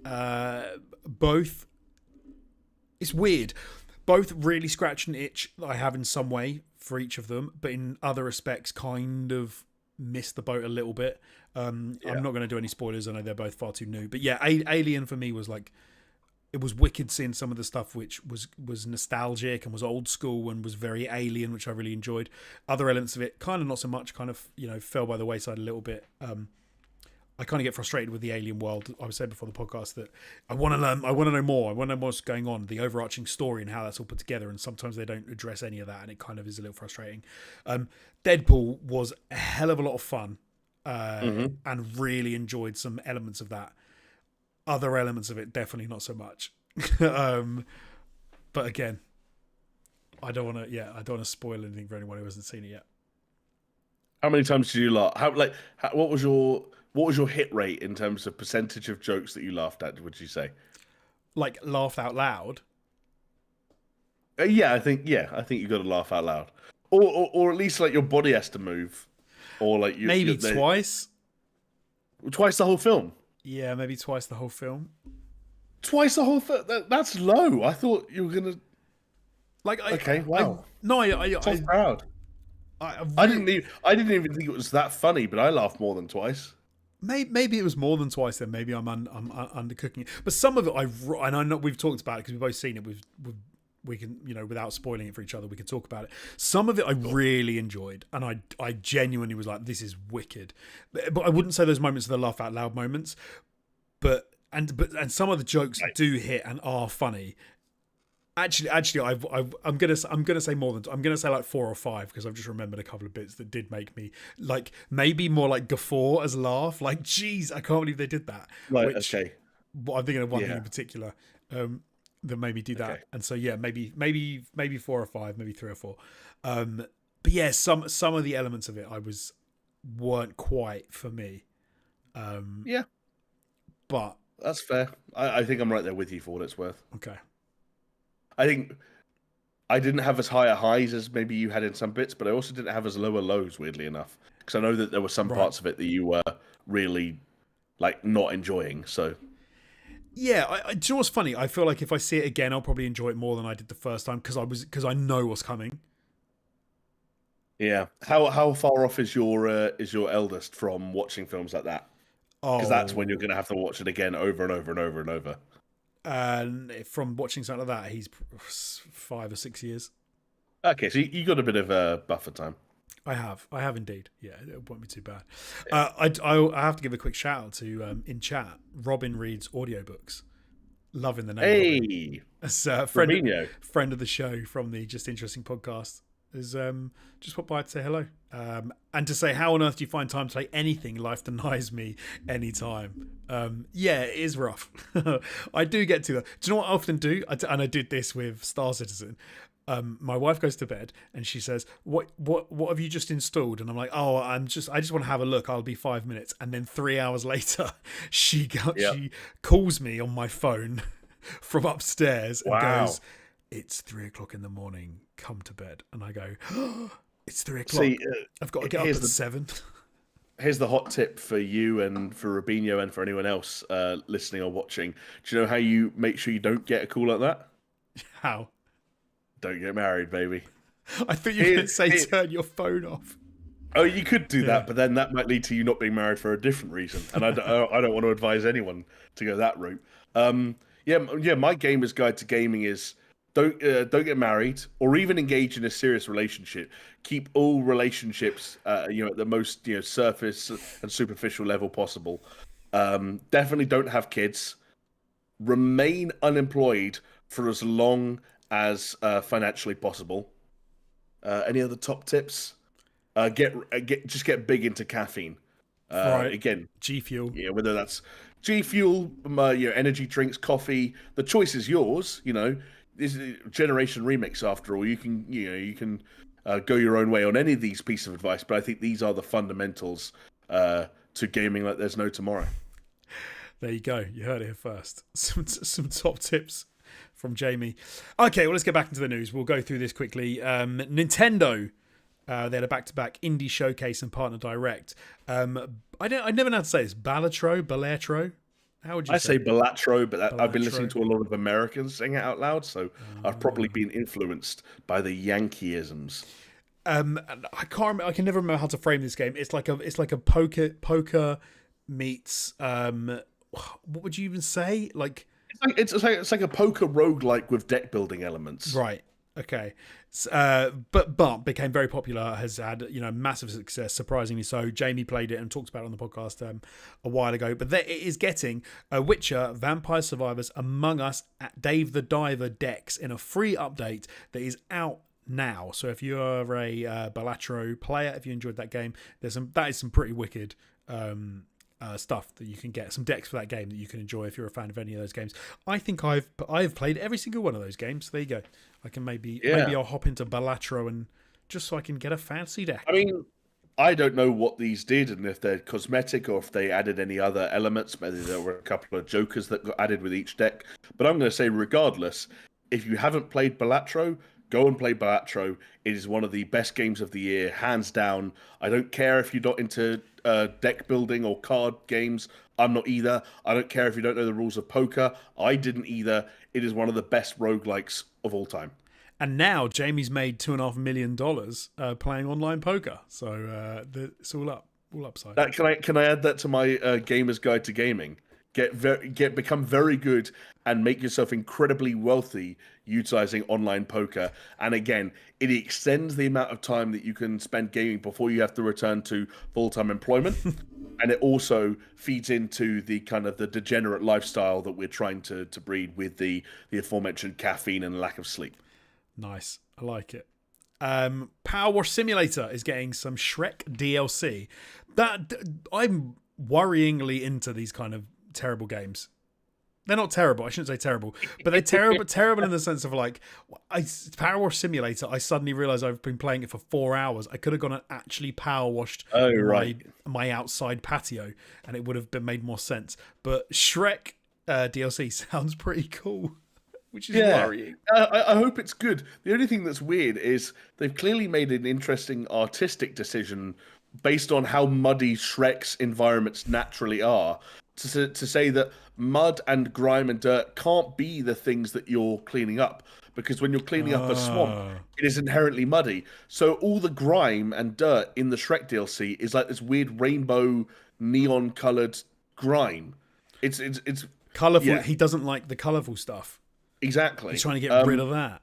both. It's weird. Both really scratch an itch that I have in some way for each of them, but in other respects kind of missed the boat a little bit. I'm not going to do any spoilers. I know they're both far too new. But yeah, Alien for me was like, it was wicked seeing some of the stuff which was nostalgic and was old school and was very alien, which I really enjoyed. Other elements of it, kind of not so much, kind of, fell by the wayside a little bit. I kind of get frustrated with the alien world. I was saying before the podcast that I want to learn. I want to know more. I want to know what's going on, the overarching story and how that's all put together. And sometimes they don't address any of that, and it kind of is a little frustrating. Deadpool was a hell of a lot of fun, and really enjoyed some elements of that. Other elements of it, definitely not so much. But again, I don't want to spoil anything for anyone who hasn't seen it yet. How many times did you laugh? What was your hit rate in terms of percentage of jokes that you laughed at, would you say? Like, laughed out loud? I think you got to laugh out loud, or at least like your body has to move, or like maybe twice the whole film. Yeah, maybe twice the whole film. Twice the whole film? That's low. I thought you were gonna. Like, okay, wow. I'm proud. I didn't even think it was that funny, but I laughed more than twice. Maybe it was more than twice. Then maybe I'm undercooking it. But some of it, and I know we've talked about it because we've both seen it. We can, without spoiling it for each other, we can talk about it. Some of it I really enjoyed, and I genuinely was like, this is wicked. But I wouldn't say those moments are the laugh out loud moments. But some of the jokes do hit and are funny. Actually, I'm gonna say more than I'm gonna say like 4 or 5 because I've just remembered a couple of bits that did make me like maybe more like guffaw as laugh. Like, geez, I can't believe they did that. Right. Which, okay. I'm thinking of one thing in particular that made me do that. Okay. And so yeah, maybe 4 or 5, maybe 3 or 4. But yeah, some of the elements of it weren't quite for me. Yeah, but that's fair. I think I'm right there with you for what it's worth. Okay. I think I didn't have as high highs as maybe you had in some bits, but I also didn't have as lower lows, weirdly enough. Because I know that there were some parts of it that you were really like not enjoying. So yeah, do you know what's funny? I feel like if I see it again, I'll probably enjoy it more than I did the first time because I know what's coming. Yeah. How far off is your eldest from watching films like that? Because that's when you're going to have to watch it again over and over and over and over. And from watching something like that, he's 5 or 6 years. Okay, so you got a bit of a buffer time. I have indeed. Yeah, it won't be too bad. Yeah. I have to give a quick shout out to in chat. Robin reads audiobooks. Loving the name. Hey, as a friend of the show from the Just Interesting podcast. Is just put by to say hello and to say how on earth do you find time to play anything? Life denies me anytime. Yeah, it is rough. I do get to that. Do you know what I often do? And I did this with Star Citizen. My wife goes to bed and she says, "What have you just installed?" And I'm like, "Oh, I just want to have a look. I'll be 5 minutes." And then 3 hours later, she calls me on my phone from upstairs and goes, "It's 3 o'clock in the morning. Come to bed." And I go, "Oh, it's 3 o'clock. See, I've got to get up at 7." Here's the hot tip for you and for Rubinho and for anyone else listening or watching. Do you know how you make sure you don't get a call like that? How? Don't get married, baby. I thought you were going to say turn your phone off. Oh, you could do that, but then that might lead to you not being married for a different reason. And I don't want to advise anyone to go that route. My gamer's guide to gaming is don't get married or even engage in a serious relationship. Keep all relationships, at the most surface and superficial level possible. Definitely don't have kids. Remain unemployed for as long as financially possible. Any other top tips? Just get big into caffeine. Right. Again, G Fuel. Yeah, whether that's G Fuel, energy drinks, coffee. The choice is yours. This is a generation remix after all. You can go your own way on any of these pieces of advice, but I think these are the fundamentals to gaming like there's no tomorrow. There you go. You heard it here first. Some top tips from Jamie. Okay, well, let's get back into the news. We'll go through this quickly. Nintendo. They had a back-to-back indie showcase and partner direct. I never know how to say this. Balatro? How would you say? I say Balatro, but I've been listening to a lot of Americans sing it out loud, so I've probably been influenced by the Yankeeisms. I can't remember, I can never remember how to frame this game. It's like a poker meets what would you even say? It's like a poker roguelike with deck building elements. Right. Okay. But became very popular, has had massive success, surprisingly so. Jamie played it and talked about it on the podcast a while ago. But it is getting Witcher, Vampire Survivors, Among Us, at Dave the Diver decks in a free update that is out now. So if you're a Balatro player, if you enjoyed that game, that is some pretty wicked stuff that you can get, some decks for that game that you can enjoy if you're a fan of any of those games. I think I've played every single one of those games. So there you go. I can maybe I'll hop into Balatro and just so I can get a fancy deck. I mean, I don't know what these did and if they're cosmetic or if they added any other elements. Maybe there were a couple of jokers that got added with each deck. But I'm going to say, regardless, if you haven't played Balatro, go and play Balatro. It is one of the best games of the year, hands down. I don't care if you're not into deck building or card games. I'm not either. I don't care if you don't know the rules of poker. I didn't either. It is one of the best roguelikes of all time. And now Jamie's made $2.5 million playing online poker. So it's all upside. Can I add that to my gamer's guide to gaming? Become very good and make yourself incredibly wealthy utilizing online poker. And again, it extends the amount of time that you can spend gaming before you have to return to full-time employment. And it also feeds into the kind of the degenerate lifestyle that we're trying to breed with the aforementioned caffeine and lack of sleep. Nice. I like it. Power Wash Simulator is getting some Shrek DLC. That I'm worryingly into these kind of terrible games. They're not terrible. I shouldn't say terrible, but they're terrible in the sense of like, Power Wash Simulator. I suddenly realized I've been playing it for 4 hours. I could have gone and actually power washed my outside patio, and it would have made more sense. But Shrek DLC sounds pretty cool, which is worrying. I hope it's good. The only thing that's weird is they've clearly made an interesting artistic decision based on how muddy Shrek's environments naturally are. To say that mud and grime and dirt can't be the things that you're cleaning up, because when you're cleaning up a swamp, it is inherently muddy. So all the grime and dirt in the Shrek DLC is like this weird rainbow neon colored grime. It's colorful. Yeah. He doesn't like the colorful stuff. Exactly. He's trying to get rid of that.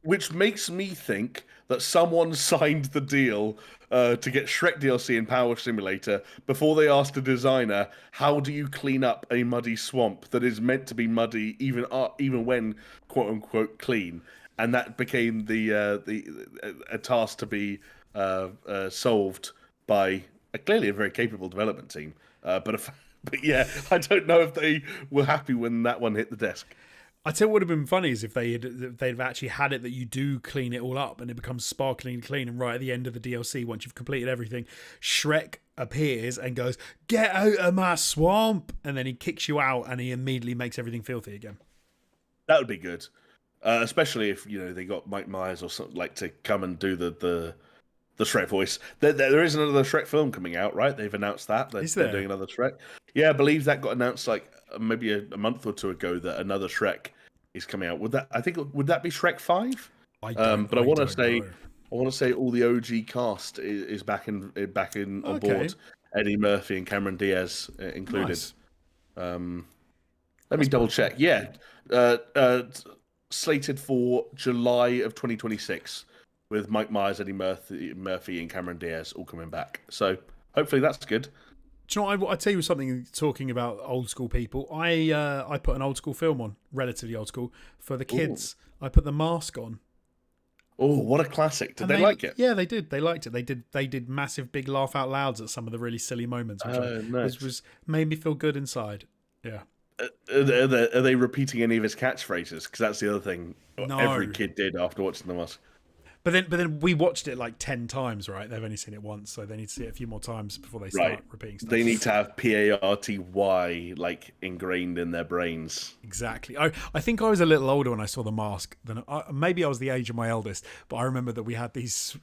Which makes me think that someone signed the deal to get Shrek DLC in Power Simulator before they asked a designer, how do you clean up a muddy swamp that is meant to be muddy even when quote unquote clean? And that became a task to be solved by clearly a very capable development team. But yeah, I don't know if they were happy when that one hit the desk. I tell you what would have been funny is if they'd actually had it that you do clean it all up and it becomes sparkling clean, and right at the end of the DLC, once you've completed everything, Shrek appears and goes, "Get out of my swamp," and then he kicks you out and he immediately makes everything filthy again. That would be good, especially if they got Mike Myers or something like to come and do the Shrek voice. There is another Shrek film coming out, right? They've announced that they're doing another Shrek. Yeah, I believe that got announced like maybe a month or two ago that another Shrek is coming out. Would that be Shrek 5? I want to say all the OG cast is back in on board. Eddie Murphy and Cameron Diaz included. Nice. Let me double check. Yeah, slated for July of 2026 with Mike Myers, Eddie Murphy, and Cameron Diaz all coming back. So hopefully that's good. Do you know what? I tell you something. Talking about old school people, I put an old school film on, relatively old school, for the kids. Ooh. I put The Mask on. Oh, what a classic! Did they like it? Yeah, they did. They liked it. They did massive, big laugh out louds at some of the really silly moments, which was made me feel good inside. Yeah. Are they repeating any of his catchphrases? Because that's the other thing every kid did after watching The Mask. But then we watched it like 10 times, right? They've only seen it once, so they need to see it a few more times before they start repeating stuff. They need to have PARTY like ingrained in their brains. Exactly. I think I was a little older when I saw The Mask. Maybe I was the age of my eldest, but I remember that we had these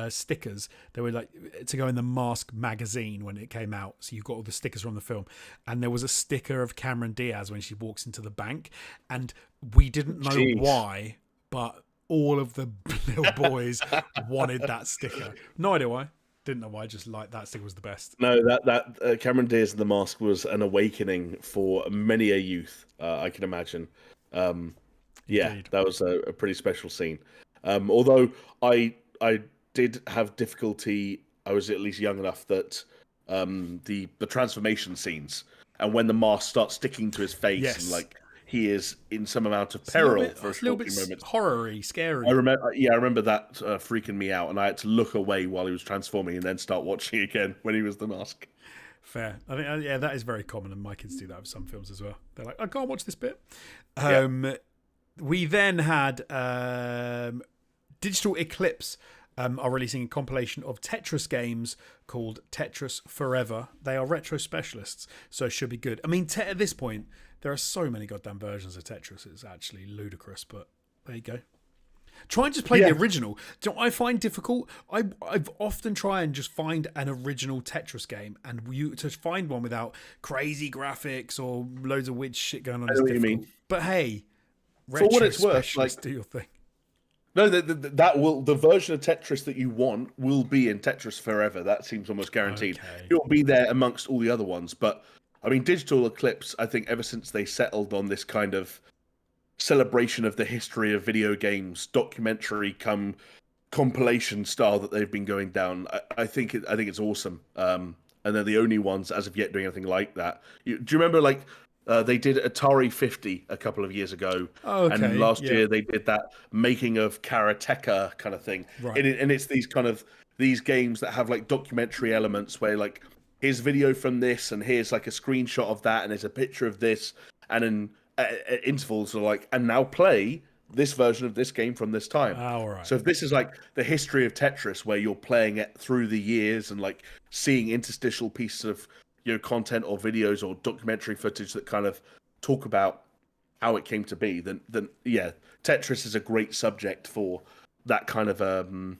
stickers. They were like to go in the Mask magazine when it came out. So you got all the stickers from the film, and there was a sticker of Cameron Diaz when she walks into the bank, and we didn't know why, but all of the little boys wanted that sticker. No idea why. Didn't know why. Just like that sticker was the best. No, that Cameron Diaz and The Mask was an awakening for many a youth. I can imagine. That was a pretty special scene. Although I did have difficulty. I was at least young enough that the transformation scenes and when the mask starts sticking to his face and like he is in some amount of peril for a short few moments. Horror-y, scary. I remember that freaking me out, and I had to look away while he was transforming and then start watching again when he was The Mask. Fair. I think that is very common, and my kids do that with some films as well. They're like, I can't watch this bit. We then had Digital Eclipse are releasing a compilation of Tetris games called Tetris Forever. They are retro specialists, so it should be good. I mean, at this point, there are so many goddamn versions of Tetris. It's actually ludicrous, but there you go. Try and just play the original. Do you know what I find difficult? I've often try and just find an original Tetris game, and to find one without crazy graphics or loads of weird shit going on. I know what you mean. But hey, for what it's worth, like do your thing. No, the version of Tetris that you want will be in Tetris Forever. That seems almost guaranteed. Okay. It will be there amongst all the other ones. But I mean, Digital Eclipse, I think ever since they settled on this kind of celebration of the history of video games, documentary come compilation style that they've been going down, I think it's awesome. And they're the only ones as of yet doing anything like that. Do you remember like they did Atari 50 a couple of years ago, Oh, okay. and last Yeah. year they did that making of Karateka kind of thing. Right. And it's these games that have like documentary elements where like here's video from this and here's like a screenshot of that and there's a picture of this, and then at intervals are like, and now play this version of this game from this time. All right. So if this is like the history of Tetris where you're playing it through the years and like seeing interstitial pieces of content or videos or documentary footage that kind of talk about how it came to be, then yeah, Tetris is a great subject for that kind of a game,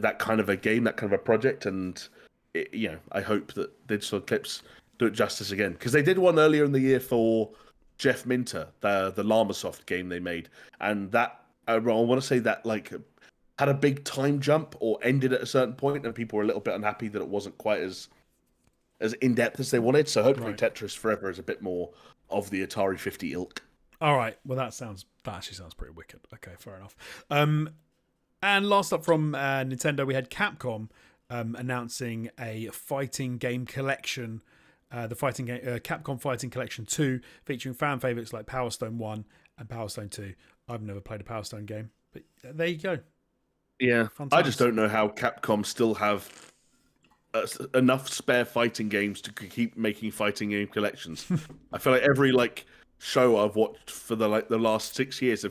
that kind of a project. And I hope that Digital Eclipse do it justice again, because they did one earlier in the year for Geoff Minter, the Llamasoft game they made, and that I want to say that like had a big time jump or ended at a certain point, and people were a little bit unhappy that it wasn't quite as in-depth as they wanted. So hopefully Tetris Forever is a bit more of the Atari 50 ilk. All right. Well, that actually sounds pretty wicked. Okay, fair enough. And last up from Nintendo, we had Capcom announcing a fighting game collection, the fighting game Capcom Fighting Collection 2, featuring fan favorites like Power Stone 1 and Power Stone 2. I've never played a Power Stone game, but there you go. Yeah, I just don't know how Capcom still have enough spare fighting games to keep making fighting game collections. I feel like every like show I've watched for the last 6 years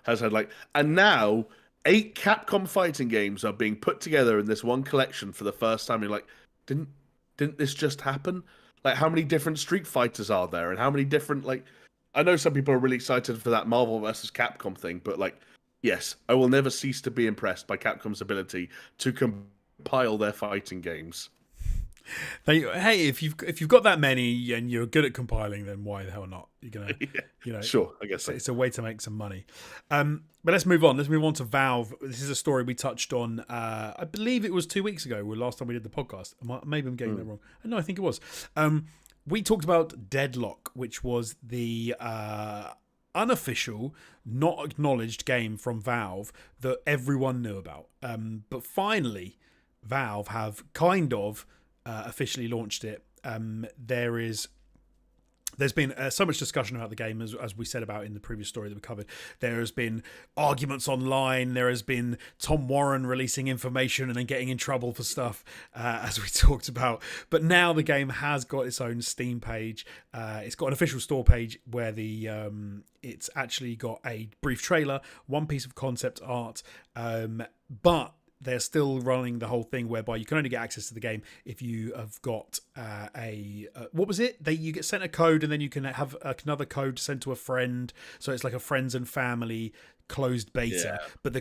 has had like, and now 8 Capcom fighting games are being put together in this one collection for the first time. You're like, didn't this just happen? Like, how many different Street Fighters are there, and how many different like? I know some people are really excited for that Marvel versus Capcom thing, but like, yes, I will never cease to be impressed by Capcom's ability to compile their fighting games. Hey, if you've got that many and you're good at compiling, then why the hell not? You're gonna, sure, I guess so. It's a way to make some money. But let's move on. Let's move on to Valve. This is a story we touched on. I believe it was 2 weeks ago. Last time we did the podcast. Maybe I'm getting that wrong. No, I think it was. We talked about Deadlock, which was the unofficial, not acknowledged game from Valve that everyone knew about. But finally, Valve have kind of officially launched it. There's been so much discussion about the game, as we said about in the previous story that we covered. There has been arguments online. There has been Tom Warren releasing information and then getting in trouble for stuff, as we talked about. But now the game has got its own Steam page. It's got an official store page where it's actually got a brief trailer, one piece of concept art, but they're still running the whole thing whereby you can only get access to the game if you have got what was it? You get sent a code and then you can have another code sent to a friend. So it's like a friends and family closed beta. Yeah. But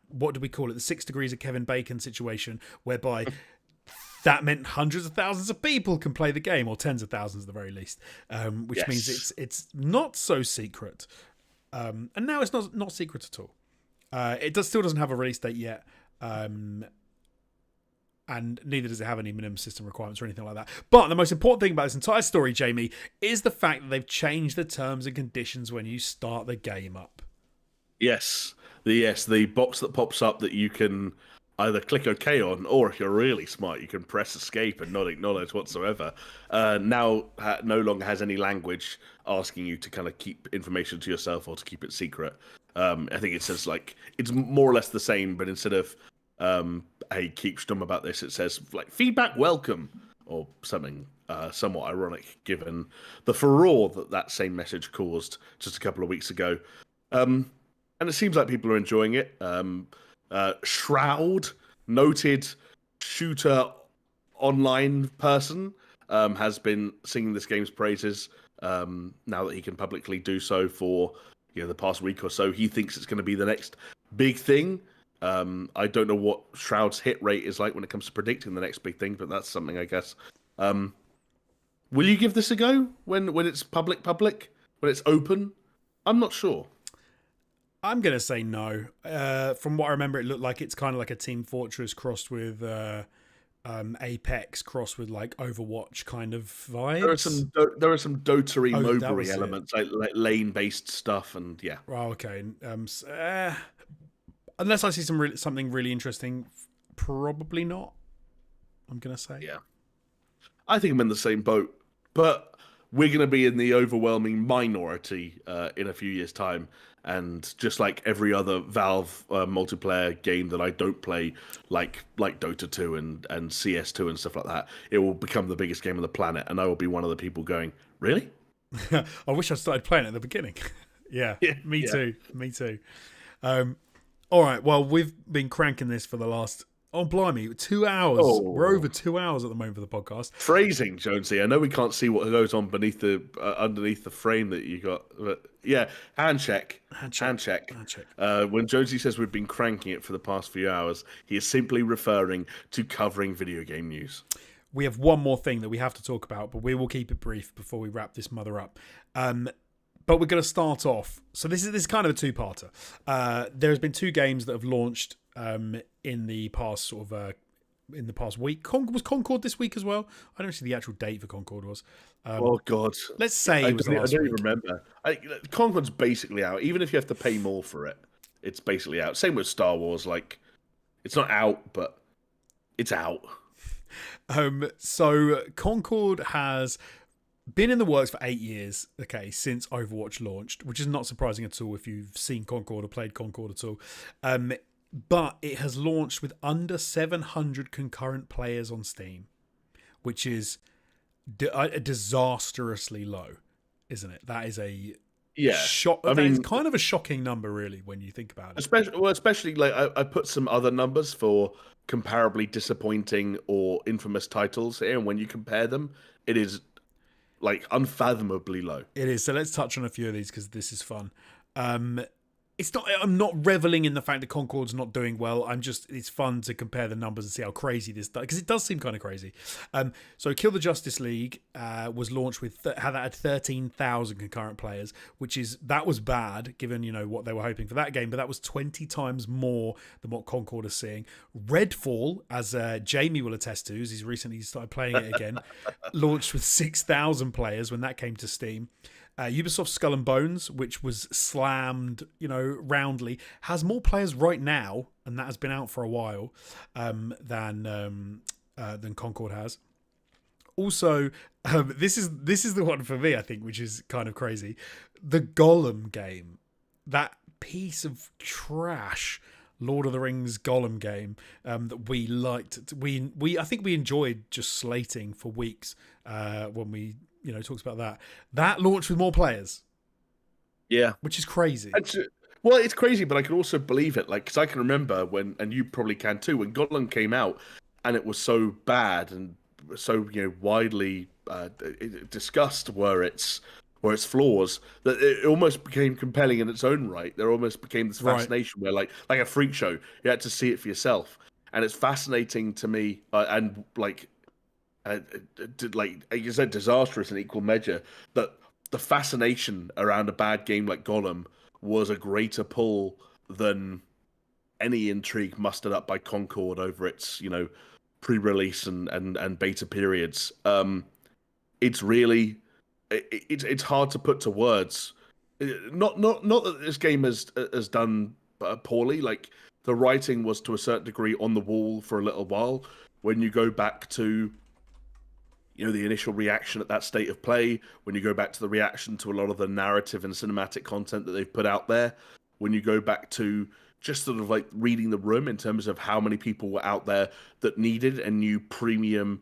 what do we call it? The 6 degrees of Kevin Bacon situation, whereby that meant hundreds of thousands of people can play the game, or tens of thousands at the very least, which means it's not so secret. And now it's not secret at all. It still doesn't have a release date yet, and neither does it have any minimum system requirements or anything like that. But the most important thing about this entire story, Jamie, is the fact that they've changed the terms and conditions when you start the game up. Yes, the box that pops up that you can either click OK on, or if you're really smart, you can press escape and not acknowledge whatsoever. Now no longer has any language asking you to kind of keep information to yourself or to keep it secret. I think it says like it's more or less the same, but instead of hey, keep stum about this, it says like feedback welcome or something somewhat ironic given the furore that same message caused just a couple of weeks ago. And it seems like people are enjoying it. Shroud, noted shooter online person, has been singing this game's praises now that he can publicly do so for the past week or so. He thinks it's going to be the next big thing. I don't know what Shroud's hit rate is like when it comes to predicting the next big thing, but that's something, I guess. Will you give this a go when it's public, when it's open? I'm not sure. I'm gonna say no. From what I remember, it looked like it's kind of like a Team Fortress crossed with Apex, crossed with like Overwatch kind of vibes. There are some Dota-y, Oh, that MOBA-y was it. elements, like lane-based stuff, and yeah. Oh, okay. Unless I see something really interesting, probably not. I'm gonna say. Yeah. I think I'm in the same boat, but we're going to be in the overwhelming minority in a few years' time. And just like every other Valve multiplayer game that I don't play, like Dota 2 and CS2 and stuff like that, it will become the biggest game on the planet, and I will be one of the people going, "Really?" I wish I started playing at the beginning. Yeah, Yeah, me yeah. too. Me too. All right. Well, we've been cranking this for the last, oh, blimey, 2 hours. We're over Oh, 2 hours at the moment for the podcast. phrasing, Jonesy. I know we can't see what goes on beneath the underneath the frame that you got, but yeah, hand check, hand check. Handshake. When Jonesy says we've been cranking it for the past few hours, he is simply referring to covering video game news. We have one more thing that we have to talk about, but we will keep it brief before we wrap this mother up. But we're going to start off. So this is kind of a two-parter. There's been two games that have launched in the past in the past week. Was Concord this week as well? I don't see the actual date for Concord was. Oh God, Let's say it was I last don't week. even remember. Concord's basically out. Even if you have to pay more for it, it's basically out. Same with Star Wars. Like, it's not out, but it's out. So Concord has been in the works for 8 years, okay, since Overwatch launched, which is not surprising at all if you've seen Concord or played Concord at all. But it has launched with under 700 concurrent players on Steam, which is disastrously low, isn't it? That is a Yeah, shock. I That is mean, kind of a shocking number, really, when you think about it. especially like I put some other numbers for comparably disappointing or infamous titles here, and when you compare them, it is like unfathomably low. It is. So let's touch on a few of these because this is fun. It's not. I'm not reveling in the fact that Concord's not doing well. It's fun to compare the numbers and see how crazy this does, because it does seem kind of crazy. So Kill the Justice League was launched with had 13,000 concurrent players, that was bad given what they were hoping for that game, but that was 20 times more than what Concord is seeing. Redfall, as Jamie will attest to, as he's recently started playing it again, launched with 6,000 players when that came to Steam. Ubisoft Skull and Bones, which was slammed, roundly, has more players right now, and that has been out for a while, than Concord has. Also, this is the one for me, I think, which is kind of crazy. The Gollum game, that piece of trash Lord of the Rings Gollum game that we liked. I think we enjoyed just slating for weeks when we talks about that launched with more players, Yeah. which is crazy. Well, it's crazy, but I can also believe it. Like, because I can remember when, and you probably can too, when Gotham came out, and it was so bad and so widely discussed were its flaws, that it almost became compelling in its own right. There almost became this Right. fascination where, like a freak show, you had to see it for yourself, and it's fascinating to me, and like you said, disastrous in equal measure. But the fascination around a bad game like Gollum was a greater pull than any intrigue mustered up by Concord over its, pre-release and beta periods. It's really, it's hard to put to words. Not that this game has done poorly. Like, the writing was to a certain degree on the wall for a little while. When you go back to the initial reaction at that state of play, when you go back to the reaction to a lot of the narrative and cinematic content that they've put out there, when you go back to just sort of like reading the room in terms of how many people were out there that needed a new premium,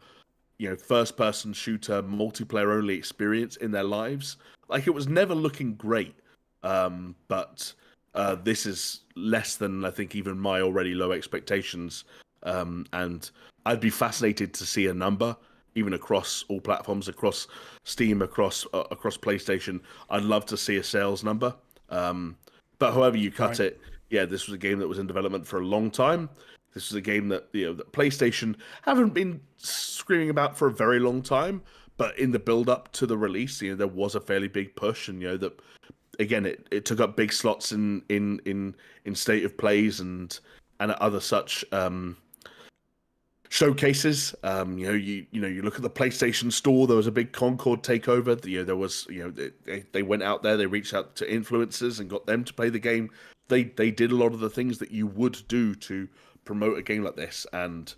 first person shooter, multiplayer only experience in their lives, like, it was never looking great. But this is less than, I think, even my already low expectations. And I'd be fascinated to see a number, even across all platforms, across Steam, across PlayStation. I'd love to see a sales number. But however you cut it, yeah, this was a game that was in development for a long time. This was a game that that PlayStation haven't been screaming about for a very long time. But in the build up to the release, there was a fairly big push, and that again, it took up big slots in state of plays and other such showcases. You look at the PlayStation Store. There was a big Concord takeover. There was they went out there. They reached out to influencers and got them to play the game. They did a lot of the things that you would do to promote a game like this. And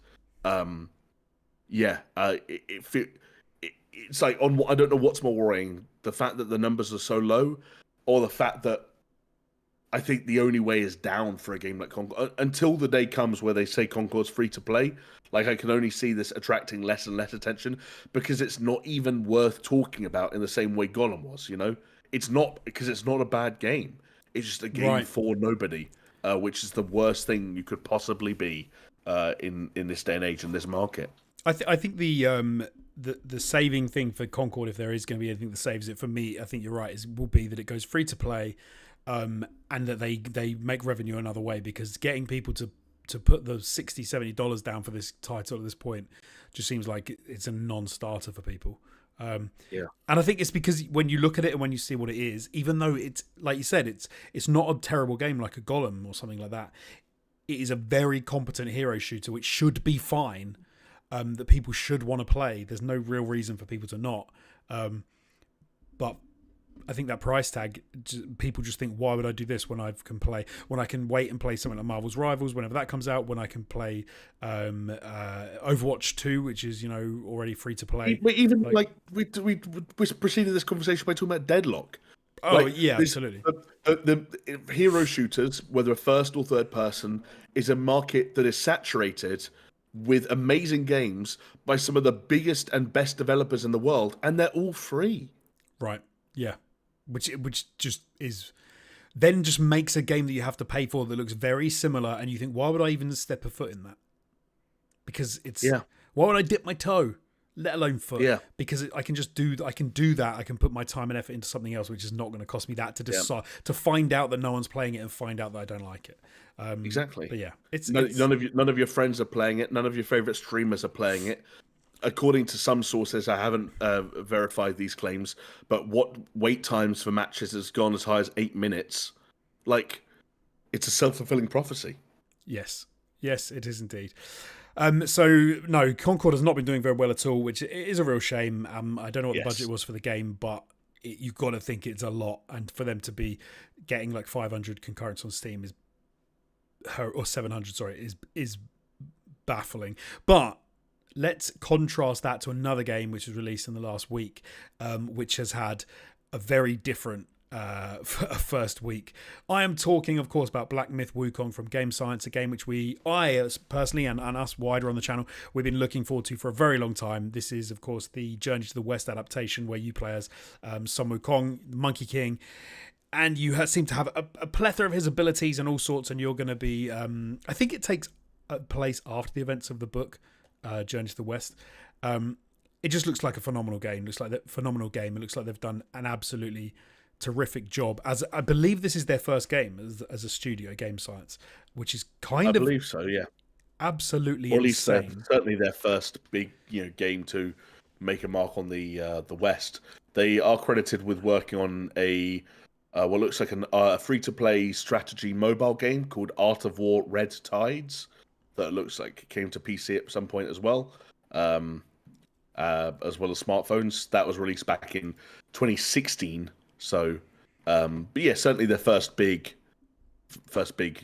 it's like I don't know what's more worrying: the fact that the numbers are so low, or the fact that I think the only way is down for a game like Concord until the day comes where they say Concord's free to play. Like, I can only see this attracting less and less attention because it's not even worth talking about in the same way Gollum was. It's not, because it's not a bad game. It's just a game for nobody, which is the worst thing you could possibly be in this day and age in this market. I think the saving thing for Concord, if there is going to be anything that saves it for me, I think you're right, will be that it goes free to play, and that they make revenue another way, because getting people to put the $60-$70 down for this title at this point just seems like it's a non-starter for people. And I think it's because when you look at it and when you see what it is, even though it's, like you said, it's not a terrible game like a Gollum or something like that, it is a very competent hero shooter which should be fine, that people should want to play. There's no real reason for people to not, but I think that price tag, people just think, why would I do this when I can wait and play something like Marvel's Rivals whenever that comes out, when I can play Overwatch 2, which is already free to play. But even we proceeded this conversation by talking about Deadlock. Absolutely. The hero shooters, whether a first or third person, is a market that is saturated with amazing games by some of the biggest and best developers in the world, and they're all free. Right. Yeah. Which just makes a game that you have to pay for that looks very similar, and you think, why would I even step a foot in that? Because why would I dip my toe, let alone foot? Yeah. Because I can do that. I can put my time and effort into something else, which is not going to cost me that to decide to find out that no one's playing it and find out that I don't like it. Exactly. But yeah, none of your friends are playing it. None of your favorite streamers are playing it. According to some sources, I haven't verified these claims, but what wait times for matches has gone as high as 8 minutes. Like, it's a self-fulfilling prophecy. Yes, it is indeed. So no, Concord has not been doing very well at all, which is a real shame. I don't know what the budget was for the game, but you've got to think it's a lot, and for them to be getting like 500 concurrents on Steam or 700, sorry, is baffling. But let's contrast that to another game which was released in the last week, which has had a very different first week. I am talking, of course, about Black Myth Wukong from Game Science, a game which I personally and us wider on the channel, we've been looking forward to for a very long time. This is, of course, the Journey to the West adaptation where you play as Sun Wukong, Monkey King, and you seem to have a plethora of his abilities and all sorts, and you're going to be... I think it takes place after the events of the book, Journey to the West. It just looks like a phenomenal game. It looks like they've done an absolutely terrific job. As I believe this is their first game as a studio, Game Science, which is I believe so, yeah. Absolutely or at least insane. Certainly their first big game to make a mark on the West. They are credited with working on a what looks like a free-to-play strategy mobile game called Art of War Red Tides. That looks like it came to PC at some point as well as smartphones. That was released back in 2016. So, but yeah, certainly their first big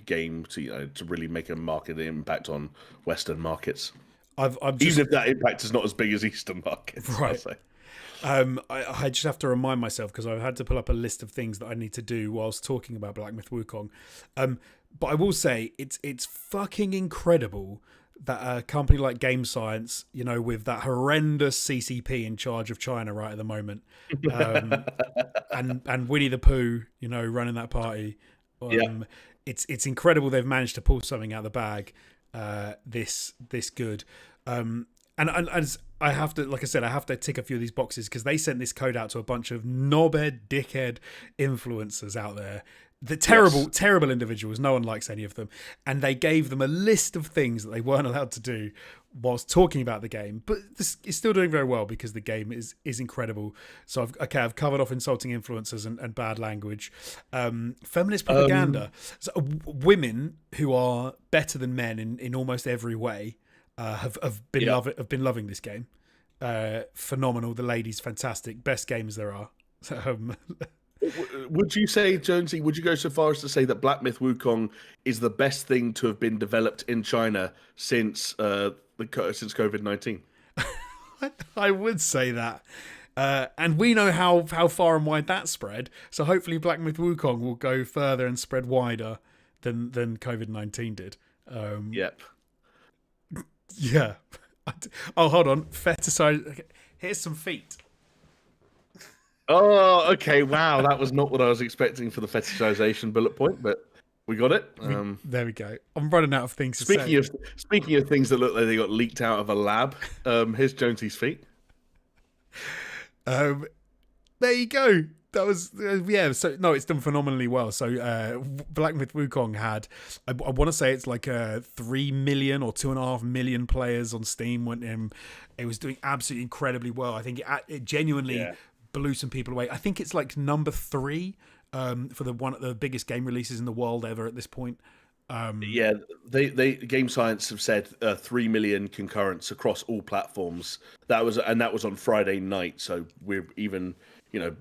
game to really make a market impact on Western markets. Even if that impact is not as big as Eastern markets, right? I just have to remind myself, because I've had to pull up a list of things that I need to do whilst talking about Black Myth Wukong. But I will say it's fucking incredible that a company like Game Science, with that horrendous CCP in charge of China right at the moment, and Winnie the Pooh, running that party. It's incredible they've managed to pull something out of the bag this good. And as I have to, like I said, I have to tick a few of these boxes because they sent this code out to a bunch of knobhead, dickhead influencers out there. The terrible individuals. No one likes any of them. And they gave them a list of things that they weren't allowed to do whilst talking about the game. But this is still doing very well because the game is incredible. So I've covered off insulting influencers and bad language. Feminist propaganda. So, women who are better than men in almost every way have been loving this game. Phenomenal. The ladies, fantastic. Best games there are. Would you say, Jonesy, would you go so far as to say that Black Myth Wukong is the best thing to have been developed in China since COVID-19? I would say that. And we know how far and wide that spread. So hopefully Black Myth Wukong will go further and spread wider than COVID-19 did. Yep. Yeah. Oh, hold on. Fetishize. Here's some feet. Oh, okay. Wow, that was not what I was expecting for the fetishization bullet point, but we got it. There we go. I'm running out of things to say. Speaking of things that look like they got leaked out of a lab, here's Jonesy's feet. There you go. That was So no, it's done phenomenally well. So Black Myth Wukong had, I want to say it's like 3 million or 2.5 million players on Steam when it was doing absolutely incredibly well. I think it genuinely blew some people away. I think it's like number 3 for the biggest game releases in the world ever at this point. They Game Science have said 3 million concurrents across all platforms. That was on Friday night, so we're even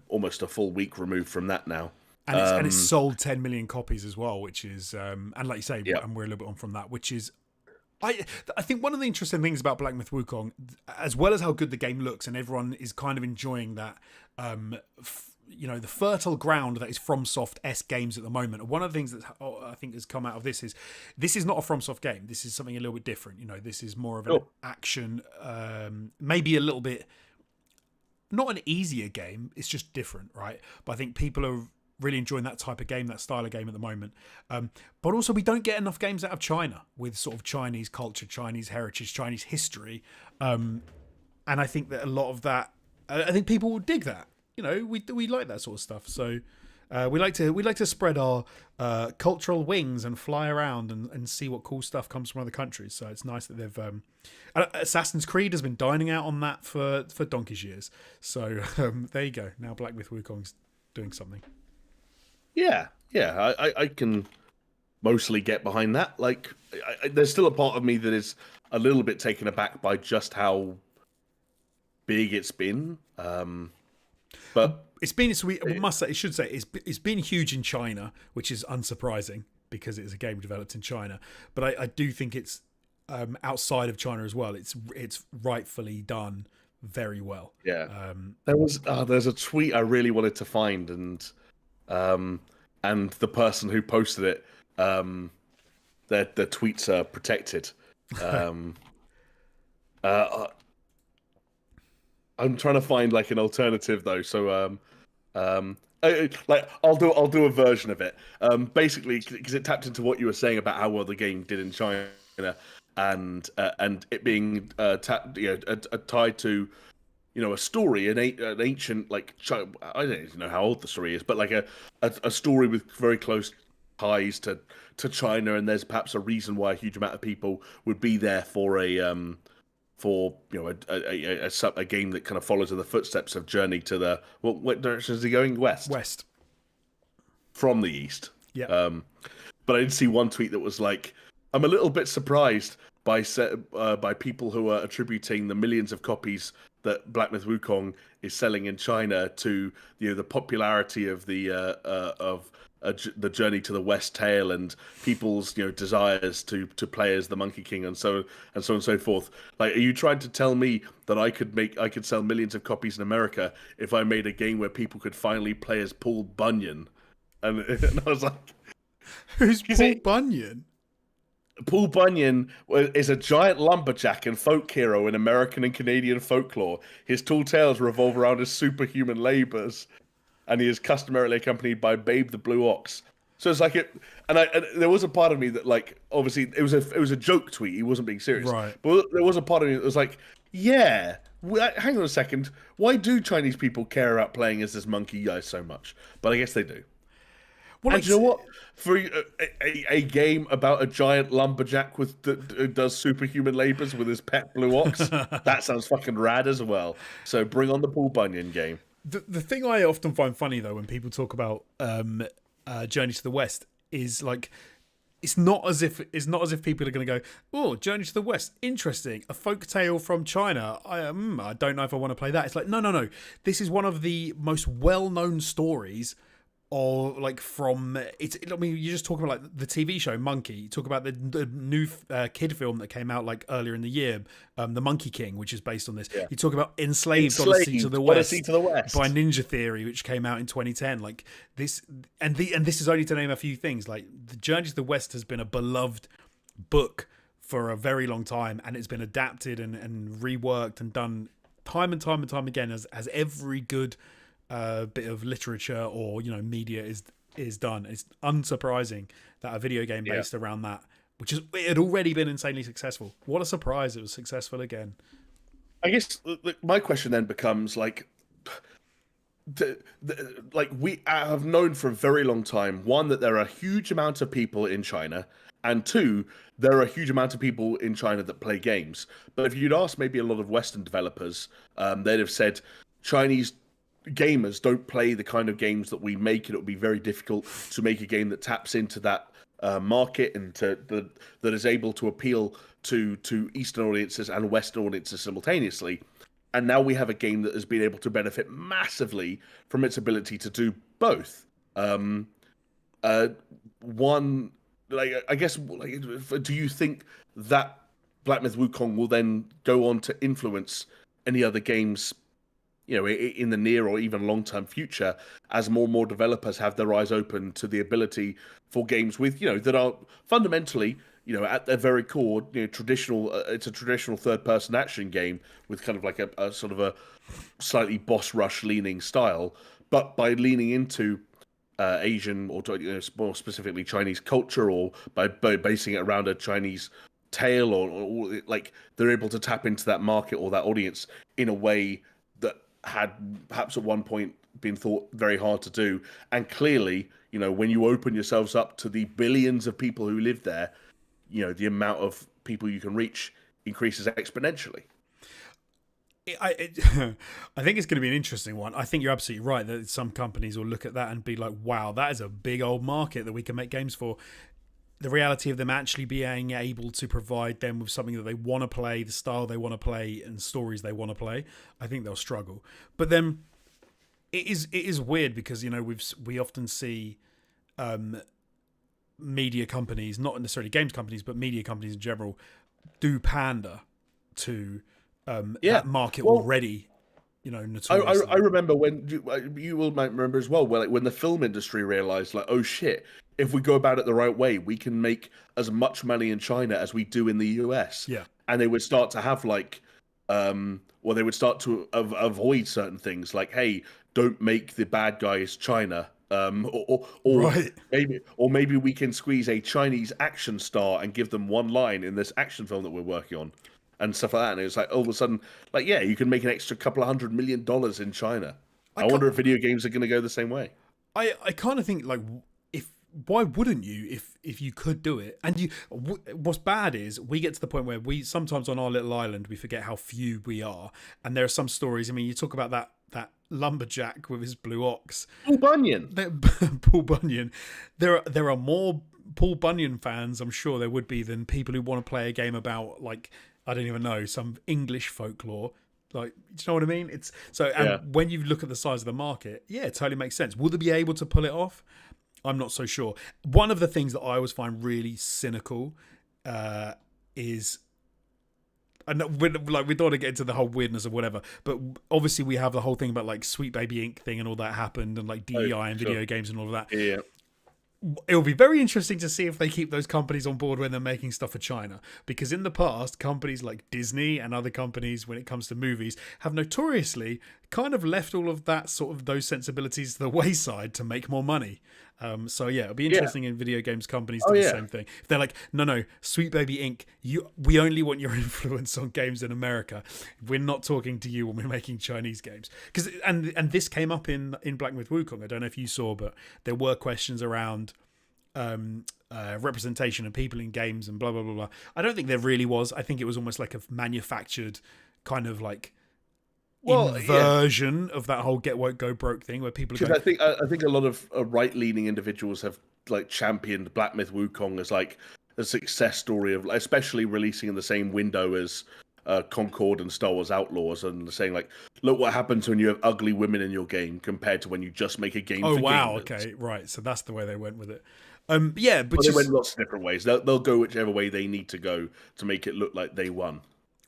almost a full week removed from that now. And it's sold 10 million copies as well, which is and like you say, and we're a little bit on from that, which is. I think one of the interesting things about Black Myth Wukong, as well as how good the game looks, and everyone is kind of enjoying that, the fertile ground that is FromSoft-esque games at the moment. One of the things that I think has come out of this is not a FromSoft game. This is something a little bit different. This is more of an action, maybe a little bit, not an easier game. It's just different, right? But I think people are really enjoying that type of game, that style of game at the moment. But also we don't get enough games out of China with sort of Chinese culture, Chinese heritage, Chinese history. And I think that a lot of that, I think people will dig that. We like that sort of stuff. So we like to spread our cultural wings and fly around and see what cool stuff comes from other countries. So it's nice that they've Assassin's Creed has been dining out on that for donkey's years. So there you go. Now Black Myth Wukong's doing something. Yeah, I can mostly get behind that. Like, there's still a part of me that is a little bit taken aback by just how big it's been. But it's been, so we must say, it's been huge in China, which is unsurprising because it is a game developed in China. But I do think it's outside of China as well. It's rightfully done very well. Yeah. There's a tweet I really wanted to find, and the person who posted it, their tweets are protected. I'm trying to find like an alternative though, so I'll do a version of it. Basically, because it tapped into what you were saying about how well the game did in China, and it being tied to a story, an ancient, like, I don't even know how old the story is, but like a story with very close ties to China, and there's perhaps a reason why a huge amount of people would be there for a game that kind of follows in the footsteps of Journey to the what direction is he going? West from the east. Yeah. But I did see one tweet that was like, I'm a little bit surprised by people who are attributing the millions of copies that Black Myth Wukong is selling in China to the popularity of the Journey to the West tale and people's desires to play as the Monkey King and so on and so forth. Like, are you trying to tell me that I could sell millions of copies in America if I made a game where people could finally play as Paul Bunyan? And I was like, who's Paul Bunyan? Paul Bunyan is a giant lumberjack and folk hero in American and Canadian folklore. His tall tales revolve around his superhuman labors, and he is customarily accompanied by Babe the Blue Ox. So it's like and there was a part of me that, like, obviously it was a joke tweet. He wasn't being serious, right? But there was a part of me that was like, yeah, hang on a second. Why do Chinese people care about playing as this monkey guy so much? But I guess they do. Well, And you know what? For a game about a giant lumberjack that does superhuman labors with his pet blue ox, that sounds fucking rad as well. So bring on the Paul Bunyan game. The thing I often find funny though when people talk about Journey to the West is like it's not as if people are going to go, oh, Journey to the West, interesting, a folk tale from China. I don't know if I want to play that. It's like no. This is one of the most well-known stories. Or like from it's. I mean, you just talk about like the TV show Monkey. You talk about the new kid film that came out like earlier in the year, The Monkey King, which is based on this. Yeah. You talk about Enslaved Odyssey to the West by Ninja Theory, which came out in 2010. Like this, and this is only to name a few things. Like the Journey to the West has been a beloved book for a very long time, and it's been adapted and reworked and done time and time again as every good. Bit of literature or media is done. It's unsurprising that a video game based around that, which it had already been insanely successful. What a surprise it was successful again. I guess my question then becomes like, we have known for a very long time, one, that there are a huge amount of people in China, and two, there are a huge amount of people in China that play games. But if you'd asked maybe a lot of Western developers, they'd have said Chinese gamers don't play the kind of games that we make, and it would be very difficult to make a game that taps into that market and that is able to appeal to Eastern audiences and Western audiences simultaneously. And now we have a game that has been able to benefit massively from its ability to do both. One, like I guess, like, do you think that Black Myth Wukong will then go on to influence any other games, in the near or even long-term future, as more and more developers have their eyes open to the ability for games with, that are fundamentally, at their very core, traditional. It's a traditional third-person action game with kind of like a sort of a slightly boss rush leaning style, but by leaning into Asian or more specifically Chinese culture, or by basing it around a Chinese tale, or like they're able to tap into that market or that audience in a way that had perhaps at one point been thought very hard to do. And clearly, when you open yourselves up to the billions of people who live there, the amount of people you can reach increases exponentially. I think it's going to be an interesting one. I think you're absolutely right that some companies will look at that and be like, wow, that is a big old market that we can make games for. The reality of them actually being able to provide them with something that they want to play, the style they want to play, and stories they want to play, I think they'll struggle. But then it is weird because we often see media companies, not necessarily games companies, but media companies in general, do pander to that market already. Notoriously. I remember when you might remember as well, when the film industry realized, like, oh shit, if we go about it the right way, we can make as much money in China as we do in the US. Yeah. And they would start to have they would start to avoid certain things, like, hey, don't make the bad guys China. Or right. maybe we can squeeze a Chinese action star and give them one line in this action film that we're working on, and stuff like that. And it's like all of a sudden, like, yeah, you can make an extra couple of $100 million in China. I wonder if video games are going to go the same way. I kind of think, like, why wouldn't you if you could do it? And what's bad is we get to the point where we sometimes on our little island we forget how few we are, and there are some stories. I mean, you talk about that lumberjack with his blue ox, Paul Bunyan. Paul Bunyan. There are more Paul Bunyan fans, I'm sure there would be, than people who want to play a game about, like, I don't even know, some English folklore. Like, do you know what I mean? It's so, and when you look at the size of the market, yeah, it totally makes sense. Will they be able to pull it off? I'm not so sure. One of the things that I always find really cynical is, and we don't want to get into the whole weirdness of whatever, but obviously we have the whole thing about, like, Sweet Baby Inc. thing and all that happened, and like DEI and video games and all of that. Yeah. It'll be very interesting to see if they keep those companies on board when they're making stuff for China, because in the past, companies like Disney and other companies, when it comes to movies, have notoriously kind of left all of that sort of those sensibilities to the wayside to make more money. So yeah, it'll be interesting in video games companies do the same thing. If they're like, no, Sweet Baby Inc., we only want your influence on games in America. We're not talking to you when we're making Chinese games. And this came up in Black Myth Wukong. I don't know if you saw, but there were questions around representation of people in games and blah blah blah blah. I don't think there really was. I think it was almost like a manufactured kind of like inversion of that whole get woke go broke thing where people are going, I think a lot of right leaning individuals have like championed Black Myth Wukong as like a success story of, especially releasing in the same window as Concord and Star Wars Outlaws, and saying like, look what happens when you have ugly women in your game compared to when you just make a game for gamers. Okay, right, so that's the way they went with it. But they went lots of different ways. They'll go whichever way they need to go to make it look like they won.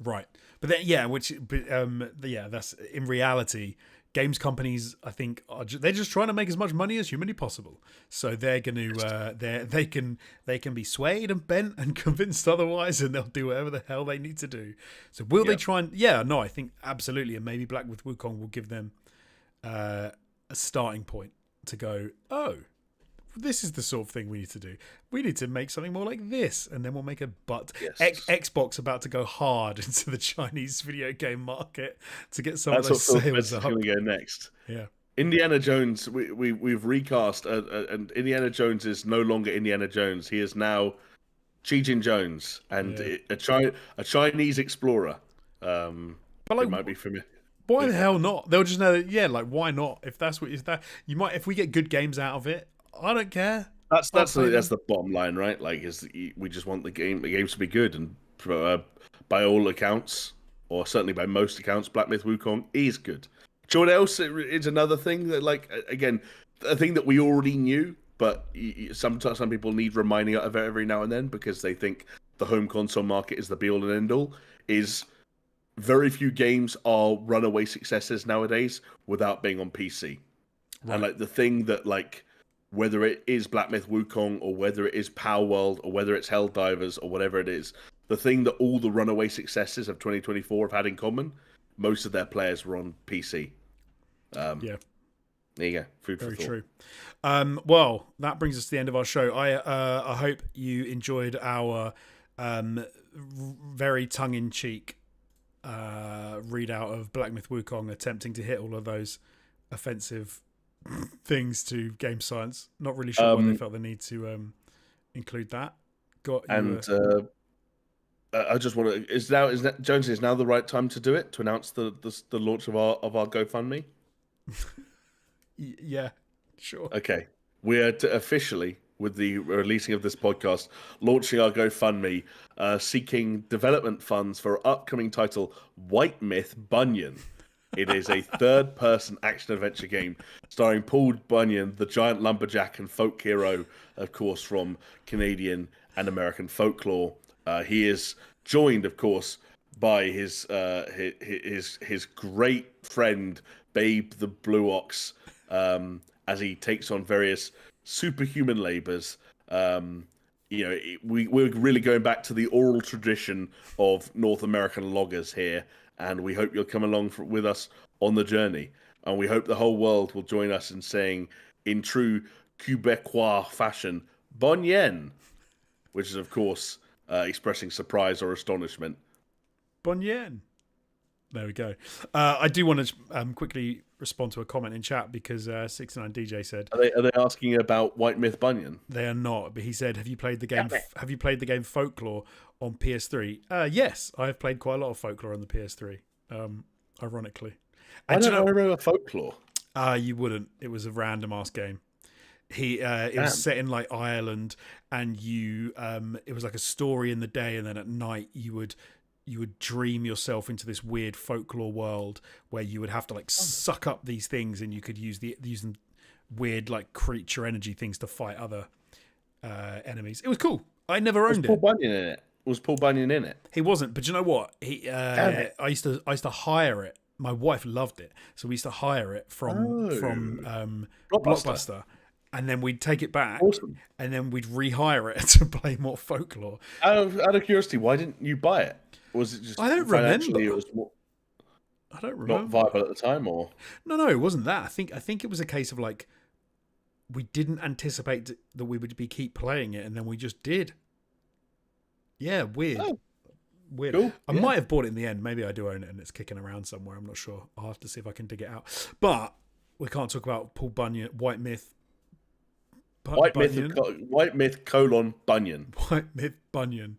Right. But then, that's in reality, games companies, I think, they're just trying to make as much money as humanly possible. So they're going to, they can be swayed and bent and convinced otherwise, and they'll do whatever the hell they need to do. So will they try and, I think absolutely. And maybe Black Myth Wukong will give them a starting point to go, this is the sort of thing we need to do. We need to make something more like this, and then we'll make a Xbox about to go hard into the Chinese video game market to get some of those sales up. That's going to go next. Yeah, Indiana Jones. We've recast, and Indiana Jones is no longer Indiana Jones. He is now Cheech Jones, and a Chinese explorer. But like, it might be familiar. Why the hell not? They'll just know. Like, why not? If we get good games out of it, I don't care. That's the bottom line, right? Like, we just want the games to be good, and by all accounts, or certainly by most accounts, Black Myth Wukong is good. Do you know what else is another thing that, like, again, a thing that we already knew, but some people need reminding of it every now and then because they think the home console market is the be all and end all. Is very few games are runaway successes nowadays without being on PC, right. And like the thing that like. Whether it is Black Myth Wukong or whether it is Power World or whether it's Helldivers or whatever it is, the thing that all the runaway successes of 2024 have had in common, most of their players were on PC. There you go. Food for thought. Very true. Well, that brings us to the end of our show. I hope you enjoyed our very tongue-in-cheek readout of Black Myth Wukong, attempting to hit all of those offensive things to game science. Not really sure why they felt the need to include that. I just want to. Jones, is now the right time to do it, to announce the launch of our GoFundMe? Yeah, sure. Okay, we are officially, with the releasing of this podcast, launching our GoFundMe, seeking development funds for our upcoming title, White Myth Bunyan. It is a third-person action-adventure game starring Paul Bunyan, the giant lumberjack and folk hero, of course, from Canadian and American folklore. He is joined, of course, by his great friend, Babe the Blue Ox, as he takes on various superhuman labors. We're really going back to the oral tradition of North American loggers here. And we hope you'll come along with us on the journey. And we hope the whole world will join us in saying, in true Quebecois fashion, Bon Yen, which is, of course, expressing surprise or astonishment. Bon Yen. There we go. I do want to quickly respond to a comment in chat because 69DJ said, "Are they asking about White Myth Bunyan?" They are not, but he said, "Have you played the game? Have you played the game Folklore on PS3?" Yes, I have played quite a lot of Folklore on the PS3. Ironically, I don't remember Folklore. You wouldn't. It was a random ass game. It was set in like Ireland, and it was like a story in the day, and then at night you would dream yourself into this weird folklore world where you would have to like suck up these things, and you could use them weird like creature energy things to fight other enemies. It was cool. I never owned it. Was Paul Bunyan in it? He wasn't, but you know what? I used to hire it. My wife loved it, so we used to hire it from Blockbuster. And then we'd take it back, and then we'd rehire it to play more Folklore. Out of curiosity, why didn't you buy it? Or was it just I don't remember. It was more... I don't Not remember. viable at the time, or No, it wasn't that. I think it was a case of like we didn't anticipate that we would keep playing it, and then we just did. Yeah, weird. Oh, Weird. cool. I might have bought it in the end. Maybe I do own it and it's kicking around somewhere. I'm not sure. I'll have to see if I can dig it out. But we can't talk about Paul Bunyan, White Myth. White Bunyan. Myth colon Bunyan. White Myth Bunyan.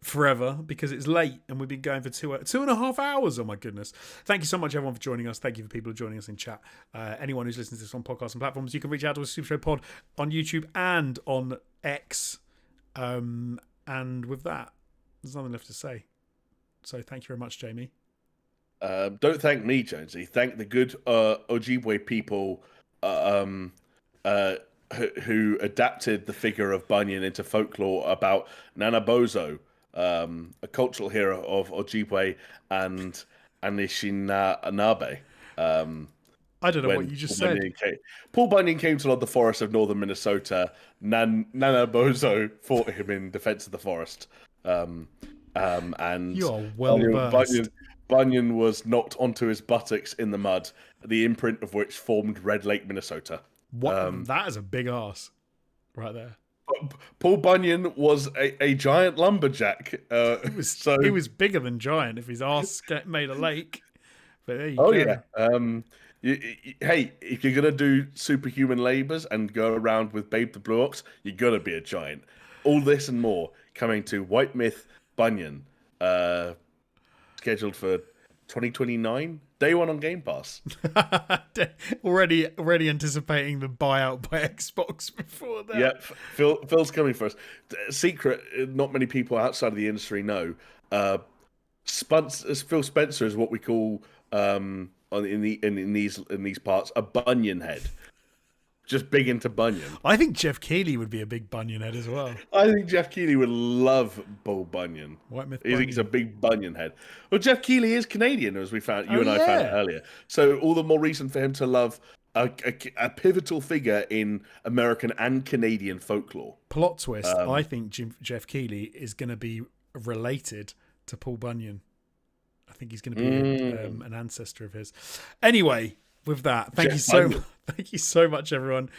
Forever, because it's late and we've been going for 2.5 hours. Oh my goodness. Thank you so much everyone for joining us. Thank you for people joining us in chat. Anyone who's listening to this on podcasts and platforms, you can reach out to us, SuperShow Pod, on YouTube and on X. And with that, there's nothing left to say. So thank you very much, Jamie. Don't thank me, Jonesy. Thank the good Ojibwe people who adapted the figure of Bunyan into folklore about Nanabozo, a cultural hero of Ojibwe and Anishinaabe. I don't know what you just said. Paul Bunyan came to the forests of northern Minnesota. Nanabozo fought him in defense of the forest. And you are well-versed. Bunyan was knocked onto his buttocks in the mud, the imprint of which formed Red Lake, Minnesota. What? That is a big ass right there. Paul Bunyan was a giant lumberjack. He was bigger than giant if his ass made a lake. But there you go. Yeah. Hey, if you're going to do superhuman labors and go around with Babe the Blue Ox, you're going to be a giant. All this and more coming to White Myth Bunyan, scheduled for 2029, day one on Game Pass. already anticipating the buyout by Xbox before that. Yep, Phil's coming for us. Secret, not many people outside of the industry know. Phil Spencer is what we call in these parts a Bunyan head. Just big into Bunyan. I think Geoff Keighley would be a big Bunyan head as well. I think Geoff Keighley would love Paul Bunyan. White Myth I think he's a big Bunyan head. Well, Geoff Keighley is Canadian, as we found. You and I found out earlier. So all the more reason for him to love a pivotal figure in American and Canadian folklore. Plot twist: I think Geoff Keighley is going to be related to Paul Bunyan. I think he's going to be an ancestor of his. Anyway, with that, thank you so much, everyone.